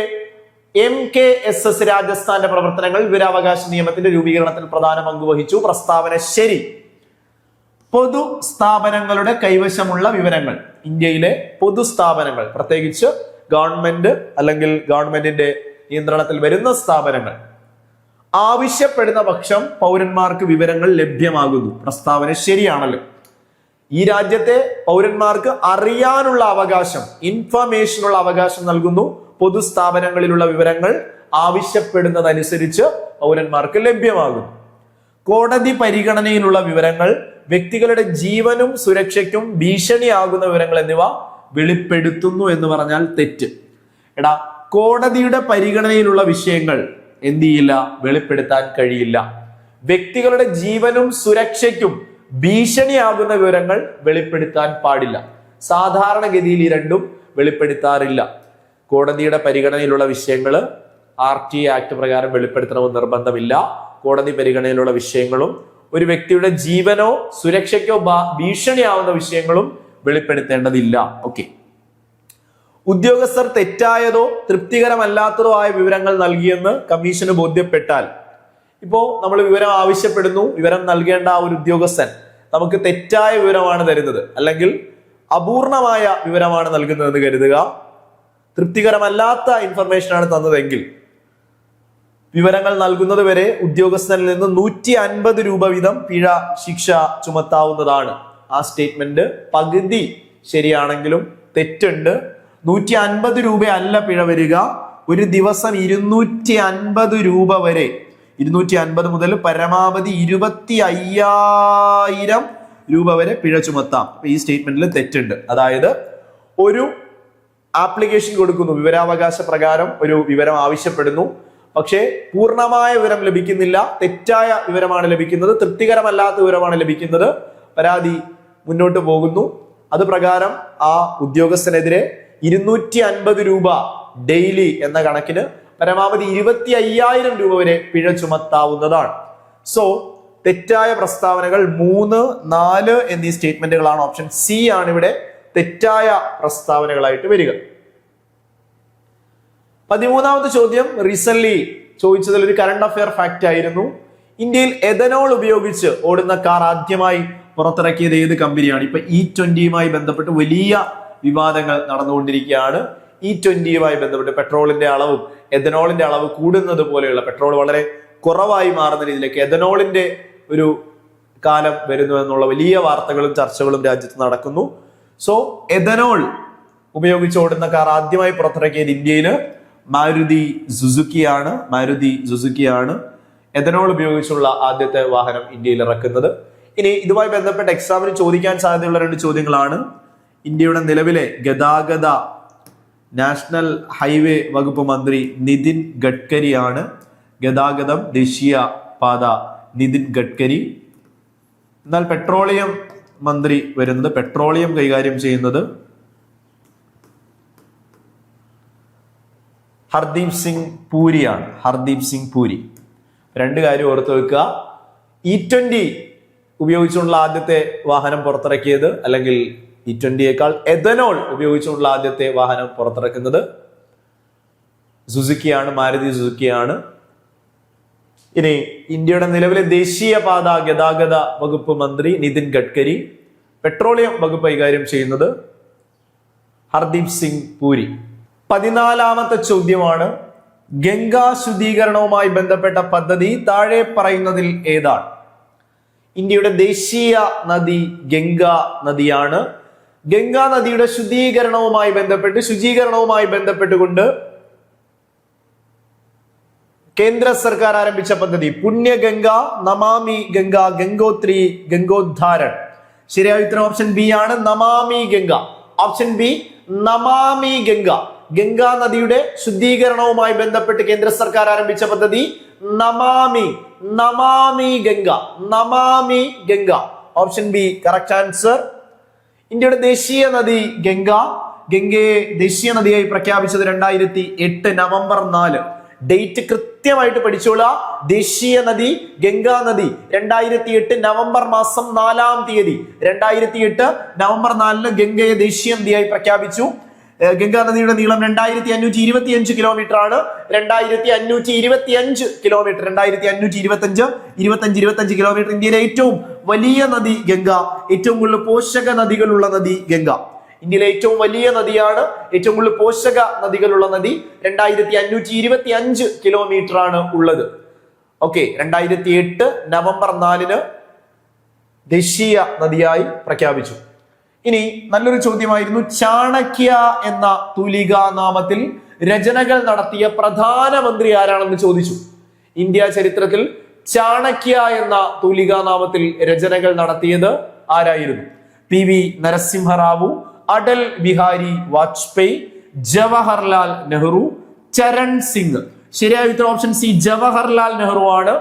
MKSS രാജസ്ഥാന്റെ പ്രവർത്തനങ്ങൾ വിവരാവകാശ നിയമത്തിന്റെ രൂപീകരണത്തിൽ പ്രധാന പങ്ക് വഹിച്ചു. പ്രസ്താവന ശരി. പൊതു സ്ഥാപനങ്ങളുടെ കൈവശമുള്ള വിവരങ്ങൾ, ഇന്ത്യയിലെ പൊതുസ്ഥാപനങ്ങൾ, പ്രത്യേകിച്ച് ഗവൺമെന്റ് അല്ലെങ്കിൽ ഗവൺമെന്റിന്റെ നിയന്ത്രണത്തിൽ വരുന്ന സ്ഥാപനങ്ങൾ ആവശ്യപ്പെടുന്ന പക്ഷം പൗരന്മാർക്ക് വിവരങ്ങൾ ലഭ്യമാകുന്നു. പ്രസ്താവന ശരിയാണല്ലോ. ഈ രാജ്യത്തെ പൗരന്മാർക്ക് അറിയാനുള്ള അവകാശം, ഇൻഫർമേഷനുള്ള അവകാശം നൽകുന്നു. പൊതുസ്ഥാപനങ്ങളിലുള്ള വിവരങ്ങൾ ആവശ്യപ്പെടുന്നതനുസരിച്ച് പൗരന്മാർക്ക് ലഭ്യമാകുന്നു. കോടതി പരിഗണനയിലുള്ള വിവരങ്ങൾ, വ്യക്തികളുടെ ജീവനും സുരക്ഷയ്ക്കും ഭീഷണിയാകുന്ന വിവരങ്ങൾ എന്നിവ വെളിപ്പെടുത്തുന്നു എന്ന് പറഞ്ഞാൽ തെറ്റ്. കോടതിയുടെ പരിഗണനയിലുള്ള വിഷയങ്ങൾ എന്ത് ചെയ്യില്ല? വെളിപ്പെടുത്താൻ കഴിയില്ല. വ്യക്തികളുടെ ജീവനും സുരക്ഷയ്ക്കും ഭീഷണിയാകുന്ന വിവരങ്ങൾ വെളിപ്പെടുത്താൻ പാടില്ല. സാധാരണഗതിയിൽ ഈ രണ്ടും വെളിപ്പെടുത്താറില്ല. കോടതിയുടെ പരിഗണനയിലുള്ള വിഷയങ്ങൾ RTA ആക്ട് പ്രകാരം വെളിപ്പെടുത്തണമെന്ന് നിർബന്ധമില്ല. കോടതി പരിഗണനയിലുള്ള വിഷയങ്ങളും ഒരു വ്യക്തിയുടെ ജീവനോ സുരക്ഷയ്ക്കോ ഭീഷണിയാവുന്ന വിഷയങ്ങളും വെളിപ്പെടുത്തേണ്ടതില്ല. ഓക്കെ. ഉദ്യോഗസ്ഥർ തെറ്റായതോ തൃപ്തികരമല്ലാത്തതോ ആയ വിവരങ്ങൾ നൽകിയെന്ന് കമ്മീഷന് ബോധ്യപ്പെട്ടാൽ, ഇപ്പോ നമ്മൾ വിവരം ആവശ്യപ്പെടുന്നു, വിവരം നൽകേണ്ട ആ ഒരു ഉദ്യോഗസ്ഥൻ നമുക്ക് തെറ്റായ വിവരമാണ് തരുന്നത്, അല്ലെങ്കിൽ അപൂർണമായ വിവരമാണ് നൽകുന്നതെന്ന് കരുതുക. തൃപ്തികരമല്ലാത്ത ഇൻഫർമേഷനാണ് തന്നതെങ്കിൽ വിവരങ്ങൾ നൽകുന്നത് വരെ ഉദ്യോഗസ്ഥനിൽ നിന്ന് 150 രൂപ വീതം പിഴ ശിക്ഷ ചുമത്താവുന്നതാണ്. ആ സ്റ്റേറ്റ്മെന്റ് പകുതി ശരിയാണെങ്കിലും തെറ്റുണ്ട്. 150 രൂപ അല്ല പിഴ വരിക, ഒരു ദിവസം 250 രൂപ വരെ, 250 മുതൽ പരമാവധി 25,000 രൂപ വരെ പിഴ ചുമത്താം. ഈ സ്റ്റേറ്റ്മെന്റിൽ തെറ്റുണ്ട്. അതായത് ഒരു ആപ്ലിക്കേഷൻ കൊടുക്കുന്നു, വിവരാവകാശ പ്രകാരം ഒരു വിവരം ആവശ്യപ്പെടുന്നു, പക്ഷേ പൂർണ്ണമായ വിവരം ലഭിക്കുന്നില്ല, തെറ്റായ വിവരമാണ് ലഭിക്കുന്നത്, തൃപ്തികരമല്ലാത്ത വിവരമാണ് ലഭിക്കുന്നത്. പരാതി മുന്നോട്ട് പോകുന്നു. അത് പ്രകാരം ആ ഉദ്യോഗസ്ഥനെതിരെ 250 രൂപ ഡെയിലി എന്ന കണക്കിന് പരമാവധി 25,000 രൂപ വരെ പിഴ ചുമത്താവുന്നതാണ്. സോ തെറ്റായ പ്രസ്താവനകൾ 3, 4 എന്നീ സ്റ്റേറ്റ്മെന്റുകളാണ്. ഓപ്ഷൻ സി ആണ് ഇവിടെ തെറ്റായ പ്രസ്താവനകളായിട്ട് വരിക. 13ാമത്തെ ചോദ്യം റീസെന്റ് ചോദിച്ചതിൽ ഒരു കറണ്ട് അഫയർ ഫാക്ട് ആയിരുന്നു. ഇന്ത്യയിൽ എഥനോൾ ഉപയോഗിച്ച് ഓടുന്ന കാർ ആദ്യമായി പുറത്തിറക്കിയത് ഏത് കമ്പനിയാണ്? ഇപ്പൊ E20യുമായി ബന്ധപ്പെട്ട് വലിയ വിവാദങ്ങൾ നടന്നുകൊണ്ടിരിക്കുകയാണ്. E20യുമായി ബന്ധപ്പെട്ട് പെട്രോളിന്റെ അളവും എഥനോളിന്റെ അളവ് കൂടുന്നത് പോലെയുള്ള, പെട്രോൾ വളരെ കുറവായി മാറുന്ന രീതിയിലേക്ക് എഥനോളിന്റെ ഒരു കാലം വരുന്നു എന്നുള്ള വലിയ വാർത്തകളും ചർച്ചകളും രാജ്യത്ത് നടക്കുന്നു. സോ എഥനോൾ ഉപയോഗിച്ച് ഓടുന്ന കാർ ആദ്യമായി പുറത്തിറക്കിയത് ഇന്ത്യയിൽ മാരുതി സുസുക്കിയാണ് എഥനോൾ ഉപയോഗിച്ചുള്ള ആദ്യത്തെ വാഹനം ഇന്ത്യയിൽ ഇറക്കുന്നത്. ഇനി ഇതുമായി ബന്ധപ്പെട്ട എക്സാമിന് ചോദിക്കാൻ സാധ്യതയുള്ള 2 ചോദ്യങ്ങളാണ്. ഇന്ത്യയുടെ നിലവിലെ ഗതാഗത നാഷണൽ ഹൈവേ വകുപ്പ് മന്ത്രി നിതിൻ ഗഡ്കരിയാണ്. ഗതാഗതം ദേശീയ പാത നിതിൻ ഗഡ്കരി. എന്നാൽ പെട്രോളിയം മന്ത്രി വരുന്നത്, പെട്രോളിയം കൈകാര്യം ചെയ്യുന്നത് ഹർദീപ് സിംഗ് പൂരി. 2 കാര്യം ഓർത്ത് വെക്കുക. E20 ഉപയോഗിച്ചുള്ള ആദ്യത്തെ വാഹനം പുറത്തിറക്കിയത്, അല്ലെങ്കിൽ E20യേക്കാൾ എഥനോൾ ഉപയോഗിച്ചുള്ള ആദ്യത്തെ വാഹനം പുറത്തിറക്കുന്നത് മാരുതി സുസുക്കിയാണ്. ഇനി ഇന്ത്യയുടെ നിലവിലെ ദേശീയപാത ഗതാഗത വകുപ്പ് മന്ത്രി നിതിൻ ഗഡ്കരി, പെട്രോളിയം വകുപ്പ് കൈകാര്യം ചെയ്യുന്നത് ഹർദീപ് സിംഗ് പൂരി. 14ാമത്തെ ചോദ്യമാണ്, ഗംഗാ ശുദ്ധീകരണവുമായി ബന്ധപ്പെട്ട പദ്ധതി താഴെ പറയുന്നതിൽ ഏതാണ്? ഇന്ത്യയുടെ ദേശീയ നദി ഗംഗാ നദിയാണ്. ഗംഗാ നദിയുടെ ശുചീകരണവുമായി ബന്ധപ്പെട്ടുകൊണ്ട് കേന്ദ്ര സർക്കാർ ആരംഭിച്ച പദ്ധതി പുണ്യഗംഗ, നമാമി ഗംഗ, ഗംഗോത്രി, ഗംഗോദ്ധാരൺ. ശരിയായ ഉത്തരം ഓപ്ഷൻ ബി ആണ്, നമാമി ഗംഗ. Option B, Namami Ganga. ഗംഗാ നദിയുടെ ശുദ്ധീകരണവുമായി ബന്ധപ്പെട്ട് കേന്ദ്ര സർക്കാർ ആരംഭിച്ച പദ്ധതി Namami Ganga. Option B correct answer. ഇന്ത്യയുടെ ദേശീയ നദി ഗംഗയെ ദേശീയ നദിയായി പ്രഖ്യാപിച്ചത് 2008 നവംബർ 4. ഡേറ്റ് കൃത്യമായിട്ട് പഠിച്ചോളാം. ദേശീയ നദി ഗംഗാ നദി 2008 നവംബർ മാസം 4-ാം തീയതി 2008 നവംബർ 4 ഗംഗയെ ദേശീയ നദിയായി പ്രഖ്യാപിച്ചു. ഗംഗാ നദിയുടെ നീളം 2525 കിലോമീറ്റർ ആണ്. 2525 കിലോമീറ്റർ. ഇന്ത്യയിലെ ഏറ്റവും വലിയ നദി ഗംഗ, ഏറ്റവും കൂടുതൽ പോഷക നദികളുള്ള നദി ഗംഗ. ഇന്ത്യയിലെ ഏറ്റവും വലിയ നദിയാണ്, ഏറ്റവും കൂടുതൽ പോഷക നദികളുള്ള നദി. 2525 കിലോമീറ്റർ ആണ് ഉള്ളത്. ഓക്കെ, 2008 നവംബർ 4 ദേശീയ നദിയായി പ്രഖ്യാപിച്ചു. ഇനി നല്ലൊരു ചോദ്യമായിരുന്നു, ചാണക്യ എന്ന തൂലികാ നാമത്തിൽ രചനകൾ നടത്തിയ പ്രധാനമന്ത്രി ആരാണെന്ന് ചോദിച്ചു. ഇന്ത്യ ചരിത്രത്തിൽ ചാണക്യ എന്ന തൂലികാ നാമത്തിൽ രചനകൾ നടത്തിയത് ആരായിരുന്നു? PV നരസിംഹറാവു, അടൽ ബിഹാരി വാജ്പേയി, ജവഹർലാൽ നെഹ്റു, ചരൺ സിംഗ്. ശരിയായ ഉത്തരം ഓപ്ഷൻ സി, ജവഹർലാൽ നെഹ്റു ആണ്.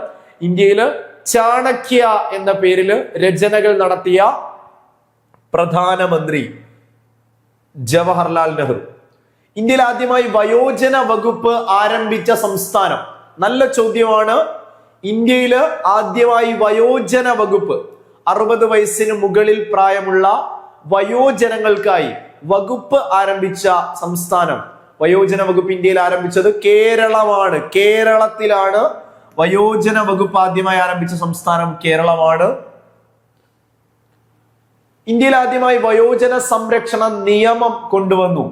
ഇന്ത്യയില് ചാണക്യ എന്ന പേരില് രചനകൾ നടത്തിയ പ്രധാനമന്ത്രി ജവഹർലാൽ നെഹ്റു. ഇന്ത്യയിൽ ആദ്യമായി വയോജന വകുപ്പ് ആരംഭിച്ച സംസ്ഥാനം? നല്ല ചോദ്യമാണ്. ഇന്ത്യയിൽ ആദ്യമായി വയോജന വകുപ്പ്, 60 വയസ്സിന് മുകളിൽ പ്രായമുള്ള വയോജനങ്ങൾക്കായി വകുപ്പ് ആരംഭിച്ച സംസ്ഥാനം, വയോജന വകുപ്പ് ഇന്ത്യയിൽ ആരംഭിച്ചത് കേരളമാണ്. കേരളത്തിലാണ് വയോജന വകുപ്പ് ആദ്യമായി ആരംഭിച്ച സംസ്ഥാനം കേരളമാണ്. ഇന്ത്യയിൽ ആദ്യമായി വയോജന സംരക്ഷണ നിയമം കൊണ്ടുവന്നു.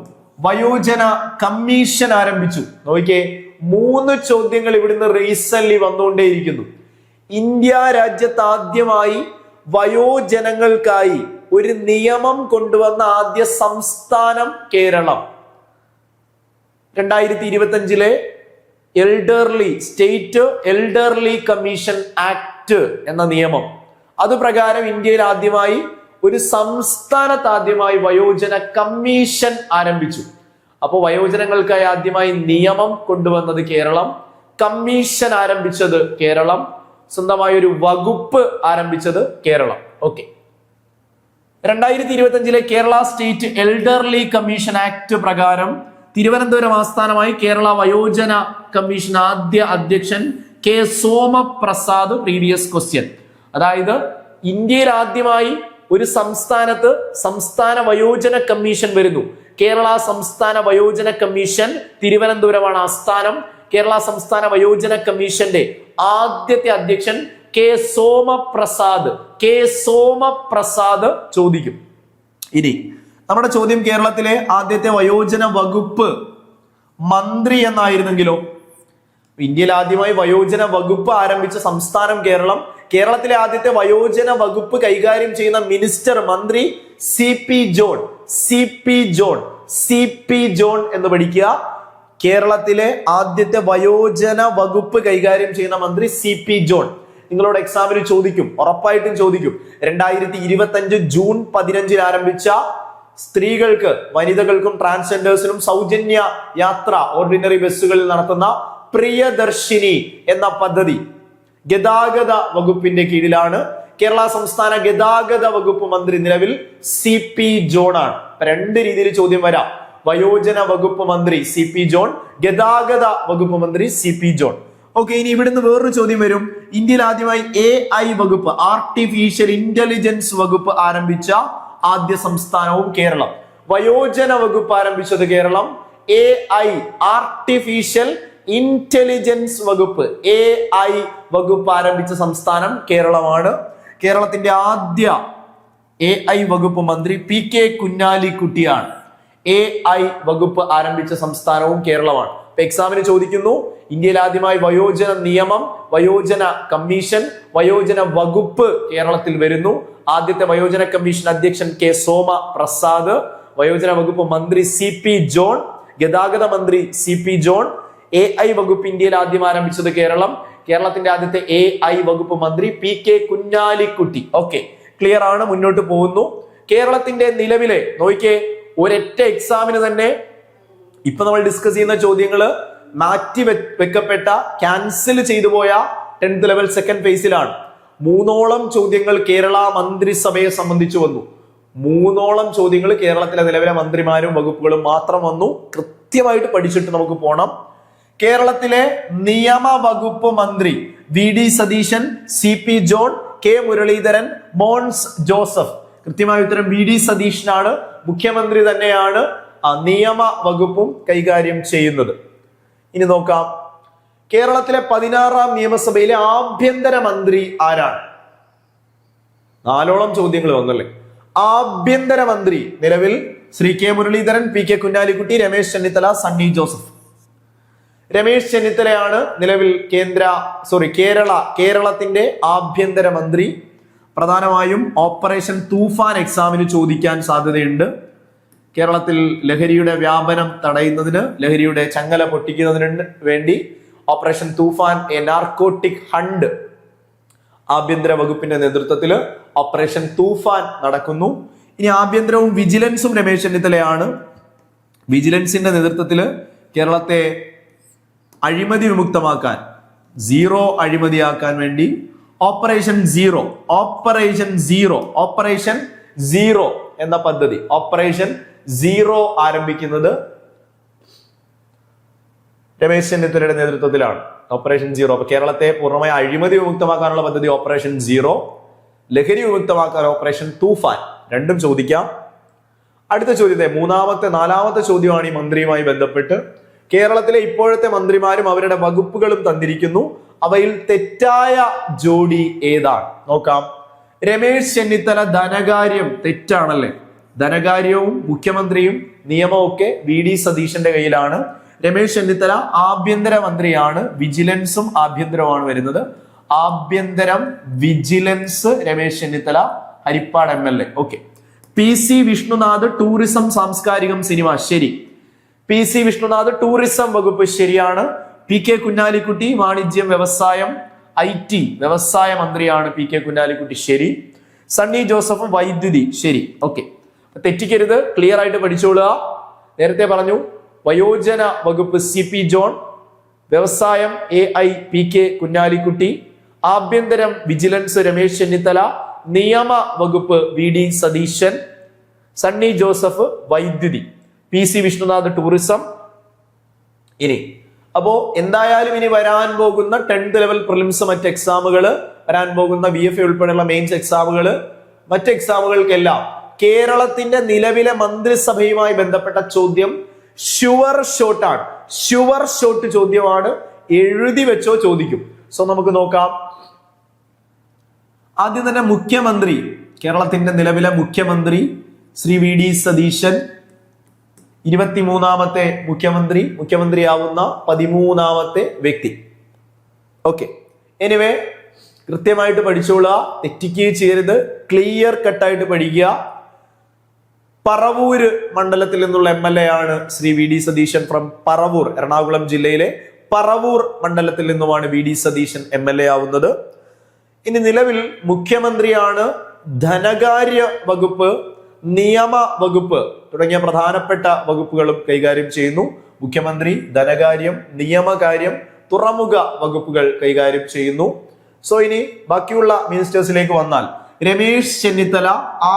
വയോജന കമ്മീഷൻ ആരംഭിച്ചു. നോക്കിയേ, 3 ചോദ്യങ്ങൾ ഇവിടുന്ന് റീസെന്റ് വന്നുകൊണ്ടേയിരിക്കുന്നു. ഇന്ത്യ രാജ്യത്ത് ആദ്യമായി വയോജനങ്ങൾക്കായി ഒരു നിയമം കൊണ്ടുവന്ന ആദ്യ സംസ്ഥാനം Keralam. 2025 state elderly commission act എന്ന നിയമം, അതുപ്രകാരം ഇന്ത്യയിൽ ആദ്യമായി ഒരു സംസ്ഥാനത്ത് ആദ്യമായി വയോജന കമ്മീഷൻ ആരംഭിച്ചു. അപ്പോൾ വയോജനങ്ങൾക്കായി ആദ്യമായി നിയമം കൊണ്ടുവന്നത് കേരളം, കമ്മീഷൻ ആരംഭിച്ചത് കേരളം, സ്വന്തമായ ഒരു വകുപ്പ് ആരംഭിച്ചത് Keralam. Okay, 2025 Kerala state elderly commission act പ്രകാരം തിരുവനന്തപുരം ആസ്ഥാനമായി കേരള വയോജന കമ്മീഷൻ ആദ്യ അധ്യക്ഷൻ കെ സോമപ്രസാദ്. പ്രീവിയസ് ക്വസ്റ്റ്യൻ, അതായത് ഇന്ത്യയിൽ ആദ്യമായി ഒരു സംസ്ഥാനത്ത് സംസ്ഥാന വയോജന കമ്മീഷൻ വരുന്നു. കേരള സംസ്ഥാന വയോജന കമ്മീഷൻ, തിരുവനന്തപുരമാണ് ആസ്ഥാനം. കേരള സംസ്ഥാന വയോജന കമ്മീഷന്റെ ആദ്യത്തെ അധ്യക്ഷൻ കെ സോമപ്രസാദ് ചോദിക്കും. ഇനി നമ്മുടെ ചോദ്യം കേരളത്തിലെ ആദ്യത്തെ വയോജന വകുപ്പ് മന്ത്രി എന്നായിരുന്നെങ്കിലോ? ഇന്ത്യയിൽ ആദ്യമായി വയോജന വകുപ്പ് ആരംഭിച്ച സംസ്ഥാനം കേരളം. കേരളത്തിലെ ആദ്യത്തെ വയോജന വകുപ്പ് കൈകാര്യം ചെയ്യുന്ന മിനിസ്റ്റർ മന്ത്രി CP ജോൺ. CP ജോൺ എന്ന് പഠിക്കുക. കേരളത്തിലെ ആദ്യത്തെ വയോജന വകുപ്പ് കൈകാര്യം ചെയ്യുന്ന മന്ത്രി CP ജോൺ. നിങ്ങളോട് എക്സാമിന് ചോദിക്കും, ഉറപ്പായിട്ടും ചോദിക്കും. 2025 ജൂൺ 15 ആരംഭിച്ച സ്ത്രീകൾക്ക്, വനിതകൾക്കും ട്രാൻസ്ജെൻഡേഴ്സിനും സൗജന്യ യാത്ര ഓർഡിനറി ബസ്സുകളിൽ നടത്തുന്ന പ്രിയദർശിനി എന്ന പദ്ധതി ഗതാഗത വകുപ്പിന്റെ കീഴിലാണ്. കേരള സംസ്ഥാന ഗതാഗത വകുപ്പ് മന്ത്രി നിലവിൽ CP ജോൺ ആണ്. രണ്ട് രീതിയിൽ ചോദ്യം വരാം. വയോജന വകുപ്പ് മന്ത്രി CP ജോൺ, ഗതാഗത വകുപ്പ് മന്ത്രി CP ജോൺ. ഓക്കെ, ഇനി ഇവിടുന്ന് വേറൊരു ചോദ്യം വരും. ഇന്ത്യയിൽ ആദ്യമായി AI വകുപ്പ്, ആർട്ടിഫിഷ്യൽ ഇന്റലിജൻസ് വകുപ്പ് ആരംഭിച്ച ആദ്യ സംസ്ഥാനവും കേരളം. വയോജന വകുപ്പ് ആരംഭിച്ചത് കേരളം. AI ആർട്ടിഫിഷ്യൽ ഇന്റലിജൻസ് വകുപ്പ്, AI വകുപ്പ് ആരംഭിച്ച സംസ്ഥാനം കേരളമാണ്. കേരളത്തിന്റെ ആദ്യ AI വകുപ്പ് മന്ത്രി PK കുഞ്ഞാലിക്കുട്ടിയാണ്. AI വകുപ്പ് ആരംഭിച്ച സംസ്ഥാനവും കേരളമാണ്. എക്സാമിന് ചോദിക്കുന്നു, ഇന്ത്യയിൽ ആദ്യമായി വയോജന നിയമം, വയോജന കമ്മീഷൻ, വയോജന വകുപ്പ് കേരളത്തിൽ വരുന്നു. ആദ്യത്തെ വയോജന കമ്മീഷൻ അധ്യക്ഷൻ K സോമ പ്രസാദ്, വയോജന വകുപ്പ് മന്ത്രി CP ജോൺ, ഗതാഗത മന്ത്രി CP ജോൺ. AI വകുപ്പ് ഇന്ത്യയിൽ ആദ്യം ആരംഭിച്ചത് കേരളം. കേരളത്തിന്റെ ആദ്യത്തെ AI വകുപ്പ് മന്ത്രി PK കുഞ്ഞാലിക്കുട്ടി. ഓക്കെ, ക്ലിയർ ആണ്, മുന്നോട്ട് പോകുന്നു. കേരളത്തിന്റെ നിലവിലെ നോക്കിയേ, ഒരൊറ്റ എക്സാമിന് തന്നെ ഇപ്പൊ നമ്മൾ ഡിസ്കസ് ചെയ്യുന്ന ചോദ്യങ്ങള് മാറ്റി വെക്കപ്പെട്ട, ക്യാൻസൽ ചെയ്തു പോയ 10th ലെവൽ സെക്കൻഡ് ഫേസിലാണ്. 3ഓളം ചോദ്യങ്ങൾ കേരള മന്ത്രിസഭയെ സംബന്ധിച്ചു വന്നു. 3ഓളം ചോദ്യങ്ങൾ കേരളത്തിലെ നിലവിലെ മന്ത്രിമാരും വകുപ്പുകളും മാത്രം വന്നു. കൃത്യമായിട്ട് പഠിച്ചിട്ട് നമുക്ക് പോണം. കേരളത്തിലെ നിയമ വകുപ്പ് മന്ത്രി VD Satheesan, CP John, K Muraleedharan, Mons Joseph. കൃത്യമായ ഉത്തരം VD സതീശനാണ്. മുഖ്യമന്ത്രി തന്നെയാണ് നിയമ വകുപ്പും കൈകാര്യം ചെയ്യുന്നത്. ഇനി നോക്കാം, കേരളത്തിലെ 16ാം നിയമസഭയിലെ ആഭ്യന്തര മന്ത്രി ആരാണ്? 4ഓളം ചോദ്യങ്ങൾ വന്നല്ലേ. ആഭ്യന്തര മന്ത്രി നിലവിൽ ശ്രീ K മുരളീധരൻ, PK കുഞ്ഞാലിക്കുട്ടി, രമേശ് ചെന്നിത്തല, സണ്ണി ജോസഫ്. രമേശ് ചെന്നിത്തലയാണ് നിലവിൽ കേരളത്തിന്റെ ആഭ്യന്തര മന്ത്രി. പ്രധാനമായും ഓപ്പറേഷൻ തൂഫാൻ എക്സാമിന് ചോദിക്കാൻ സാധ്യതയുണ്ട്. കേരളത്തിൽ ലഹരിയുടെ വ്യാപനം തടയുന്നതിന്, ലഹരിയുടെ ചങ്ങല പൊട്ടിക്കുന്നതിന് വേണ്ടി operation Toofan, A narcotic hunt, ആഭ്യന്തര വകുപ്പിന്റെ നേതൃത്വത്തിൽ ഓപ്പറേഷൻ തൂഫാൻ നടക്കുന്നു. ഇനി ആഭ്യന്തരവും വിജിലൻസും രമേശ് ചെന്നിത്തലയാണ്. വിജിലൻസിന്റെ നേതൃത്വത്തിൽ കേരളത്തെ അഴിമതി വിമുക്തമാക്കാൻ, സീറോ അഴിമതിയാക്കാൻ വേണ്ടി ഓപ്പറേഷൻ സീറോ എന്ന പദ്ധതി, ഓപ്പറേഷൻ സീറോ ആരംഭിക്കുന്നത് രമേശ് ചെന്നിത്തലയുടെ നേതൃത്വത്തിലാണ്. Operation zero. അപ്പൊ കേരളത്തെ പൂർണ്ണമായി അഴിമതി വിമുക്തമാക്കാനുള്ള പദ്ധതി ഓപ്പറേഷൻ സീറോ, ലഹരി വിമുക്തമാക്കാൻ ഓപ്പറേഷൻ തൂഫാൻ. രണ്ടും ചോദിക്കാം. അടുത്ത ചോദ്യത്തെ 4ാമത്തെ ചോദ്യമാണ് ഈ മന്ത്രിയുമായി ബന്ധപ്പെട്ട്. കേരളത്തിലെ ഇപ്പോഴത്തെ മന്ത്രിമാരും അവരുടെ വകുപ്പുകളും തന്നിരിക്കുന്നു. അവയിൽ തെറ്റായ ജോഡി ഏതാണ്? നോക്കാം. രമേശ് ചെന്നിത്തല ധനകാര്യം തെറ്റാണല്ലേ. ധനകാര്യവും മുഖ്യമന്ത്രിയും നിയമവും ഒക്കെ VD സതീശന്റെ കയ്യിലാണ്. രമേശ് ചെന്നിത്തല ആഭ്യന്തര മന്ത്രിയാണ്. വിജിലൻസും ആഭ്യന്തരമാണ് വരുന്നത്. ആഭ്യന്തരം, vigilance Ramesh Chennithala, Haripad MLA. Okay. PC Vishnunath tourism, സാംസ്കാരികം, സിനിമ. ശരി. PC വിഷ്ണുനാഥ് ടൂറിസം വകുപ്പ് ശരിയാണ്. PK കുഞ്ഞാലിക്കുട്ടി വാണിജ്യം, വ്യവസായം, IT, വ്യവസായ മന്ത്രിയാണ് PK കുഞ്ഞാലിക്കുട്ടി. ശരി. സണ്ണി ജോസഫ് വൈദ്യുതി. ശരി. ഓക്കെ, തെറ്റിക്കരുത്, ക്ലിയർ ആയിട്ട് പഠിച്ചോളുക. നേരത്തെ പറഞ്ഞു, വയോജന വകുപ്പ് CP ജോൺ, വ്യവസായം AI PK കുഞ്ഞാലിക്കുട്ടി, ആഭ്യന്തരം വിജിലൻസ് രമേശ് ചെന്നിത്തല, നിയമ വകുപ്പ് VD സതീശൻ, സണ്ണി ജോസഫ് വൈദ്യുതി, PC വിഷ്ണുനാഥ് ടൂറിസം. ഇനി അപ്പോ എന്തായാലും ഇനി വരാൻ പോകുന്ന 10th ലെവൽ പ്രിലിംസ്, മറ്റ് എക്സാമുകൾ, വരാൻ പോകുന്ന VFA ഉൾപ്പെടെയുള്ള മെയിൻസ് എക്സാമുകൾ, മറ്റ് എക്സാമുകൾക്കെല്ലാം കേരളത്തിന്റെ നിലവിലെ മന്ത്രിസഭയുമായി ബന്ധപ്പെട്ട ചോദ്യം ഷുവർ ഷോട്ടാണ്. ഷുവർ ഷോട്ട് ചോദ്യമാണ്. എഴുതി വെച്ചോ, ചോദിക്കും. സോ നമുക്ക് നോക്കാം. ആദ്യം തന്നെ മുഖ്യമന്ത്രി, കേരളത്തിന്റെ നിലവിലെ മുഖ്യമന്ത്രി ശ്രീ വി ഡി സതീശൻ 23ാമത്തെ മുഖ്യമന്ത്രിയാവുന്ന 13ാമത്തെ വ്യക്തി. ഓക്കെ, എനിവേ കൃത്യമായിട്ട് പഠിച്ചോളുക, തെറ്റിക്കുകയും ചെയ്യരുത്, ക്ലിയർ കട്ടായിട്ട് പഠിക്കുക. പറവൂര് മണ്ഡലത്തിൽ നിന്നുള്ള MLA ആണ് Shri V D Satheesan from Paravur. Ernakulam ജില്ലയിലെ പറവൂർ മണ്ഡലത്തിൽ നിന്നുമാണ് വി ഡി സതീശൻ MLA ആവുന്നത്. ഇനി നിലവിൽ മുഖ്യമന്ത്രിയാണ്. ധനകാര്യ വകുപ്പ്, നിയമ വകുപ്പ് തുടങ്ങിയ പ്രധാനപ്പെട്ട വകുപ്പുകളും കൈകാര്യം ചെയ്യുന്നു. മുഖ്യമന്ത്രി ധനകാര്യം, നിയമകാര്യം, തുറമുഖ വകുപ്പുകൾ കൈകാര്യം ചെയ്യുന്നു. സോ ഇനി ബാക്കിയുള്ള മിനിസ്റ്റേഴ്സിലേക്ക് വന്നാൽ, രമേശ് ചെന്നിത്തല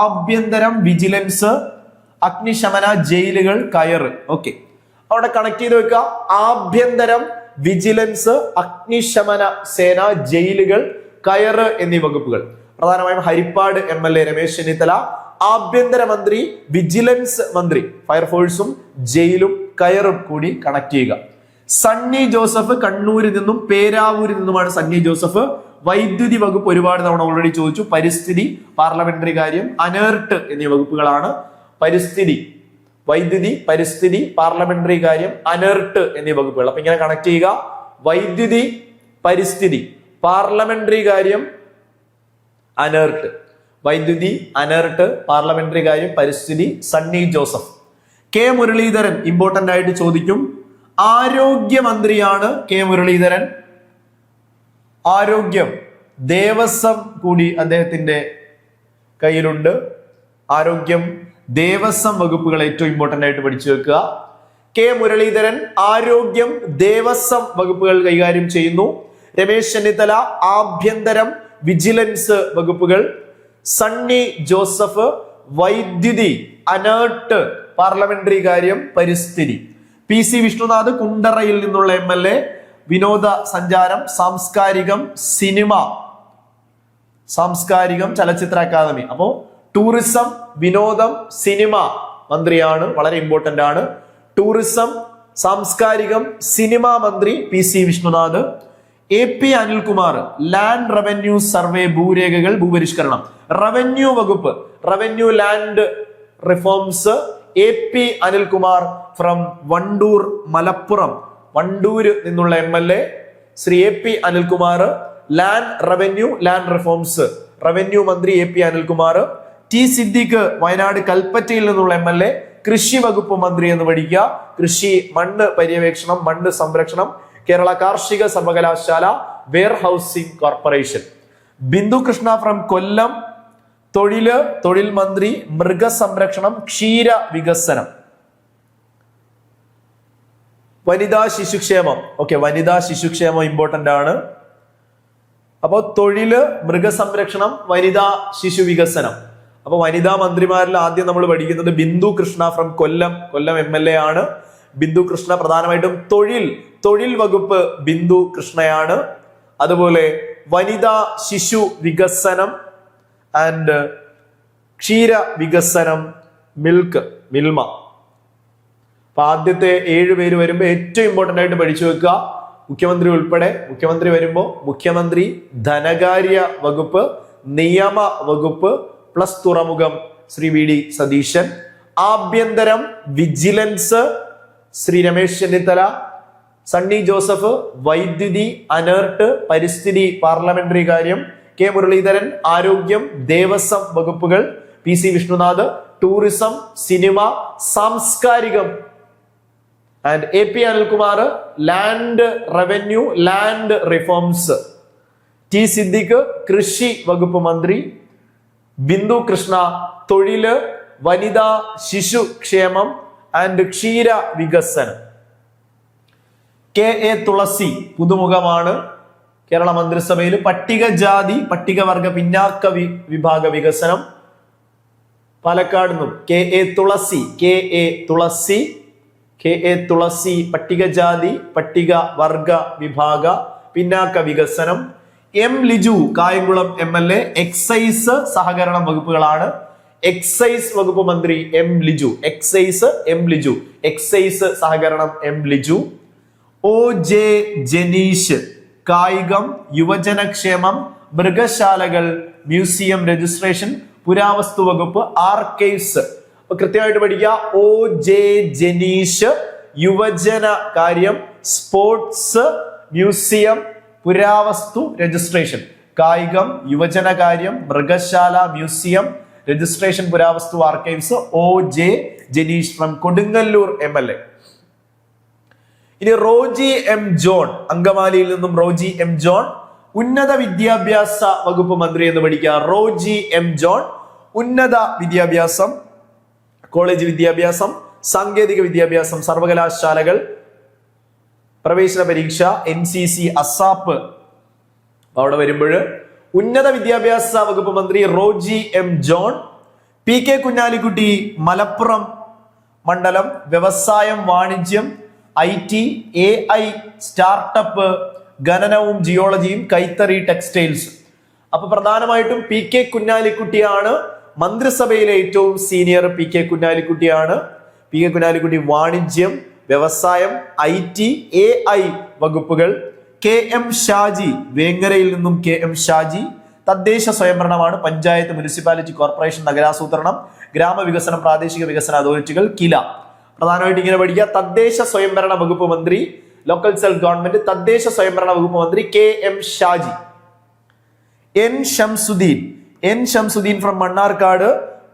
ആഭ്യന്തരം, വിജിലൻസ്, അഗ്നിശമന, ജയിലുകൾ, കയറ്. ഓക്കെ, അവിടെ കണക്ട് ചെയ്ത് വെക്കുക. ആഭ്യന്തരം, വിജിലൻസ്, അഗ്നിശമന സേന, ജയിലുകൾ, കയറ് എന്നീ വകുപ്പുകൾ. പ്രധാനമായും ഹരിപ്പാട് MLA രമേശ് ചെന്നിത്തല ആഭ്യന്തരമന്ത്രി, വിജിലൻസ് മന്ത്രി, ഫയർഫോഴ്സും ജയിലും കയറും കൂടി കണക്ട് ചെയ്യുക. സണ്ണി ജോസഫ് കണ്ണൂരിൽ നിന്നും പേരാവൂരിൽ നിന്നുമാണ് സണ്ണി ജോസഫ്. വൈദ്യുതി വകുപ്പ് ഒരുപാട് തവണ ഓൾറെഡി ചോദിച്ചു. പരിസ്ഥിതി, പാർലമെന്ററി കാര്യം, അനേർട്ട് എന്നീ വകുപ്പുകളാണ്. പരിസ്ഥിതി, വൈദ്യുതി, പരിസ്ഥിതി, പാർലമെന്ററി കാര്യം, അനേർട്ട് എന്നീ വകുപ്പുകൾ. അപ്പൊ ഇങ്ങനെ കണക്ട് ചെയ്യുക. വൈദ്യുതി, പരിസ്ഥിതി, പാർലമെന്ററി കാര്യം, അനേർട്ട്. വൈദ്യുതി, അനേർട്ട്, പാർലമെന്ററി കാര്യം, പരിസ്ഥിതി, സണ്ണി ജോസഫ്. കെ മുരളീധരൻ ഇമ്പോർട്ടന്റ് ആയിട്ട് ചോദിക്കും. ആരോഗ്യമന്ത്രിയാണ് കെ മുരളീധരൻ. ആരോഗ്യം, ദേവസ്വം കൂടി അദ്ദേഹത്തിന്റെ കയ്യിലുണ്ട്. ആരോഗ്യം, ദേവസ്വം വകുപ്പുകൾ ഏറ്റവും ഇമ്പോർട്ടന്റ് ആയിട്ട് പഠിച്ചു വെക്കുക. കെ മുരളീധരൻ ആരോഗ്യം, ദേവസ്വം വകുപ്പുകൾ കൈകാര്യം ചെയ്യുന്നു. രമേശ് ചെന്നിത്തല ആഭ്യന്തരം, വിജിലൻസ് വകുപ്പുകൾ. സണ്ണി ജോസഫ് വൈദ്യുതി, അനേർട്ട്, പാർലമെന്ററി കാര്യം, പരിസ്ഥിതി. PC വിഷ്ണുനാഥ് കുണ്ടറയിൽ നിന്നുള്ള MLA വിനോദ സഞ്ചാരം, സാംസ്കാരികം, സിനിമ, സാംസ്കാരികം, ചലച്ചിത്ര അക്കാദമി. അപ്പോ ടൂറിസം, വിനോദം, സിനിമ മന്ത്രിയാണ്, വളരെ ഇമ്പോർട്ടന്റ് ആണ്. ടൂറിസം, സാംസ്കാരികം, സിനിമ മന്ത്രി PC Vishnunath. AP Anilkumar land revenue survey, ഭൂരേഖകൾ, ഭൂപരിഷ്കരണം. റവന്യൂ വകുപ്പ്, revenue land reforms, AP Anilkumar from Wandoor, Malappuram. Wandoor നിന്നുള്ള MLA Shri AP Anilkumar. Land revenue, land reforms, revenue മന്ത്രി AP അനിൽകുമാർ. T സിദ്ദിഖ് വയനാട് കൽപ്പറ്റയിൽ നിന്നുള്ള MLA കൃഷി വകുപ്പ് മന്ത്രി എന്ന് പഠിക്കുക. കൃഷി, മണ്ണ് പര്യവേക്ഷണം, മണ്ണ് സംരക്ഷണം, കേരള കാർഷിക സർവകലാശാല, warehousing corporation. Bindu Krishna from Kollam, തൊഴിൽ മന്ത്രി, മൃഗസംരക്ഷണം, ക്ഷീര വികസനം. വനിതാ ശിശുക്ഷേമം. ഓക്കെ, വനിതാ ശിശുക്ഷേമം ഇമ്പോർട്ടന്റ് ആണ്. അപ്പോ തൊഴില്, മൃഗസംരക്ഷണം, വനിതാ ശിശു വികസനം. അപ്പൊ വനിതാ മന്ത്രിമാരിൽ ആദ്യം നമ്മൾ പഠിക്കുന്നത് Bindu Krishna from Kollam MLA ആണ്. ബിന്ദു കൃഷ്ണ പ്രധാനമായിട്ടും തൊഴിൽ വകുപ്പ് ബിന്ദു കൃഷ്ണയാണ്. അതുപോലെ വനിതാ ശിശു വികസനം ആൻഡ് ക്ഷീര വികസനം, മിൽമ. അപ്പൊ ആദ്യത്തെ 7 പേര് വരുമ്പോൾ ഏറ്റവും ഇമ്പോർട്ടന്റ് ആയിട്ട് പഠിച്ചു വെക്കുക. മുഖ്യമന്ത്രി ഉൾപ്പെടെ. മുഖ്യമന്ത്രി വരുമ്പോ മുഖ്യമന്ത്രി, ധനകാര്യ വകുപ്പ്, നിയമ വകുപ്പ് പ്ലസ് തുറമുഖം ശ്രീ വി ഡി സതീശൻ. ആഭ്യന്തരം, വിജിലൻസ് ശ്രീ രമേശ് ചെന്നിത്തല. സണ്ണി ജോസഫ് വൈദ്യുതി, അനേർട്ട്, പരിസ്ഥിതി, പാർലമെന്ററി കാര്യം. കെ മുരളീധരൻ ആരോഗ്യം, ദേവസ്വം വകുപ്പുകൾ. PC വിഷ്ണുനാഥ് ടൂറിസം, സിനിമ, സാംസ്കാരികം. And AP Anilkumar land revenue, land reforms. T Siddique കൃഷി വകുപ്പ് മന്ത്രി. ബിന്ദു കൃഷ്ണ തൊഴില്, വനിതാ ശിശു ക്ഷേമം ആൻഡ് ക്ഷീര വികസനം. KA തുളസി പുതുമുഖമാണ്. കേരള മന്ത്രിസഭയിൽ പട്ടികജാതി, പട്ടികവർഗ, പിന്നാക്ക വിഭാഗ വികസനം. പാലക്കാട് നിന്നും KA തുളസി പട്ടികജാതി, പട്ടികവർഗ വിഭാഗ, പിന്നാക്ക വികസനം. M Liju Kayamkulam MLA excise, സഹകരണ വകുപ്പുകളാണ്. എക്സൈസ് വകുപ്പ് മന്ത്രി M ലിജു. എക്സൈസ് സഹകരണം M ലിജു. OJ ജനീഷ് കായികം, യുവജനക്ഷേമം, മൃഗശാലകൾ, മ്യൂസിയം രജിസ്ട്രേഷൻ, പുരാവസ്തു വകുപ്പ്, ആർക്കൈവ്സ്. അപ്പൊ കൃത്യമായിട്ട് പഠിക്കുക. OJ ജനീഷ്, യുവജന കാര്യം, സ്പോർട്സ്, മ്യൂസിയം, പുരാവസ്തു, രജിസ്ട്രേഷൻ. കായികം, യുവജന കാര്യം, മൃഗശാല, മ്യൂസിയം, രജിസ്ട്രേഷൻ, പുരാവസ്തു, archives. OJ Janeesh from Kodungallur MLA. ഇനി റോജി M ജോൺ, അങ്കമാലിയിൽ നിന്നും റോജി M ജോൺ, ഉന്നത വിദ്യാഭ്യാസ വകുപ്പ് മന്ത്രി എന്ന് പഠിക്കുക. റോജി M ജോൺ, ഉന്നത വിദ്യാഭ്യാസം, കോളേജ് വിദ്യാഭ്യാസം, സാങ്കേതിക വിദ്യാഭ്യാസം, സർവകലാശാലകൾ, പ്രവേശന പരീക്ഷ, NCC, അസാപ്പ്. അവിടെ വരുമ്പോൾ ഉന്നത വിദ്യാഭ്യാസ വകുപ്പ് മന്ത്രി Roji M John. PK Kunhalikutty, Malappuram മണ്ഡലം, വ്യവസായം, വാണിജ്യം, IT, AI, സ്റ്റാർട്ടപ്പ്, ഖനനവും ജിയോളജിയും, കൈത്തറി, ടെക്സ്റ്റൈൽസ്. അപ്പൊ പ്രധാനമായിട്ടും PK കുഞ്ഞാലിക്കുട്ടിയാണ് മന്ത്രിസഭയിലെ ഏറ്റവും സീനിയർ. PK കുഞ്ഞാലിക്കുട്ടിയാണ്. PK കുഞ്ഞാലിക്കുട്ടി വാണിജ്യം, വ്യവസായം, IT, AI വകുപ്പുകൾ. KM ഷാജി, വേങ്ങരയിൽ നിന്നും KM ഷാജി, തദ്ദേശ സ്വയംഭരണമാണ്, പഞ്ചായത്ത്, മുനിസിപ്പാലിറ്റി, കോർപ്പറേഷൻ, നഗരാസൂത്രണം, ഗ്രാമവികസനം, പ്രാദേശിക വികസന അതോറിറ്റികൾ, കില. പ്രധാനമായിട്ട് ഇങ്ങനെ പഠിക്കുക. തദ്ദേശ സ്വയംഭരണ വകുപ്പ് മന്ത്രി, ലോക്കൽ സെൽഫ് ഗവൺമെന്റ്, തദ്ദേശ സ്വയംഭരണ വകുപ്പ് മന്ത്രി KM Shaji. N Shamsuddin from Mannarkkad,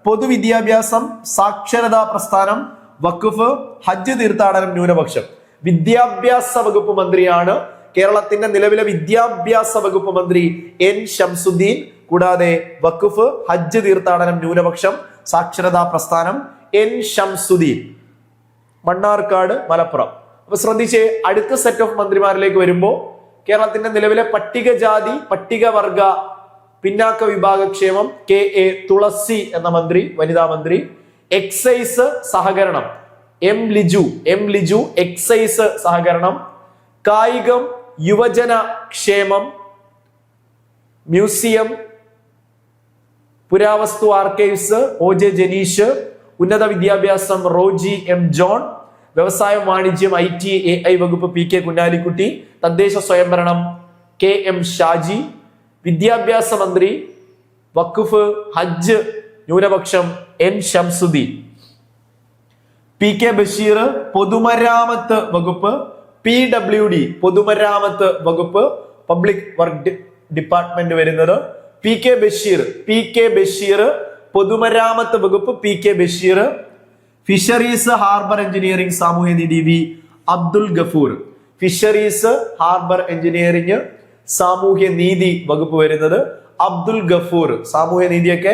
പൊതുവിദ്യാഭ്യാസം, സാക്ഷരതാ പ്രസ്ഥാനം, വഖഫ്, ഹജ്ജ് തീർത്ഥാടനം, ന്യൂനപക്ഷം. വിദ്യാഭ്യാസ വകുപ്പ് മന്ത്രിയാണ് കേരളത്തിന്റെ നിലവിലെ വിദ്യാഭ്യാസ വകുപ്പ് മന്ത്രി N ഷംസുദ്ദീൻ. കൂടാതെ വഖഫ്, ഹജ്ജ് തീർത്ഥാടനം, ന്യൂനപക്ഷം, സാക്ഷരതാ പ്രസ്ഥാനം N ഷംസുദ്ദീൻ, മണ്ണാർക്കാട്, മലപ്പുറം. അപ്പൊ ശ്രദ്ധിച്ച്, അടുത്ത സെറ്റ് ഓഫ് മന്ത്രിമാരിലേക്ക് വരുമ്പോൾ കേരളത്തിന്റെ നിലവിലെ പട്ടികജാതി, പട്ടികവർഗ, പിന്നാക്ക വിഭാഗക്ഷേമം KA തുളസി എന്ന മന്ത്രി, വനിതാ മന്ത്രി. എക്സൈസ് സഹകരണം M ലിജു, എക്സൈസ് സഹകരണം. കായികം, യുവജന ക്ഷേമം, മ്യൂസിയം, പുരാവസ്തു, ആർക്കൈവ്സ്, OJ ജനീഷ്. ഉന്നത വിദ്യാഭ്യാസം റോജി M ജോൺ. വ്യവസായം, വാണിജ്യം, IT, AI വകുപ്പ് PK കുഞ്ഞാലിക്കുട്ടി. തദ്ദേശ സ്വയംഭരണം KM ഷാജി. വിദ്യാഭ്യാസ മന്ത്രി, വഖഫ്, ഹജ്ജ്, ന്യൂനപക്ഷം N ഷംസുദ്ദീൻ. PK ബഷീർ, പൊതുമരാമത്ത് വകുപ്പ്. PWD, പൊതുമരാമത്ത് വകുപ്പ്, പബ്ലിക് വർക്ക് ഡിപ്പാർട്ട്മെന്റ് വരുന്നത്. PK ബഷീർ, പൊതുമരാമത്ത് വകുപ്പ് PK Basheer. Fisheries, harbour engineering, സാമൂഹ്യനീതി V Abdul Gafoor. Fisheries, harbour engineering, സാമൂഹ്യനീതി വകുപ്പ് വരുന്നത് അബ്ദുൽ ഗഫൂർ. സാമൂഹ്യനീതിയൊക്കെ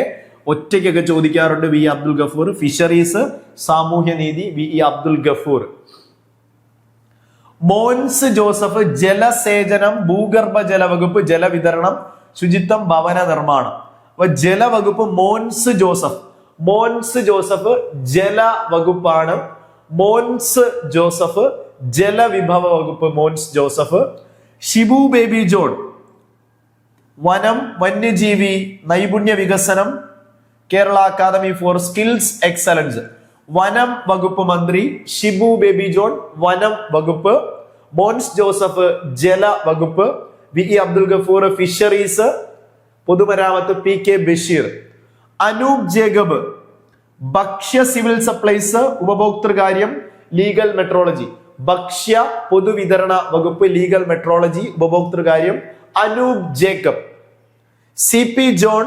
ഒറ്റയ്ക്കൊക്കെ ചോദിക്കാറുണ്ട്. V അബ്ദുൽ ഗഫൂർ. ഫിഷറീസ്, സാമൂഹ്യനീതി V അബ്ദുൽ ഗഫൂർ. മോൻസ് ജോസഫ്, ജലസേചനം, ഭൂഗർഭജല വകുപ്പ്, ജലവിതരണം, ശുചിത്വം, ഭവന നിർമ്മാണം. അപ്പൊ ജലവകുപ്പ് മോൻസ് ജോസഫ് ജല വകുപ്പാണ്. മോൻസ് ജോസഫ്, ജലവിഭവ വകുപ്പ് മോൻസ് ജോസഫ്. ഷിബു ബേബി ജോൺ, വനം, വന്യജീവി, നൈപുണ്യ വികസനം, Kerala academy for skills excellence. വനം വകുപ്പ് മന്ത്രി ഷിബു ബേബി ജോൺ, വനം വകുപ്പ്. മോൻസ് ജോസഫ്, ജല വകുപ്പ്. VE Abdul Gafoor, fisheries. പൊതുമരാമത്ത് PK ബഷീർ. അനൂപ് ജേക്കബ്, ഭക്ഷ്യ, സിവിൽ സപ്ലൈസ്, ഉപഭോക്തൃകാര്യം, ലീഗൽ മെട്രോളജി. ഭക്ഷ്യ പൊതുവിതരണ വകുപ്പ്, ലീഗൽ മെട്രോളജി, ഉപഭോക്തൃകാര്യം Anoop Jacob. CP John,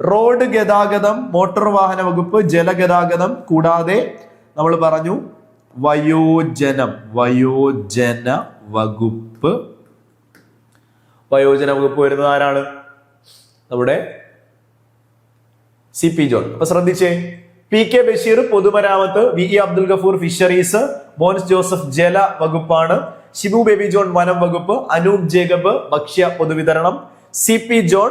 road ഗതാഗതം, മോട്ടോർ വാഹന വകുപ്പ്, ജലഗതാഗതം. കൂടാതെ നമ്മൾ പറഞ്ഞു വയോജന വകുപ്പ്. വയോജന വകുപ്പ് വരുന്നത് ആരാണ്? നമ്മുടെ CP ജോൺ. അപ്പൊ ശ്രദ്ധിച്ചേ, PK ബഷീർ പൊതുമരാമത്ത്, VE Abdul Gafoor fisheries, Mons Joseph ജല വകുപ്പാണ്, ഷിബു ബേബി ജോൺ വനം വകുപ്പ്, അനൂപ് ജേക്കബ് ഭക്ഷ്യ പൊതുവിതരണം, CP ജോൺ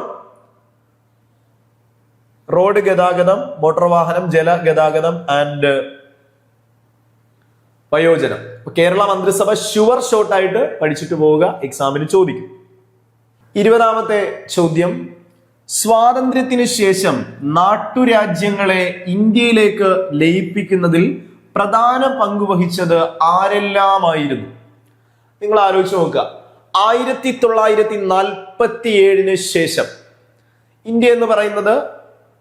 റോഡ് ഗതാഗതം, മോട്ടോർ വാഹനം, ജല ഗതാഗതം ആൻഡ് വയോജനം. കേരള മന്ത്രിസഭ ഷുവർ ഷോട്ട് ആയിട്ട് പഠിച്ചിട്ട് പോവുക, എക്സാമിന് ചോദിക്കും. 20ാമത്തെ ചോദ്യം, സ്വാതന്ത്ര്യത്തിന് ശേഷം നാട്ടുരാജ്യങ്ങളെ ഇന്ത്യയിലേക്ക് ലയിപ്പിക്കുന്നതിൽ പ്രധാന പങ്ക് വഹിച്ചത് ആരെല്ലാമായിരുന്നു? നിങ്ങൾ ആലോചിച്ച് നോക്കുക. 1947 ശേഷം ഇന്ത്യ എന്ന് പറയുന്നത്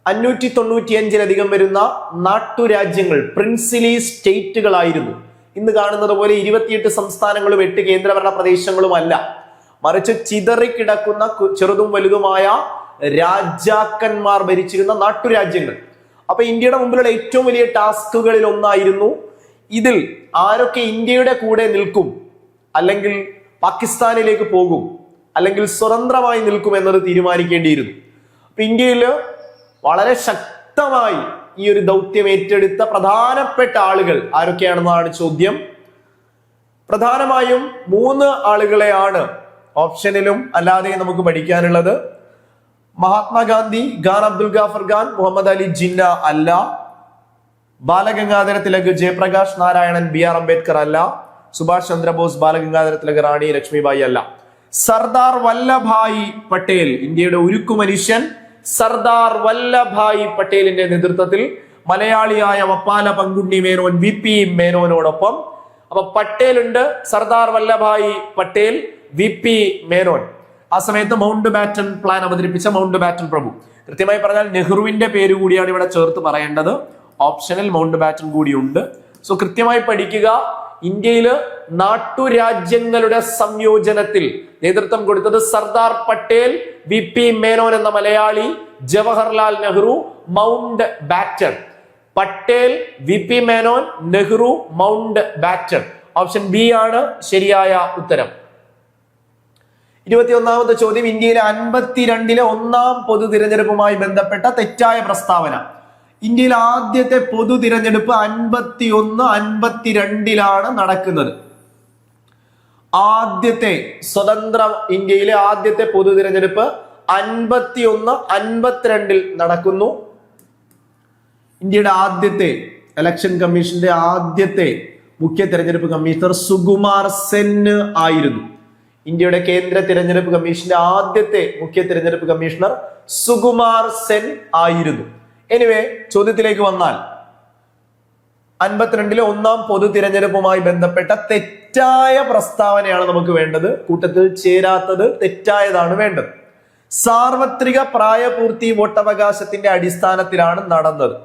595 വരുന്ന നാട്ടുരാജ്യങ്ങൾ പ്രിൻസിലി സ്റ്റേറ്റുകളായിരുന്നു. ഇന്ന് കാണുന്നത് പോലെ 28 സംസ്ഥാനങ്ങളും 8 കേന്ദ്രഭരണ പ്രദേശങ്ങളും അല്ല, മറിച്ച് ചിതറിക്കിടക്കുന്ന ചെറുതും വലുതുമായ രാജാക്കന്മാർ ഭരിച്ചിരുന്ന നാട്ടുരാജ്യങ്ങൾ. അപ്പൊ ഇന്ത്യയുടെ മുമ്പിലുള്ള ഏറ്റവും വലിയ ടാസ്കുകളിൽ ഒന്നായിരുന്നു ഇതിൽ ആരൊക്കെ ഇന്ത്യയുടെ കൂടെ നിൽക്കും, അല്ലെങ്കിൽ പാകിസ്ഥാനിലേക്ക് പോകും, അല്ലെങ്കിൽ സ്വതന്ത്രമായി നിൽക്കും എന്നത് തീരുമാനിക്കേണ്ടിയിരുന്നു. അപ്പൊ ഇന്ത്യയിൽ വളരെ ശക്തമായി ഈ ഒരു ദൗത്യം ഏറ്റെടുത്ത പ്രധാനപ്പെട്ട ആളുകൾ ആരൊക്കെയാണെന്നാണ് ചോദ്യം. പ്രധാനമായും 3 ആളുകളെയാണ് ഓപ്ഷനിലും അല്ലാതെയും നമുക്ക് പഠിക്കാനുള്ളത്. മഹാത്മാഗാന്ധി, ഖാൻ അബ്ദുൽ ഗാഫർ ഖാൻ, മുഹമ്മദ് അലി ജിന്ന അല്ല, ബാലഗംഗാധര തിലക്, ജയപ്രകാശ് നാരായണൻ, BR അംബേദ്കർ അല്ല, സുഭാഷ് ചന്ദ്രബോസ്, ബാലഗംഗാധര തിലക്, റാണി ലക്ഷ്മിബായി അല്ല. സർദാർ വല്ലഭായ് പട്ടേൽ, ഇന്ത്യയുടെ ഉരുക്കു മനുഷ്യൻ സർദാർ വല്ലഭായ് പട്ടേലിന്റെ നേതൃത്വത്തിൽ മലയാളിയായ വപ്പാല പങ്കുണ്ണി മേനോൻ, VP മേനോനോടൊപ്പം. അപ്പൊ പട്ടേൽ ഉണ്ട്, സർദാർ വല്ലഭായ് പട്ടേൽ, VP മേനോൻ. ആ സമയത്ത് മൗണ്ട് ബാറ്റൺ പ്ലാൻ അവതരിപ്പിച്ച മൗണ്ട് ബാറ്റൺ പ്രഭു. കൃത്യമായി പറഞ്ഞാൽ നെഹ്റുവിന്റെ പേര് കൂടിയാണ് ഇവിടെ ചേർത്ത് പറയേണ്ടത്. ഓപ്ഷനിൽ മൗണ്ട് ബാറ്റൺ കൂടിയുണ്ട്. സോ കൃത്യമായി പഠിക്കുക. ഇന്ത്യയില് നാട്ടുരാജ്യങ്ങളുടെ സംയോജനത്തിൽ നേതൃത്വം കൊടുത്തത് സർദാർ പട്ടേൽ, VP മേനോൻ എന്ന Malayali, Jawaharlal Nehru, Mountbatten. Patel, VP Menon, Nehru, Mountbatten. Option B ആണ് ശരിയായ ഉത്തരം. 21ാമത്തെ ചോദ്യം, ഇന്ത്യയിലെ 52ലെ 1ാം പൊതു തിരഞ്ഞെടുപ്പുമായി ബന്ധപ്പെട്ട തെറ്റായ പ്രസ്താവന. ഇന്ത്യയിൽ ആദ്യത്തെ പൊതു തിരഞ്ഞെടുപ്പ് 51-52 നടക്കുന്നത്. ആദ്യത്തെ സ്വതന്ത്ര ഇന്ത്യയിലെ ആദ്യത്തെ പൊതു തിരഞ്ഞെടുപ്പ് 51-52 നടക്കുന്നു. ഇന്ത്യയുടെ ആദ്യത്തെ ഇലക്ഷൻ കമ്മീഷന്റെ ആദ്യത്തെ മുഖ്യ തിരഞ്ഞെടുപ്പ് കമ്മീഷണർ സുകുമാർ സെൻ ആയിരുന്നു. ഇന്ത്യയുടെ കേന്ദ്ര തിരഞ്ഞെടുപ്പ് കമ്മീഷന്റെ ആദ്യത്തെ മുഖ്യ തിരഞ്ഞെടുപ്പ് കമ്മീഷണർ സുകുമാർ സെൻ ആയിരുന്നു. എനിവേ, ചോദ്യത്തിലേക്ക് വന്നാൽ 52ലെ 1ാം പൊതു തിരഞ്ഞെടുപ്പുമായി ബന്ധപ്പെട്ട തെറ്റായ പ്രസ്താവനയാണ് നമുക്ക് വേണ്ടത്. കൂട്ടത്തിൽ ചേരാത്തത് തെറ്റായതാണ് വേണ്ടത്. സാർവത്രിക പ്രായപൂർത്തി വോട്ടവകാശത്തിന്റെ അടിസ്ഥാനത്തിലാണ് നടന്നത്.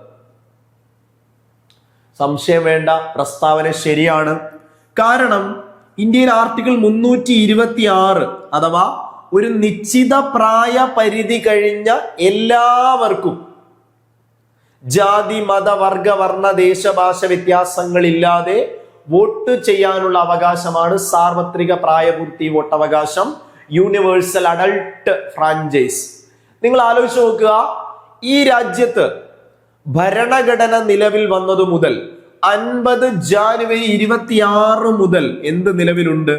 സംശയം വേണ്ട, പ്രസ്താവന ശരിയാണ്. കാരണം ഇന്ത്യയിൽ ആർട്ടിക്കിൾ 326 അഥവാ ഒരു നിശ്ചിത പ്രായ പരിധി കഴിഞ്ഞ എല്ലാവർക്കും ജാതി, മത, വർഗ, വർണ്ണ, ദേശഭാഷ വ്യത്യാസങ്ങളില്ലാതെ വോട്ട് ചെയ്യാനുള്ള അവകാശമാണ് സാർവത്രിക പ്രായപൂർത്തി വോട്ടവകാശം, യൂണിവേഴ്സൽ അഡൾട്ട് ഫ്രാഞ്ചൈസ്. നിങ്ങൾ ആലോചിച്ച് നോക്കുക, ഈ രാജ്യത്ത് ഭരണഘടന നിലവിൽ വന്നതു മുതൽ 50 ജാനുവരി 26 മുതൽ എന്ത് നിലവിലുണ്ട്?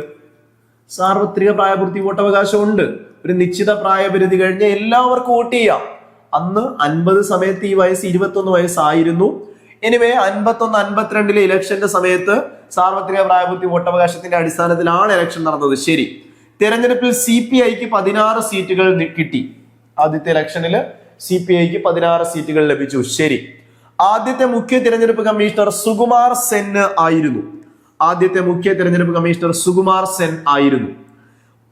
സാർവത്രിക പ്രായപൂർത്തി വോട്ടവകാശം ഉണ്ട്. ഒരു നിശ്ചിത പ്രായപരിധി കഴിഞ്ഞ എല്ലാവർക്കും വോട്ട് ചെയ്യാം. അന്ന് 50 സമയത്ത് ഈ വയസ്സ് 21 വയസ്സായിരുന്നു. എനിവേ 51-52 ഇലക്ഷന്റെ സമയത്ത് സാർവത്രിക പ്രായപൂർത്തി വോട്ടവകാശത്തിന്റെ അടിസ്ഥാനത്തിലാണ് ഇലക്ഷൻ നടന്നത്. ശരി. തെരഞ്ഞെടുപ്പിൽ CPIക്ക് 16 സീറ്റുകൾ കിട്ടി. ആദ്യത്തെ ഇലക്ഷനിൽ CPIക്ക് 16 സീറ്റുകൾ ലഭിച്ചു. ശരി. ആദ്യത്തെ മുഖ്യ തിരഞ്ഞെടുപ്പ് കമ്മീഷണർ സുകുമാർ സെൻ ആയിരുന്നു. ആദ്യത്തെ മുഖ്യ തിരഞ്ഞെടുപ്പ് കമ്മീഷണർ സുകുമാർ സെൻ ആയിരുന്നു.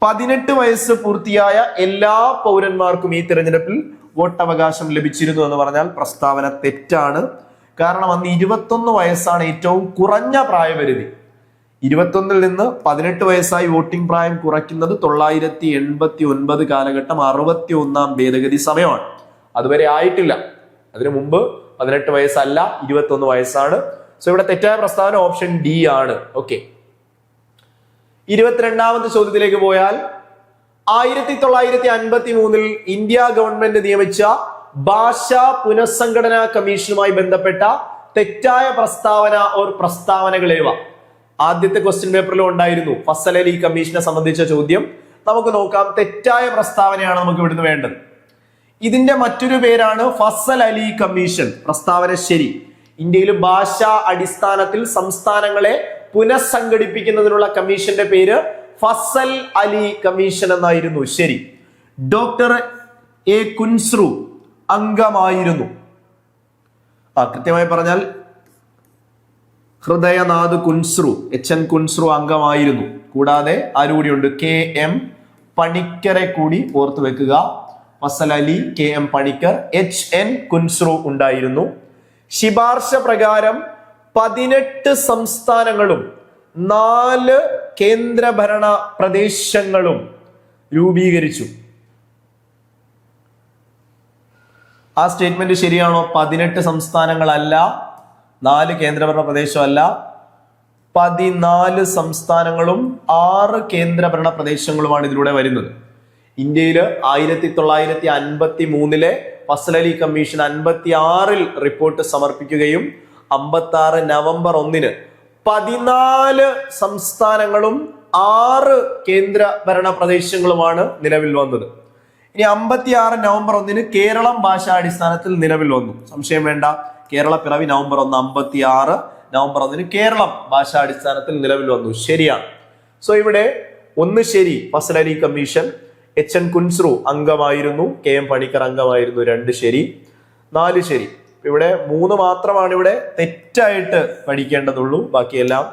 18 വയസ്സ് പൂർത്തിയായ എല്ലാ പൗരന്മാർക്കും ഈ തിരഞ്ഞെടുപ്പിൽ വോട്ടവകാശം ലഭിച്ചിരുന്നു എന്ന് പറഞ്ഞാൽ പ്രസ്താവന തെറ്റാണ്. കാരണം അന്ന് 21 വയസ്സാണ് ഏറ്റവും കുറഞ്ഞ പ്രായപരിധി. 21 നിന്ന് 18 വയസ്സായി വോട്ടിംഗ് പ്രായം കുറയ്ക്കുന്നത് 989 കാലഘട്ടം 61ാം ഭേദഗതി സമയമാണ്. അതുവരെ ആയിട്ടില്ല. അതിനു മുമ്പ് 18 വയസ്സല്ല, 21 വയസ്സാണ്. സോ ഇവിടെ തെറ്റായ പ്രസ്താവന ഓപ്ഷൻ ഡി ആണ്. ഓക്കെ. 22ാമത്തെ ചോദ്യത്തിലേക്ക് പോയാൽ 1953 ഇന്ത്യ ഗവൺമെന്റ് നിയമിച്ച ഭാഷാ പുനഃസംഘടനാ കമ്മീഷനുമായി ബന്ധപ്പെട്ട തെറ്റായ പ്രസ്താവന ഓർ പ്രസ്താവനകളേവ. ആദ്യത്തെ ക്വസ്റ്റ്യൻ പേപ്പറിലും ഉണ്ടായിരുന്നു ഫസൽ അലി കമ്മീഷനെ സംബന്ധിച്ച ചോദ്യം. നമുക്ക് നോക്കാം. തെറ്റായ പ്രസ്താവനയാണ് നമുക്ക് ഇവിടുന്ന് വേണ്ടത്. ഇതിന്റെ മറ്റൊരു പേരാണ് ഫസൽ അലി കമ്മീഷൻ. പ്രസ്താവന ശരി. ഇന്ത്യയിൽ ഭാഷാ അടിസ്ഥാനത്തിൽ സംസ്ഥാനങ്ങളെ പുനഃസംഘടിപ്പിക്കുന്നതിനുള്ള കമ്മീഷന്റെ പേര് ഫസൽ അലി കമ്മീഷൻ എന്നായിരുന്നു. ശരി. ഡോക്ടർ എ കുൻസ്രു അംഗമായിരുന്നു. കൃത്യമായി പറഞ്ഞാൽ ഹൃദയനാഥ് കുൻസ്രു, HN കുൻസ്രു അംഗമായിരുന്നു. കൂടാതെ ആരുകൂടിയുണ്ട്? KM പണിക്കരെ കൂടി ഓർത്തു വെക്കുക. ഫസൽ അലി, KM പണിക്കർ, HN കുൻസ്രു ഉണ്ടായിരുന്നു. ശിപാർശ പ്രകാരം 18 സംസ്ഥാനങ്ങളും 4 കേന്ദ്രഭരണ പ്രദേശങ്ങളും രൂപീകരിച്ചു. ആ സ്റ്റേറ്റ്മെന്റ് ശരിയാണോ? 18 സംസ്ഥാനങ്ങളല്ല, 4 കേന്ദ്രഭരണ പ്രദേശമല്ല, 14 സംസ്ഥാനങ്ങളും 6 കേന്ദ്രഭരണ പ്രദേശങ്ങളുമാണ് ഇതിലൂടെ വരുന്നത്. ഇന്ത്യയിൽ 1953 ഫസൽ അലി കമ്മീഷൻ 56 റിപ്പോർട്ട് സമർപ്പിക്കുകയും 56 നവംബർ 1 14 സംസ്ഥാനങ്ങളും 6 കേന്ദ്ര ഭരണ പ്രദേശങ്ങളുമാണ് നിലവിൽ വന്നത്. ഇനി 56 നവംബർ 1 കേരളം ഭാഷാടിസ്ഥാനത്തിൽ നിലവിൽ വന്നു. സംശയം വേണ്ട, കേരള പിറവി നവംബർ 1, 56 നവംബർ 1 കേരളം ഭാഷാടിസ്ഥാനത്തിൽ നിലവിൽ വന്നു. ശരിയാണ്. സോ ഇവിടെ 1 ശരി, ഫസൽ അലി കമ്മീഷൻ. HN കുൻസ്രു അംഗമായിരുന്നു, KM പണിക്കർ അംഗമായിരുന്നു, 2 ശരി, 4 ശരി. ഇവിടെ 3 മാത്രമാണ് ഇവിടെ തെറ്റായിട്ട് പഠിക്കേണ്ടതുള്ളൂ, ബാക്കിയെല്ലാം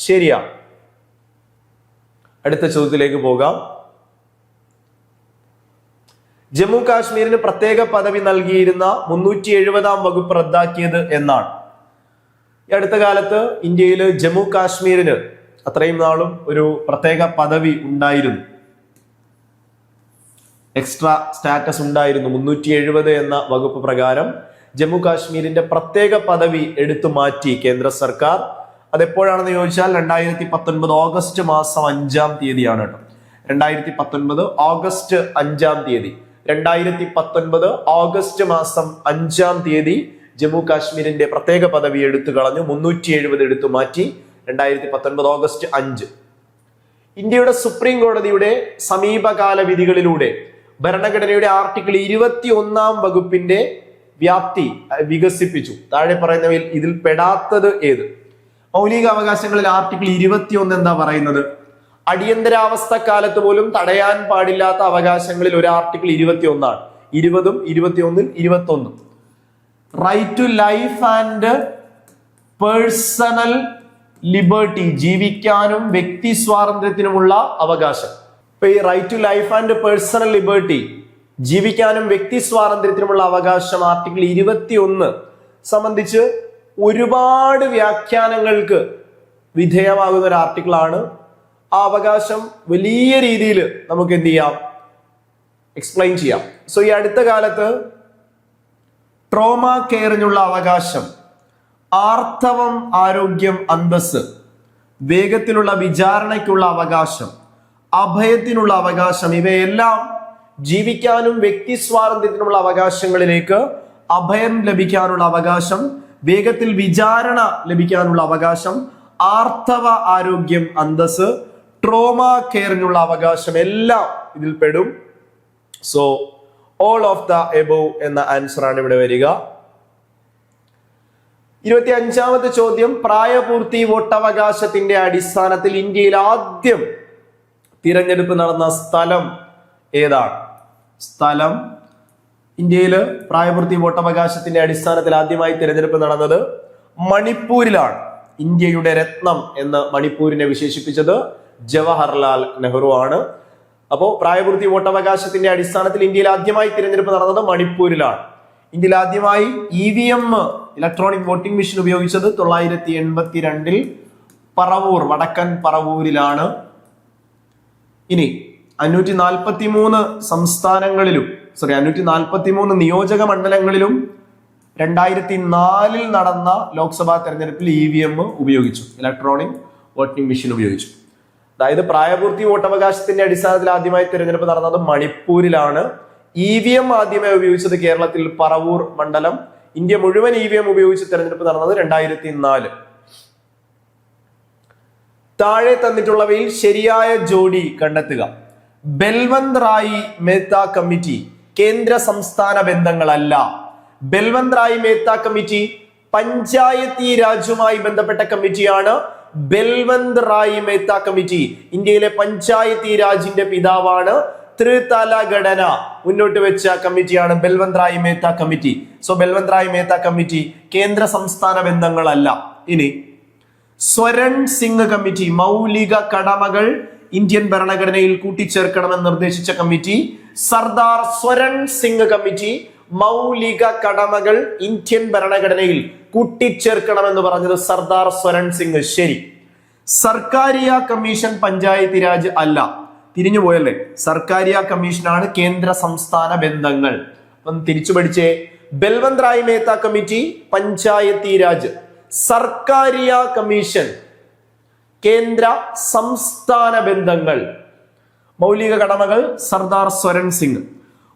ശരിയാണ്. അടുത്ത ചോദ്യത്തിലേക്ക് പോകാം. ജമ്മു കാശ്മീരിന് പ്രത്യേക പദവി നൽകിയിരുന്ന 370-ാം വകുപ്പ് റദ്ദാക്കിയത് എന്നാണ്. ഈ അടുത്ത കാലത്ത് ഇന്ത്യയിൽ ജമ്മു കാശ്മീരിന് അത്രയും നാളും ഒരു പ്രത്യേക പദവി ഉണ്ടായിരുന്നു, എക്സ്ട്രാ സ്റ്റാറ്റസ് ഉണ്ടായിരുന്നു. 370 എന്ന വകുപ്പ് പ്രകാരം ജമ്മു കാശ്മീരിന്റെ പ്രത്യേക പദവി എടുത്തു മാറ്റി കേന്ദ്ര സർക്കാർ. അതെപ്പോഴാണെന്ന് ചോദിച്ചാൽ 2019 ഓഗസ്റ്റ് മാസം 5-ാം തീയതിയാണ് കേട്ടോ. 2019 ഓഗസ്റ്റ് 5-ാം തീയതി 2019 ഓഗസ്റ്റ് മാസം 5-ാം തീയതി ജമ്മു കാശ്മീരിന്റെ പ്രത്യേക പദവി എടുത്തു കളഞ്ഞു, 370 എടുത്തു മാറ്റി. 2019 ഓഗസ്റ്റ് 5. ഇന്ത്യയുടെ സുപ്രീം കോടതിയുടെ സമീപകാല വിധികളിലൂടെ ഭരണഘടനയുടെ ആർട്ടിക്കിൾ 21-ാം വകുപ്പിന്റെ വ്യാപ്തി വികസിപ്പിച്ചു. താഴെ പറയുന്നവയിൽ ഇതിൽ പെടാത്തത് ഏത്? മൗലിക അവകാശങ്ങളിൽ ആർട്ടിക്കിൾ 21 എന്താ പറയുന്നത്? അടിയന്തരാവസ്ഥ കാലത്ത് പോലും തടയാൻ പാടില്ലാത്ത അവകാശങ്ങളിൽ ഒരു ആർട്ടിക്കിൾ 21 ആണ്. 20-ഉം 21-ൽ 21. Right to life and personal liberty, ജീവിക്കാനും വ്യക്തി സ്വാതന്ത്ര്യത്തിനുമുള്ള അവകാശം. ഇപ്പൊ ഈ right to life and personal liberty, ജീവിക്കാനും വ്യക്തി സ്വാതന്ത്ര്യത്തിനുമുള്ള അവകാശം ആർട്ടിക്കിൾ 21 സംബന്ധിച്ച് ഒരുപാട് വ്യാഖ്യാനങ്ങൾക്ക് വിധേയമാകുന്ന ഒരു ആർട്ടിക്കിൾ ആണ്. ആ അവകാശം വലിയ രീതിയിൽ നമുക്ക് എന്ത് ചെയ്യാം, എക്സ്പ്ലെയിൻ ചെയ്യാം. സോ ഈ അടുത്ത കാലത്ത് ട്രോമ കെയറിനുള്ള അവകാശം, ആർത്തവം, ആരോഗ്യം, അന്തസ്സ്, വേഗത്തിലുള്ള വിചാരണയ്ക്കുള്ള അവകാശം, അഭയത്തിനുള്ള അവകാശം, ഇവയെല്ലാം ജീവിക്കാനും വ്യക്തി സ്വാതന്ത്ര്യത്തിനുള്ള അവകാശങ്ങളിലേക്ക് അഭയം ലഭിക്കാനുള്ള അവകാശം, വേഗത്തിൽ വിചാരണ ലഭിക്കാനുള്ള അവകാശം, ആർത്തവ, ആരോഗ്യം, അന്തസ്സ്, ട്രോമ കെയറിനുള്ള അവകാശം എല്ലാം ഇതിൽ പെടും. So all of the above എന്ന ആൻസർ ആണ് ഇവിടെ വരിക. 25-ാമത്തെ ചോദ്യം, പ്രായപൂർത്തി വോട്ടവകാശത്തിന്റെ അടിസ്ഥാനത്തിൽ ഇന്ത്യയിൽ ആദ്യം തിരഞ്ഞെടുപ്പ് നടന്ന സ്ഥലം ഏതാണ്? സ്ഥലം, ഇന്ത്യയിൽ പ്രായപൂർത്തി വോട്ടവകാശത്തിന്റെ അടിസ്ഥാനത്തിൽ ആദ്യമായി തിരഞ്ഞെടുപ്പ് നടന്നത് മണിപ്പൂരിലാണ്. ഇന്ത്യയുടെ രത്നം എന്ന് മണിപ്പൂരിനെ വിശേഷിപ്പിച്ചത് ജവഹർലാൽ നെഹ്റു ആണ്. അപ്പോ പ്രായപൂർത്തി വോട്ടവകാശത്തിന്റെ അടിസ്ഥാനത്തിൽ ഇന്ത്യയിൽ ആദ്യമായി തിരഞ്ഞെടുപ്പ് നടന്നത് മണിപ്പൂരിലാണ്. ഇന്ത്യയിൽ ആദ്യമായി EVM ഇലക്ട്രോണിക് വോട്ടിംഗ് മെഷീൻ ഉപയോഗിച്ചത് 1982 പറവൂർ, വടക്കൻ പറവൂരിലാണ്. ഇനി 543 സംസ്ഥാനങ്ങളിലും 543 നിയോജക മണ്ഡലങ്ങളിലും 2004 നടന്ന ലോക്സഭാ തെരഞ്ഞെടുപ്പിൽ EVM ഉപയോഗിച്ചു, ഇലക്ട്രോണിക് വോട്ടിംഗ് മെഷീൻ ഉപയോഗിച്ചു. അതായത് പ്രായപൂർത്തി വോട്ടവകാശത്തിന്റെ അടിസ്ഥാനത്തിൽ ആദ്യമായി തിരഞ്ഞെടുപ്പ് നടന്നത് മണിപ്പൂരിലാണ്. EVM ആദ്യമായി ഉപയോഗിച്ചത് കേരളത്തിൽ പറവൂർ മണ്ഡലം. ഇന്ത്യ മുഴുവൻ EVM ഉപയോഗിച്ച് തെരഞ്ഞെടുപ്പ് നടന്നത് 2004. താഴെ തന്നിട്ടുള്ളവയിൽ ശരിയായ ജോഡി കണ്ടെത്തുക. ബൽവന്ത് റായി മേത്ത കമ്മിറ്റി കേന്ദ്ര സംസ്ഥാന ബന്ധങ്ങളല്ല. ബൽവന്ത് റായി മേത്ത കമ്മിറ്റി പഞ്ചായത്തി രാജുമായി ബന്ധപ്പെട്ട കമ്മിറ്റിയാണ്. ബൽവന്ത് റായി മേത്ത കമ്മിറ്റി ഇന്ത്യയിലെ പഞ്ചായത്തി രാജിന്റെ പിതാവാണ്. ത്രിതല ഘടന മുന്നോട്ട് വെച്ച കമ്മിറ്റിയാണ് ബൽവന്ത് റായി മേത്ത കമ്മിറ്റി. സോ ബൽവന്ത് റായി മേത്ത കമ്മിറ്റി കേന്ദ്ര സംസ്ഥാന ബന്ധങ്ങളല്ല. ഇനി സ്വരൺ സിംഗ് കമ്മിറ്റി മൗലിക കടമകൾ ഇന്ത്യൻ ഭരണഘടനയിൽ കൂട്ടിച്ചേർക്കണമെന്ന് നിർദ്ദേശിച്ച കമ്മിറ്റി? സർദാർ സ്വരൺ സിംഗ് കമ്മിറ്റി മൗലിക കടമകൾ ഇന്ത്യൻ ഭരണഘടനയിൽ കൂട്ടിച്ചേർക്കണമെന്ന് പറഞ്ഞത് സർദാർ സ്വരൺ സിംഗ്. ശരി. സർക്കാരിയ കമ്മീഷൻ പഞ്ചായത്തി രാജ് അല്ല, തിരിഞ്ഞു പോയല്ലേ. സർക്കാരിയ കമ്മീഷനാണ് കേന്ദ്ര സംസ്ഥാന ബന്ധങ്ങൾ. അപ്പം തിരിച്ചു പഠിച്ചേ. ബൽവന്ത് റായ് മേത്ത കമ്മിറ്റി പഞ്ചായത്തി രാജ്, സർക്കാരിയ കമ്മീഷൻ കേന്ദ്ര സംസ്ഥാന ബന്ധങ്ങൾ. മൗലിക കടമകൾ സർദാർ സ്വരൺ സിംഗ്.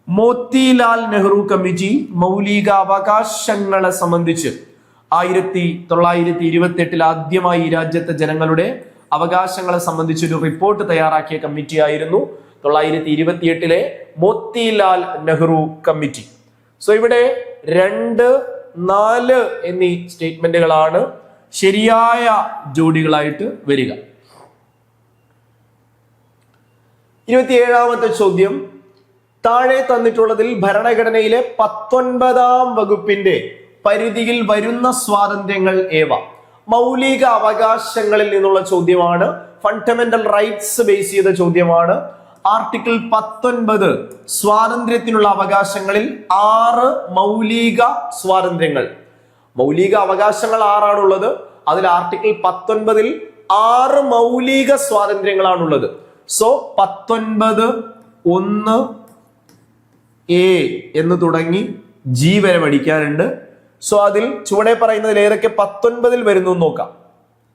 മോത്തിലാൽ നെഹ്റു കമ്മിറ്റി മൗലിക അവകാശങ്ങളെ സംബന്ധിച്ച് 1928 ആദ്യമായി ഈ രാജ്യത്തെ ജനങ്ങളുടെ അവകാശങ്ങളെ സംബന്ധിച്ച് ഒരു റിപ്പോർട്ട് തയ്യാറാക്കിയ കമ്മിറ്റി ആയിരുന്നു 1928 മോത്തിലാൽ നെഹ്റു കമ്മിറ്റി. സോ ഇവിടെ 2, 4 എന്നീ സ്റ്റേറ്റ്മെന്റുകളാണ് ശരിയായ ജോഡികളായിട്ട് വരിക. 27ാമത്തെ ചോദ്യം, താഴെ തന്നിട്ടുള്ളതിൽ ഭരണഘടനയിലെ 19ാം വകുപ്പിന്റെ പരിധിയിൽ വരുന്ന സ്വാതന്ത്ര്യങ്ങൾ ഏവ? മൗലിക അവകാശങ്ങളിൽ നിന്നുള്ള ചോദ്യമാണ്. ഫണ്ടമെന്റൽ റൈറ്റ്സ് ബേസ് ചെയ്ത ചോദ്യമാണ്. ആർട്ടിക്കിൾ 19 സ്വാതന്ത്ര്യത്തിനുള്ള അവകാശങ്ങളിൽ 6 മൗലിക സ്വാതന്ത്ര്യങ്ങൾ. മൗലിക അവകാശങ്ങൾ 6 ആണുള്ളത്. അതിൽ ആർട്ടിക്കിൾ 19 6 മൗലിക സ്വാതന്ത്ര്യങ്ങളാണുള്ളത്. സോ 19(1)(a) എന്ന് തുടങ്ങി ജി വരെ പഠിക്കാനുണ്ട്. സോ അതിൽ ചുവടെ പറയുന്നതിൽ ഏതൊക്കെ 19 വരുന്നു നോക്കാം.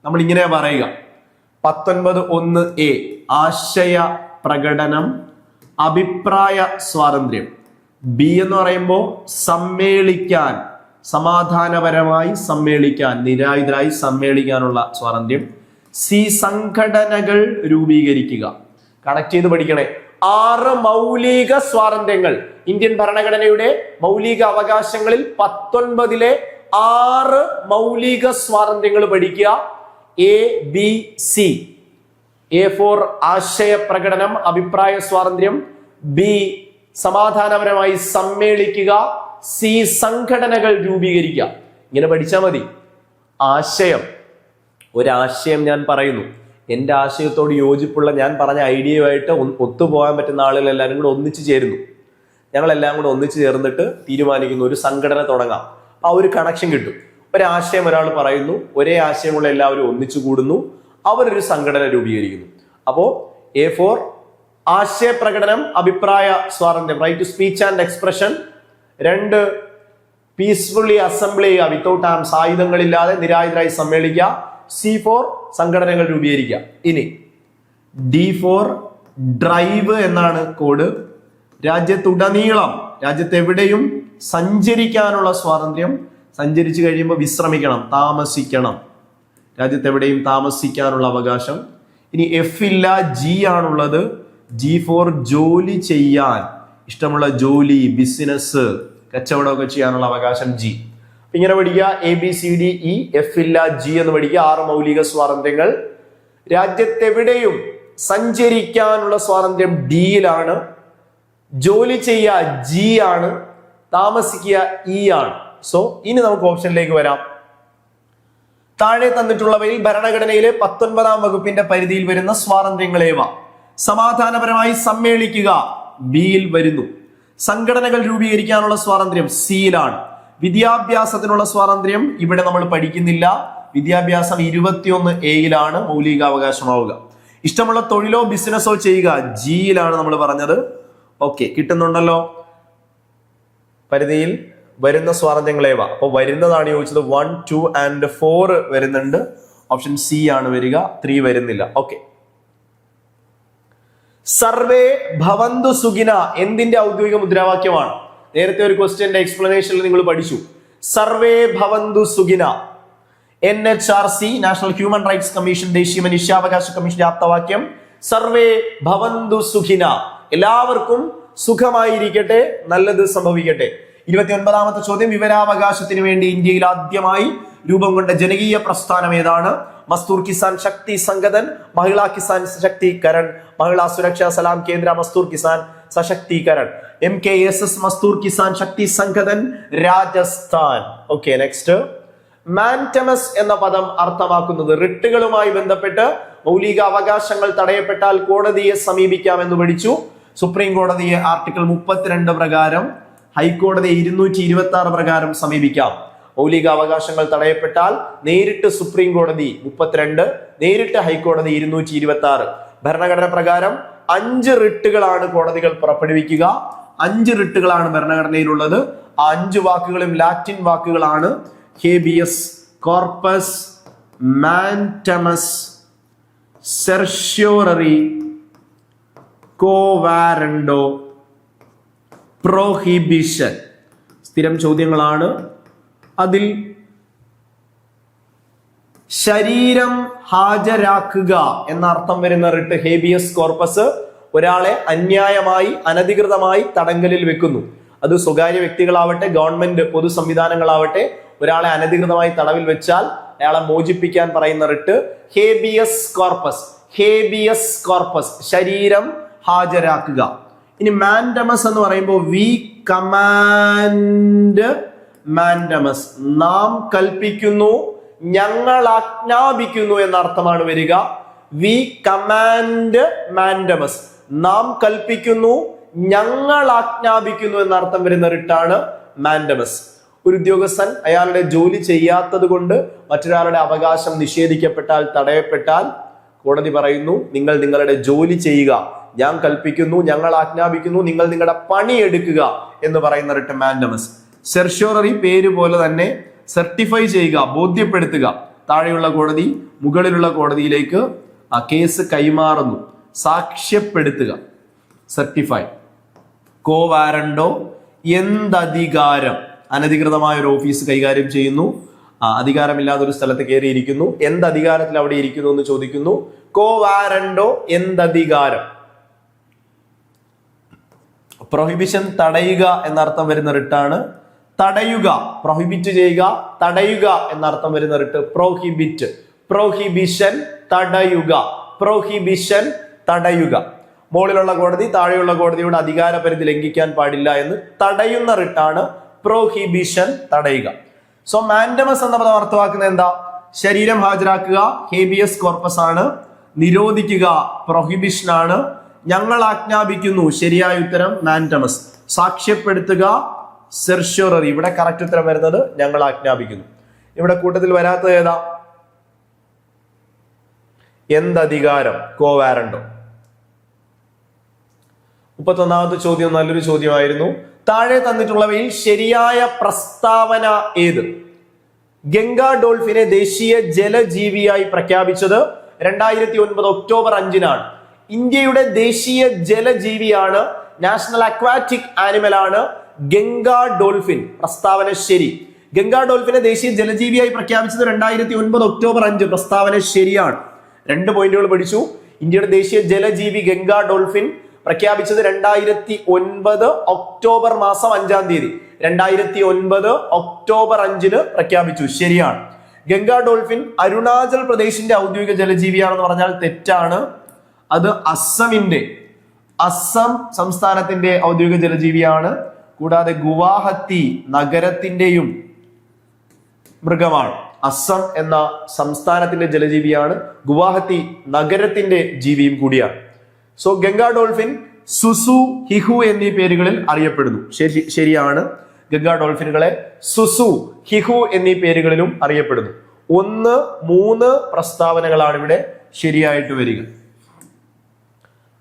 നമ്മൾ ഇങ്ങനെ പറയുക. 19(1)(a) ആശയ പ്രകടനം, അഭിപ്രായ സ്വാതന്ത്ര്യം. ബി എന്ന് പറയുമ്പോൾ സമ്മേളിക്കാൻ, സമാധാനപരമായി സമ്മേളിക്കാൻ, നിരായുധരായി സമ്മേളിക്കാനുള്ള സ്വാതന്ത്ര്യം. സി സംഘടനകൾ രൂപീകരിക്കുക. കണക്ട് ചെയ്ത് പഠിക്കണേ. 6 മൗലിക സ്വാതന്ത്ര്യങ്ങൾ ഇന്ത്യൻ ഭരണഘടനയുടെ മൗലിക അവകാശങ്ങളിൽ 19 6 മൗലിക സ്വാതന്ത്ര്യങ്ങൾ പഠിക്കുക. A, B, C. A for ആശയ പ്രകടനം, അഭിപ്രായ സ്വാതന്ത്ര്യം. ബി സമാധാനപരമായി സമ്മേളിക്കുക. സി സംഘടനകൾ രൂപീകരിക്കുക. ഇങ്ങനെ പഠിച്ചാൽ മതി. ആശയം, ഒരാശയം ഞാൻ പറയുന്നു, എൻ്റെ ആശയത്തോട് യോജിപ്പുള്ള ഞാൻ പറഞ്ഞ ഐഡിയയുമായിട്ട് ഒത്തുപോകാൻ പറ്റുന്ന ആളുകൾ എല്ലാവരും കൂടെ ഒന്നിച്ചു ചേരുന്നു. ഞങ്ങളെല്ലാം കൂടെ ഒന്നിച്ചു ചേർന്നിട്ട് തീരുമാനിക്കുന്നു ഒരു സംഘടന തുടങ്ങാം. ആ ഒരു കണക്ഷൻ കിട്ടും. ഒരാശയം ഒരാൾ പറയുന്നു, ഒരേ ആശയമുള്ള എല്ലാവരും ഒന്നിച്ചു കൂടുന്നു, അവരൊരു സംഘടന രൂപീകരിക്കുന്നു. അപ്പോ എ ഫോർ ആശയ പ്രകടനം, അഭിപ്രായ സ്വാതന്ത്ര്യം, right to speech and expression. 2 peacefully assembly ചെയ്യുക, വിത്തൗട്ട് ആംസ്, ആയുധങ്ങളില്ലാതെ നിരായുധരായി സമ്മേളിക്കുക. സി ഫോർ സംഘടനകൾ രൂപീകരിക്കുക. ഇനി ഡി ഫോർ ഡ്രൈവ് എന്നാണ് കോഡ്. രാജ്യത്തുടനീളം, രാജ്യത്തെവിടെയും സഞ്ചരിക്കാനുള്ള സ്വാതന്ത്ര്യം. സഞ്ചരിച്ചു കഴിയുമ്പോൾ വിശ്രമിക്കണം, താമസിക്കണം. രാജ്യത്തെവിടെയും താമസിക്കാനുള്ള അവകാശം. ഇനി എഫ് ഇല്ല, ജി ആണുള്ളത്. ജി ഫോർ ജോലി ചെയ്യാൻ, ഇഷ്ടമുള്ള ജോലി, ബിസിനസ്, കച്ചവടമൊക്കെ ചെയ്യാനുള്ള അവകാശം ജി. ഇങ്ങനെ പഠിക്കുക. A B C D E, F ഇല്ല, ജി എന്ന് പഠിക്കുക. 6 മൗലിക സ്വാതന്ത്ര്യങ്ങൾ. രാജ്യത്തെവിടെയും സഞ്ചരിക്കാനുള്ള സ്വാതന്ത്ര്യം ഡിയിലാണ്. ജോലി ചെയ്യുക ജി ആണ്. താമസിക്കുക ഇ ആണ്. സോ ഇനി നമുക്ക് ഓപ്ഷനിലേക്ക് വരാം. താഴെ തന്നിട്ടുള്ളവയിൽ ഭരണഘടനയിലെ 19ാം വകുപ്പിന്റെ പരിധിയിൽ വരുന്ന സ്വാതന്ത്ര്യങ്ങളേവ? സമാധാനപരമായി സമ്മേളിക്കുക ബിയിൽ വരുന്നു. സംഘടനകൾ രൂപീകരിക്കാനുള്ള സ്വാതന്ത്ര്യം സിയിലാണ്. വിദ്യാഭ്യാസത്തിനുള്ള സ്വാതന്ത്ര്യം ഇവിടെ നമ്മൾ പഠിക്കുന്നില്ല. വിദ്യാഭ്യാസം 21(a)യിലാണ് മൗലികാവകാശമാവുക. ഇഷ്ടമുള്ള തൊഴിലോ ബിസിനസ്സോ ചെയ്യുക ജിയിലാണ് നമ്മൾ പറഞ്ഞത്. ഓക്കെ, കിട്ടുന്നുണ്ടല്ലോ. പരിധിയിൽ വരുന്ന സ്വാതന്ത്ര്യങ്ങളേവ? അപ്പൊ വരുന്നതാണ് ചോദിച്ചത്. 1, 2 and 4 വരുന്നുണ്ട്. ഓപ്ഷൻ സി ആണ് വരിക, 3 വരുന്നില്ല. ഓക്കെ. സർവേ ഭവന്തു സുഖിന എന്തിന്റെ ഔദ്യോഗിക മുദ്രാവാക്യമാണ്? നേരത്തെ ഒരു ക്വസ്റ്റ്യന്റെ എക്സ്പ്ലനേഷനിൽ നിങ്ങൾ പഠിച്ചു. സർവേ ഭവന്തു സുഖിന. NHRC, national human rights commission, ദേശീയ മനുഷ്യാവകാശ കമ്മീഷന്റെ ആപ്തവാക്യം സർവേ ഭവന്തു സുഖിന. എല്ലാവർക്കും സുഖമായിരിക്കട്ടെ, നല്ലത് സംഭവിക്കട്ടെ. 29ാമത്തെ ചോദ്യം, വിവരാവകാശത്തിന് വേണ്ടി ഇന്ത്യയിൽ ആദ്യമായി രൂപം കൊണ്ട ജനകീയ പ്രസ്ഥാനം ഏതാണ്? മസ്തൂർ കിസാൻ ശക്തി സംഗതൻ, മഹിളാ കിസാൻ ശക്തീകരൺ, മഹിളാ സുരക്ഷാ സലാം കേന്ദ്ര മസ്തൂർ കിസാൻ സശക്തീകരൺ. MKSS Mazdoor Kisan Shakti Sangathan, Rajasthan. Okay, next. Mandamus എന്ന പദം അർത്ഥമാക്കുന്നത് റിട്ടുകളുമായി ബന്ധപ്പെട്ട് മൗലിക അവകാശങ്ങൾ തടയപ്പെട്ടാൽ കോടതിയെ സമീപിക്കാമെന്ന് പഠിച്ചു. സുപ്രീം കോടതിയെ ആർട്ടിക്കിൾ 32 പ്രകാരം, ഹൈക്കോടതി 226 പ്രകാരം സമീപിക്കാം. മൗലിക അവകാശങ്ങൾ തടയപ്പെട്ടാൽ നേരിട്ട് സുപ്രീം കോടതി 32, നേരിട്ട് ഹൈക്കോടതി 226. ഭരണഘടന പ്രകാരം 5 റിട്ടുകളാണ് കോടതികൾ പുറപ്പെടുവിക്കുക. 5 റിട്ടുകളാണ് ഭരണഘടനയിലുള്ളത്. ആ 5 വാക്കുകളും ലാറ്റിൻ വാക്കുകളാണ്. Habeas corpus, mandamus, certiorari, quo warranto, prohibition. സ്ഥിരം ചോദ്യങ്ങളാണ്. അതിൽ ശരീരം ഹാജരാക്കുക എന്ന അർത്ഥം വരുന്ന റിട്ട് ഹേബിയസ് കോർപ്പസ് ഒരാളെ അന്യായമായി അനധികൃതമായി തടങ്കലിൽ വെക്കുന്നു. അത് സ്വകാര്യ വ്യക്തികളാവട്ടെ, ഗവൺമെന്റ് പൊതു സംവിധാനങ്ങളാവട്ടെ, ഒരാളെ അനധികൃതമായി തടവിൽ വെച്ചാൽ അയാളെ മോചിപ്പിക്കാൻ പറയുന്ന writ habeas corpus. Habeas corpus, ശരീരം ഹാജരാക്കുക. ഇനി മാൻഡമസ് എന്ന് പറയുമ്പോൾ വി കമാൻഡ് മാൻഡമസ്, നാം കൽപ്പിക്കുന്നു, ഞങ്ങൾ ആജ്ഞാപിക്കുന്നു എന്ന അർത്ഥമാണ് വരിക. വി കമാൻഡ് മാൻഡമസ്, നാം കൽപ്പിക്കുന്നു, ഞങ്ങൾ ആജ്ഞാപിക്കുന്നു എന്ന അർത്ഥം വരുന്ന റിട്ടാണ് മാൻഡമസ്. ഒരു ഉദ്യോഗസ്ഥൻ അയാളുടെ ജോലി ചെയ്യാത്തത് കൊണ്ട് മറ്റൊരാളുടെ അവകാശം നിഷേധിക്കപ്പെട്ടാൽ, തടയപ്പെട്ടാൽ, കോടതി പറയുന്നു നിങ്ങൾ നിങ്ങളുടെ ജോലി ചെയ്യുക, ഞാൻ കൽപ്പിക്കുന്നു, ഞങ്ങൾ ആജ്ഞാപിക്കുന്നു, നിങ്ങൾ നിങ്ങളുടെ പണി എടുക്കുക എന്ന് പറയുന്ന റിട്ട് മാൻഡമസ്. സെർഷ്യോററി, പേര് പോലെ തന്നെ സർട്ടിഫൈ ചെയ്യുക, ബോധ്യപ്പെടുത്തുക. താഴെയുള്ള കോടതി മുകളിലുള്ള കോടതിയിലേക്ക് ആ കേസ് കൈമാറുന്നു, സാക്ഷ്യപ്പെടുത്തുക, സർട്ടിഫൈ. കോവാരണ്ടോ, എന്തധികാരം, അനധികൃതമായ ഒരു ഓഫീസ് കൈകാര്യം ചെയ്യുന്നു, അധികാരമില്ലാത്ത ഒരു സ്ഥലത്ത് കയറിയിരിക്കുന്നു, എന്തധികാരത്തിൽ അവിടെ ഇരിക്കുന്നു എന്ന് ചോദിക്കുന്നു. കോവാരണ്ടോ, എന്തധികാരം. പ്രൊഹിബിഷൻ, തടയുക എന്നർത്ഥം വരുന്ന റിട്ടാണ്. തടയുക, പ്രൊഹിബിറ്റ് ചെയ്യുക, തടയുക എന്നർത്ഥം വരുന്ന റിട്ട് പ്രോഹിബിറ്റ്. പ്രൊഹിബിഷൻ, തടയുക. പ്രൊഹിബിഷൻ, തടയുക. മുകളിലുള്ള കോടതി താഴെയുള്ള കോടതിയുടെ അധികാര പരിധി ലംഘിക്കാൻ പാടില്ല എന്ന് തടയുന്ന റിട്ടാണ് പ്രോഹിബിഷൻ, തടയുക. സോ മാൻഡമസ് എന്ന പദം അർത്ഥമാക്കുന്നത് എന്താ? ശരീരം ഹാജരാക്കുക, ഹേബിയസ് കോർപ്പസ് ആണ്. നിരോധിക്കുക, പ്രൊഹിബിഷൻ ആണ്. ഞങ്ങൾ ആജ്ഞാപിക്കുന്നു, ശരിയായ ഉത്തരം മാൻഡമസ്. സാക്ഷ്യപ്പെടുത്തുക, സെർഷ്യോററി. ഇവിടെ കറക്റ്റ് ഉത്തരം വരുന്നത് ഞങ്ങൾ ആജ്ഞാപിക്കുന്നു. ഇവിടെ കൂട്ടത്തിൽ വരാത്തത് ഏതാ? എന്തധികാരം, കോവാരണ്ടോ. 31ാമത്തെ ചോദ്യം നല്ലൊരു ചോദ്യമായിരുന്നു. താഴെ തന്നിട്ടുള്ളവയിൽ ശരിയായ പ്രസ്താവന ഏത്? ഗംഗാ ഡോൾഫിനെ ദേശീയ ജലജീവിയായി പ്രഖ്യാപിച്ചത് 2009 ഒക്ടോബർ 5-നാണ്. ഇന്ത്യയുടെ ദേശീയ ജലജീവിയാണ്, നാഷണൽ അക്വാറ്റിക് ആനിമൽ ആണ് ഗംഗാ ഡോൾഫിൻ. പ്രസ്താവന ശരി. ഗംഗാ ഡോൾഫിനെ ദേശീയ ജലജീവിയായി പ്രഖ്യാപിച്ചത് 2009 ഒക്ടോബർ 5. പ്രസ്താവന ശരിയാണ്. 2 പോയിന്റുകൾ പഠിച്ചു. ഇന്ത്യയുടെ ദേശീയ ജലജീവി ഗംഗാ ഡോൾഫിൻ പ്രഖ്യാപിച്ചത് 2009 ഒക്ടോബർ മാസം 5-ാം തീയതി. 2009 ഒക്ടോബർ 5-ന് പ്രഖ്യാപിച്ചു. ശരിയാണ്. ഗംഗാ ഡോൾഫിൻ അരുണാചൽ പ്രദേശിന്റെ ഔദ്യോഗിക ജലജീവിയാണെന്ന് പറഞ്ഞാൽ തെറ്റാണ്. അത് അസം സംസ്ഥാനത്തിന്റെ ഔദ്യോഗിക ജലജീവിയാണ്. കൂടാതെ ഗുവാഹത്തി നഗരത്തിന്റെയും മൃഗമാണ്. അസം എന്ന സംസ്ഥാനത്തിന്റെ ജലജീവിയാണ്, ഗുവാഹത്തി നഗരത്തിന്റെ ജീവിയും കൂടിയാണ്. സോ ഗംഗാ ഡോൾഫിൻ സുസു, ഹിഹു എന്നീ പേരുകളിൽ അറിയപ്പെടുന്നു. ശരിയാണ്. ഗംഗാ ഡോൾഫിനുകളെ സുസു, ഹിഹു എന്നീ പേരുകളിലും അറിയപ്പെടുന്നു. 1, 3 പ്രസ്താവനകളാണ് ഇവിടെ ശരിയായിട്ട് വരിക.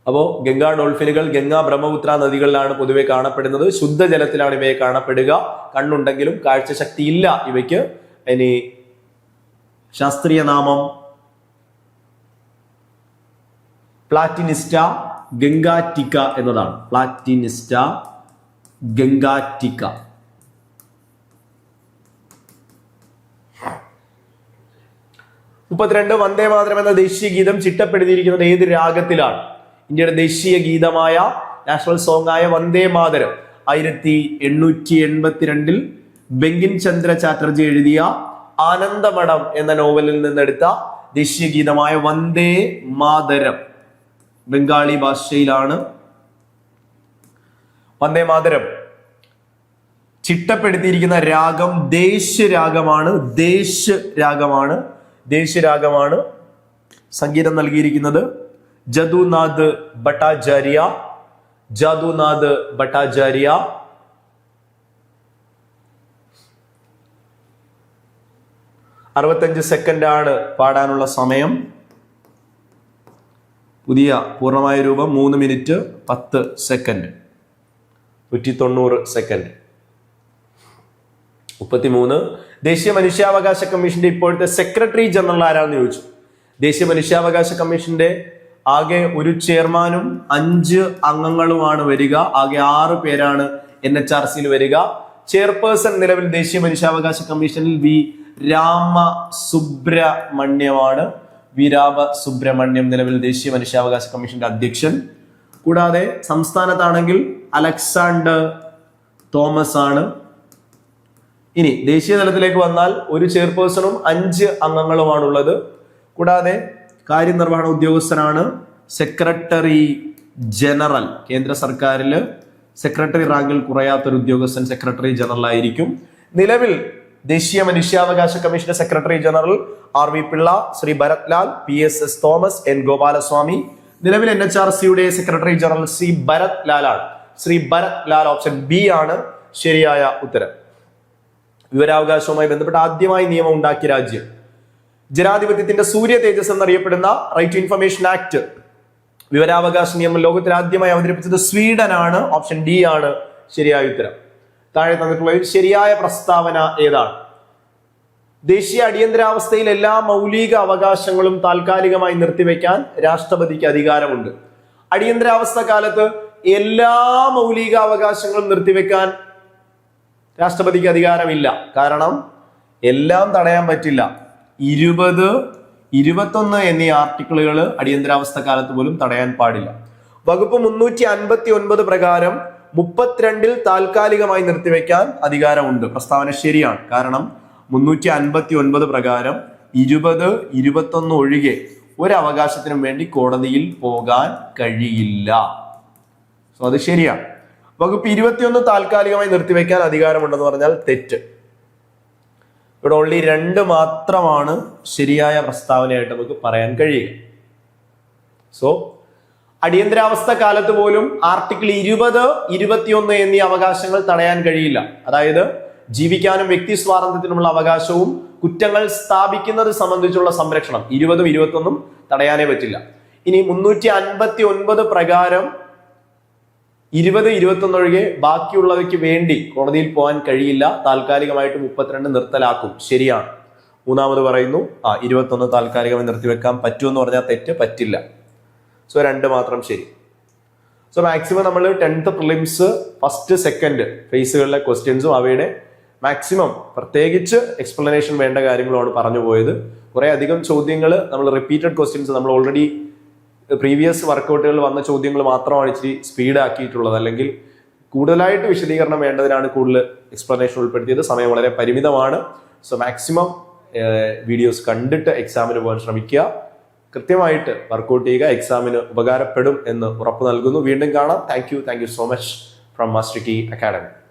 അപ്പോ ഗംഗാ ഡോൾഫിനുകൾ ഗംഗാ ബ്രഹ്മപുത്ര നദികളിലാണ് പൊതുവെ കാണപ്പെടുന്നത്. ശുദ്ധജലത്തിലാണ് ഇവയെ കാണപ്പെടുക. കണ്ണുണ്ടെങ്കിലും കാഴ്ചശക്തി ഇല്ല ഇവയ്ക്ക്. ഇനി ശാസ്ത്രീയ നാമം പ്ലാറ്റിനിസ്റ്റ ഗംഗാറ്റിക്ക എന്നതാണ്. പ്ലാറ്റിനിസ്റ്റ ഗംഗാറ്റിക്ക. വന്ദേ മാതരം എന്ന ദേശീയ ഗീതം ചിട്ടപ്പെടുത്തിയിരിക്കുന്നത് ഏത് രാഗത്തിലാണ്? ഇന്ത്യയുടെ ദേശീയ ഗീതമായ നാഷണൽ സോങ് ആയ വന്ദേ മാതരം 1882 ബങ്കിം ചന്ദ്ര ചാറ്റർജി എഴുതിയ ആനന്ദമഠം എന്ന നോവലിൽ നിന്നെടുത്ത ദേശീയ ഗീതമായ വന്ദേ മാതരം ബംഗാളി ഭാഷയിലാണ്. വന്ദേ മാതരം ചിട്ടപ്പെടുത്തിയിരിക്കുന്ന രാഗം ദേശ് രാഗമാണ്. സംഗീതം നൽകിയിരിക്കുന്നത് ജദുനാഥ് ഭട്ടാചാര്യ. ജദുനാഥ് ഭട്ടാചാര്യ. അറുപത്തഞ്ച് സെക്കൻഡ് ആണ് പാടാനുള്ള സമയം. പുതിയ പൂർണ്ണമായ രൂപം 3 മിനിറ്റ് 10 സെക്കൻഡ്. 190 സെക്കൻഡ്. 33. ദേശീയ മനുഷ്യാവകാശ കമ്മീഷന്റെ ഇപ്പോഴത്തെ സെക്രട്ടറി ജനറൽ ആരാണെന്ന് ചോദിച്ചു. ദേശീയ മനുഷ്യാവകാശ കമ്മീഷന്റെ ആകെ ഒരു ചെയർമാനും 5 അംഗങ്ങളുമാണ് വരിക. ആകെ 6 പേരാണ് NHRCയിൽ വരിക. ചെയർപേഴ്സൺ നിലവിൽ ദേശീയ മനുഷ്യാവകാശ കമ്മീഷനിൽ വി രാമസുബ്രഹ്മണ്യമാണ്. വി രാമസുബ്രഹ്മണ്യം നിലവിൽ ദേശീയ മനുഷ്യാവകാശ കമ്മീഷന്റെ അധ്യക്ഷൻ. കൂടാതെ സംസ്ഥാനത്താണെങ്കിൽ അലക്സാണ്ടർ തോമസ് ആണ്. ഇനി ദേശീയ തലത്തിലേക്ക് വന്നാൽ ഒരു ചെയർപേഴ്സണും 5 അംഗങ്ങളുമാണുള്ളത്. കൂടാതെ കാര്യനിർവഹണ ഉദ്യോഗസ്ഥനാണ് സെക്രട്ടറി ജനറൽ. കേന്ദ്ര സർക്കാരിൽ സെക്രട്ടറി റാങ്കിൽ കുറയാത്തൊരു ഉദ്യോഗസ്ഥൻ സെക്രട്ടറി ജനറൽ ആയിരിക്കും. നിലവിൽ ദേശീയ മനുഷ്യാവകാശ കമ്മീഷന്റെ secretary general RV Pillai, Shri Bharat Lal, PSS Thomas, N Gopalaswamy. നിലവിൽ NHRCയുടെ സെക്രട്ടറി ജനറൽ ശ്രീ ഭരത് ലാൽ ആണ്. ശ്രീ ഭരത് ലാൽ. ഓപ്ഷൻ ബി ആണ് ശരിയായ ഉത്തരം. വിവരാവകാശവുമായി ബന്ധപ്പെട്ട് ആദ്യമായി നിയമം ഉണ്ടാക്കിയ രാജ്യം. ജനാധിപത്യത്തിന്റെ സൂര്യ തേജസ് എന്നറിയപ്പെടുന്ന റൈറ്റ് ടു ഇൻഫർമേഷൻ ആക്ട്, വിവരാവകാശ നിയമം ലോകത്തിൽ ആദ്യമായി അവതരിപ്പിച്ചത് സ്വീഡൻ ആണ്. ഓപ്ഷൻ ഡി ആണ് ശരിയായ ഉത്തരം. താഴെ തന്നിട്ടുള്ള ശരിയായ പ്രസ്താവന ഏതാണ്? ദേശീയ അടിയന്തരാവസ്ഥയിൽ എല്ലാ മൗലിക അവകാശങ്ങളും താൽക്കാലികമായി നിർത്തിവെക്കാൻ രാഷ്ട്രപതിക്ക് അധികാരമുണ്ട്. അടിയന്തരാവസ്ഥ കാലത്ത് എല്ലാ മൗലിക അവകാശങ്ങളും നിർത്തിവെക്കാൻ രാഷ്ട്രപതിക്ക് അധികാരമില്ല. കാരണം എല്ലാം തടയാൻ പറ്റില്ല. 20, 21 എന്നീ ആർട്ടിക്കിളുകൾ അടിയന്തരാവസ്ഥ കാലത്ത് പോലും തടയാൻ പാടില്ല. വകുപ്പ് 359 പ്രകാരം 32 താൽക്കാലികമായി നിർത്തിവെക്കാൻ അധികാരമുണ്ട്. പ്രസ്താവന ശരിയാണ്. കാരണം 359 പ്രകാരം 20, 21 ഒഴികെ ഒരു അവകാശത്തിനും വേണ്ടി കോടതിയിൽ പോകാൻ കഴിയില്ല. സോ അത് ശരിയാണ്. വകുപ്പ് 21 താൽക്കാലികമായി നിർത്തിവെക്കാൻ അധികാരമുണ്ടെന്ന് പറഞ്ഞാൽ തെറ്റ്. ഇവിടെ ഓൺലി 2 മാത്രമാണ് ശരിയായ പ്രസ്താവനയായിട്ട് നമുക്ക് പറയാൻ കഴിയുക. സോ അടിയന്തരാവസ്ഥ കാലത്ത് പോലും ആർട്ടിക്കിൾ 20, 21 എന്നീ അവകാശങ്ങൾ തടയാൻ കഴിയില്ല. അതായത് ജീവിക്കാനും വ്യക്തി സ്വാതന്ത്ര്യത്തിനുമുള്ള അവകാശവും കുറ്റങ്ങൾ സ്ഥാപിക്കുന്നത് സംബന്ധിച്ചുള്ള സംരക്ഷണം 20, 21 തടയാനേ പറ്റില്ല. ഇനി 359 പ്രകാരം 20, 21 ഒഴികെ ബാക്കിയുള്ളവയ്ക്ക് വേണ്ടി കോടതിയിൽ പോകാൻ കഴിയില്ല. താൽക്കാലികമായിട്ട് 32 നിർത്തലാക്കും. ശരിയാണ്. മൂന്നാമത് പറയുന്നു 21 താൽക്കാലികമായി നിർത്തിവെക്കാൻ പറ്റുമെന്ന് പറഞ്ഞാൽ തെറ്റ്. പറ്റില്ല. സോ 2 മാത്രം ശരി. സോ മാക്സിമം നമ്മൾ 10th പ്രിലിംസ് ഫസ്റ്റ് സെക്കൻഡ് ഫേസുകളിലെ ക്വസ്റ്റ്യൻസും അവയുടെ മാക്സിമം പ്രത്യേകിച്ച് എക്സ്പ്ലനേഷൻ വേണ്ട കാര്യങ്ങളുമാണ് പറഞ്ഞു പോയത്. കുറെ അധികം ചോദ്യങ്ങൾ നമ്മൾ റിപ്പീറ്റഡ് ക്വസ്റ്റ്യൻസ് നമ്മൾ ഓൾറെഡി പ്രീവിയസ് വർക്കൗട്ടുകളിൽ വന്ന ചോദ്യങ്ങൾ മാത്രമാണ് ഇച്ചിരി സ്പീഡ് ആക്കിയിട്ടുള്ളത്. അല്ലെങ്കിൽ കൂടുതലായിട്ട് വിശദീകരണം വേണ്ടതിനാണ് കൂടുതൽ എക്സ്പ്ലനേഷൻ ഉൾപ്പെടുത്തിയത്. സമയം വളരെ പരിമിതമാണ്. സോ മാക്സിമം വീഡിയോസ് കണ്ടിട്ട് എക്സാമിന് പോകാൻ ശ്രമിക്കുക. കൃത്യമായിട്ട് വർക്കൗട്ട് ചെയ്യുക. എക്സാമിന് ഉപകാരപ്പെടും എന്ന് ഉറപ്പ് നൽകുന്നു. വീണ്ടും കാണാം. Thank you so much from master key academy.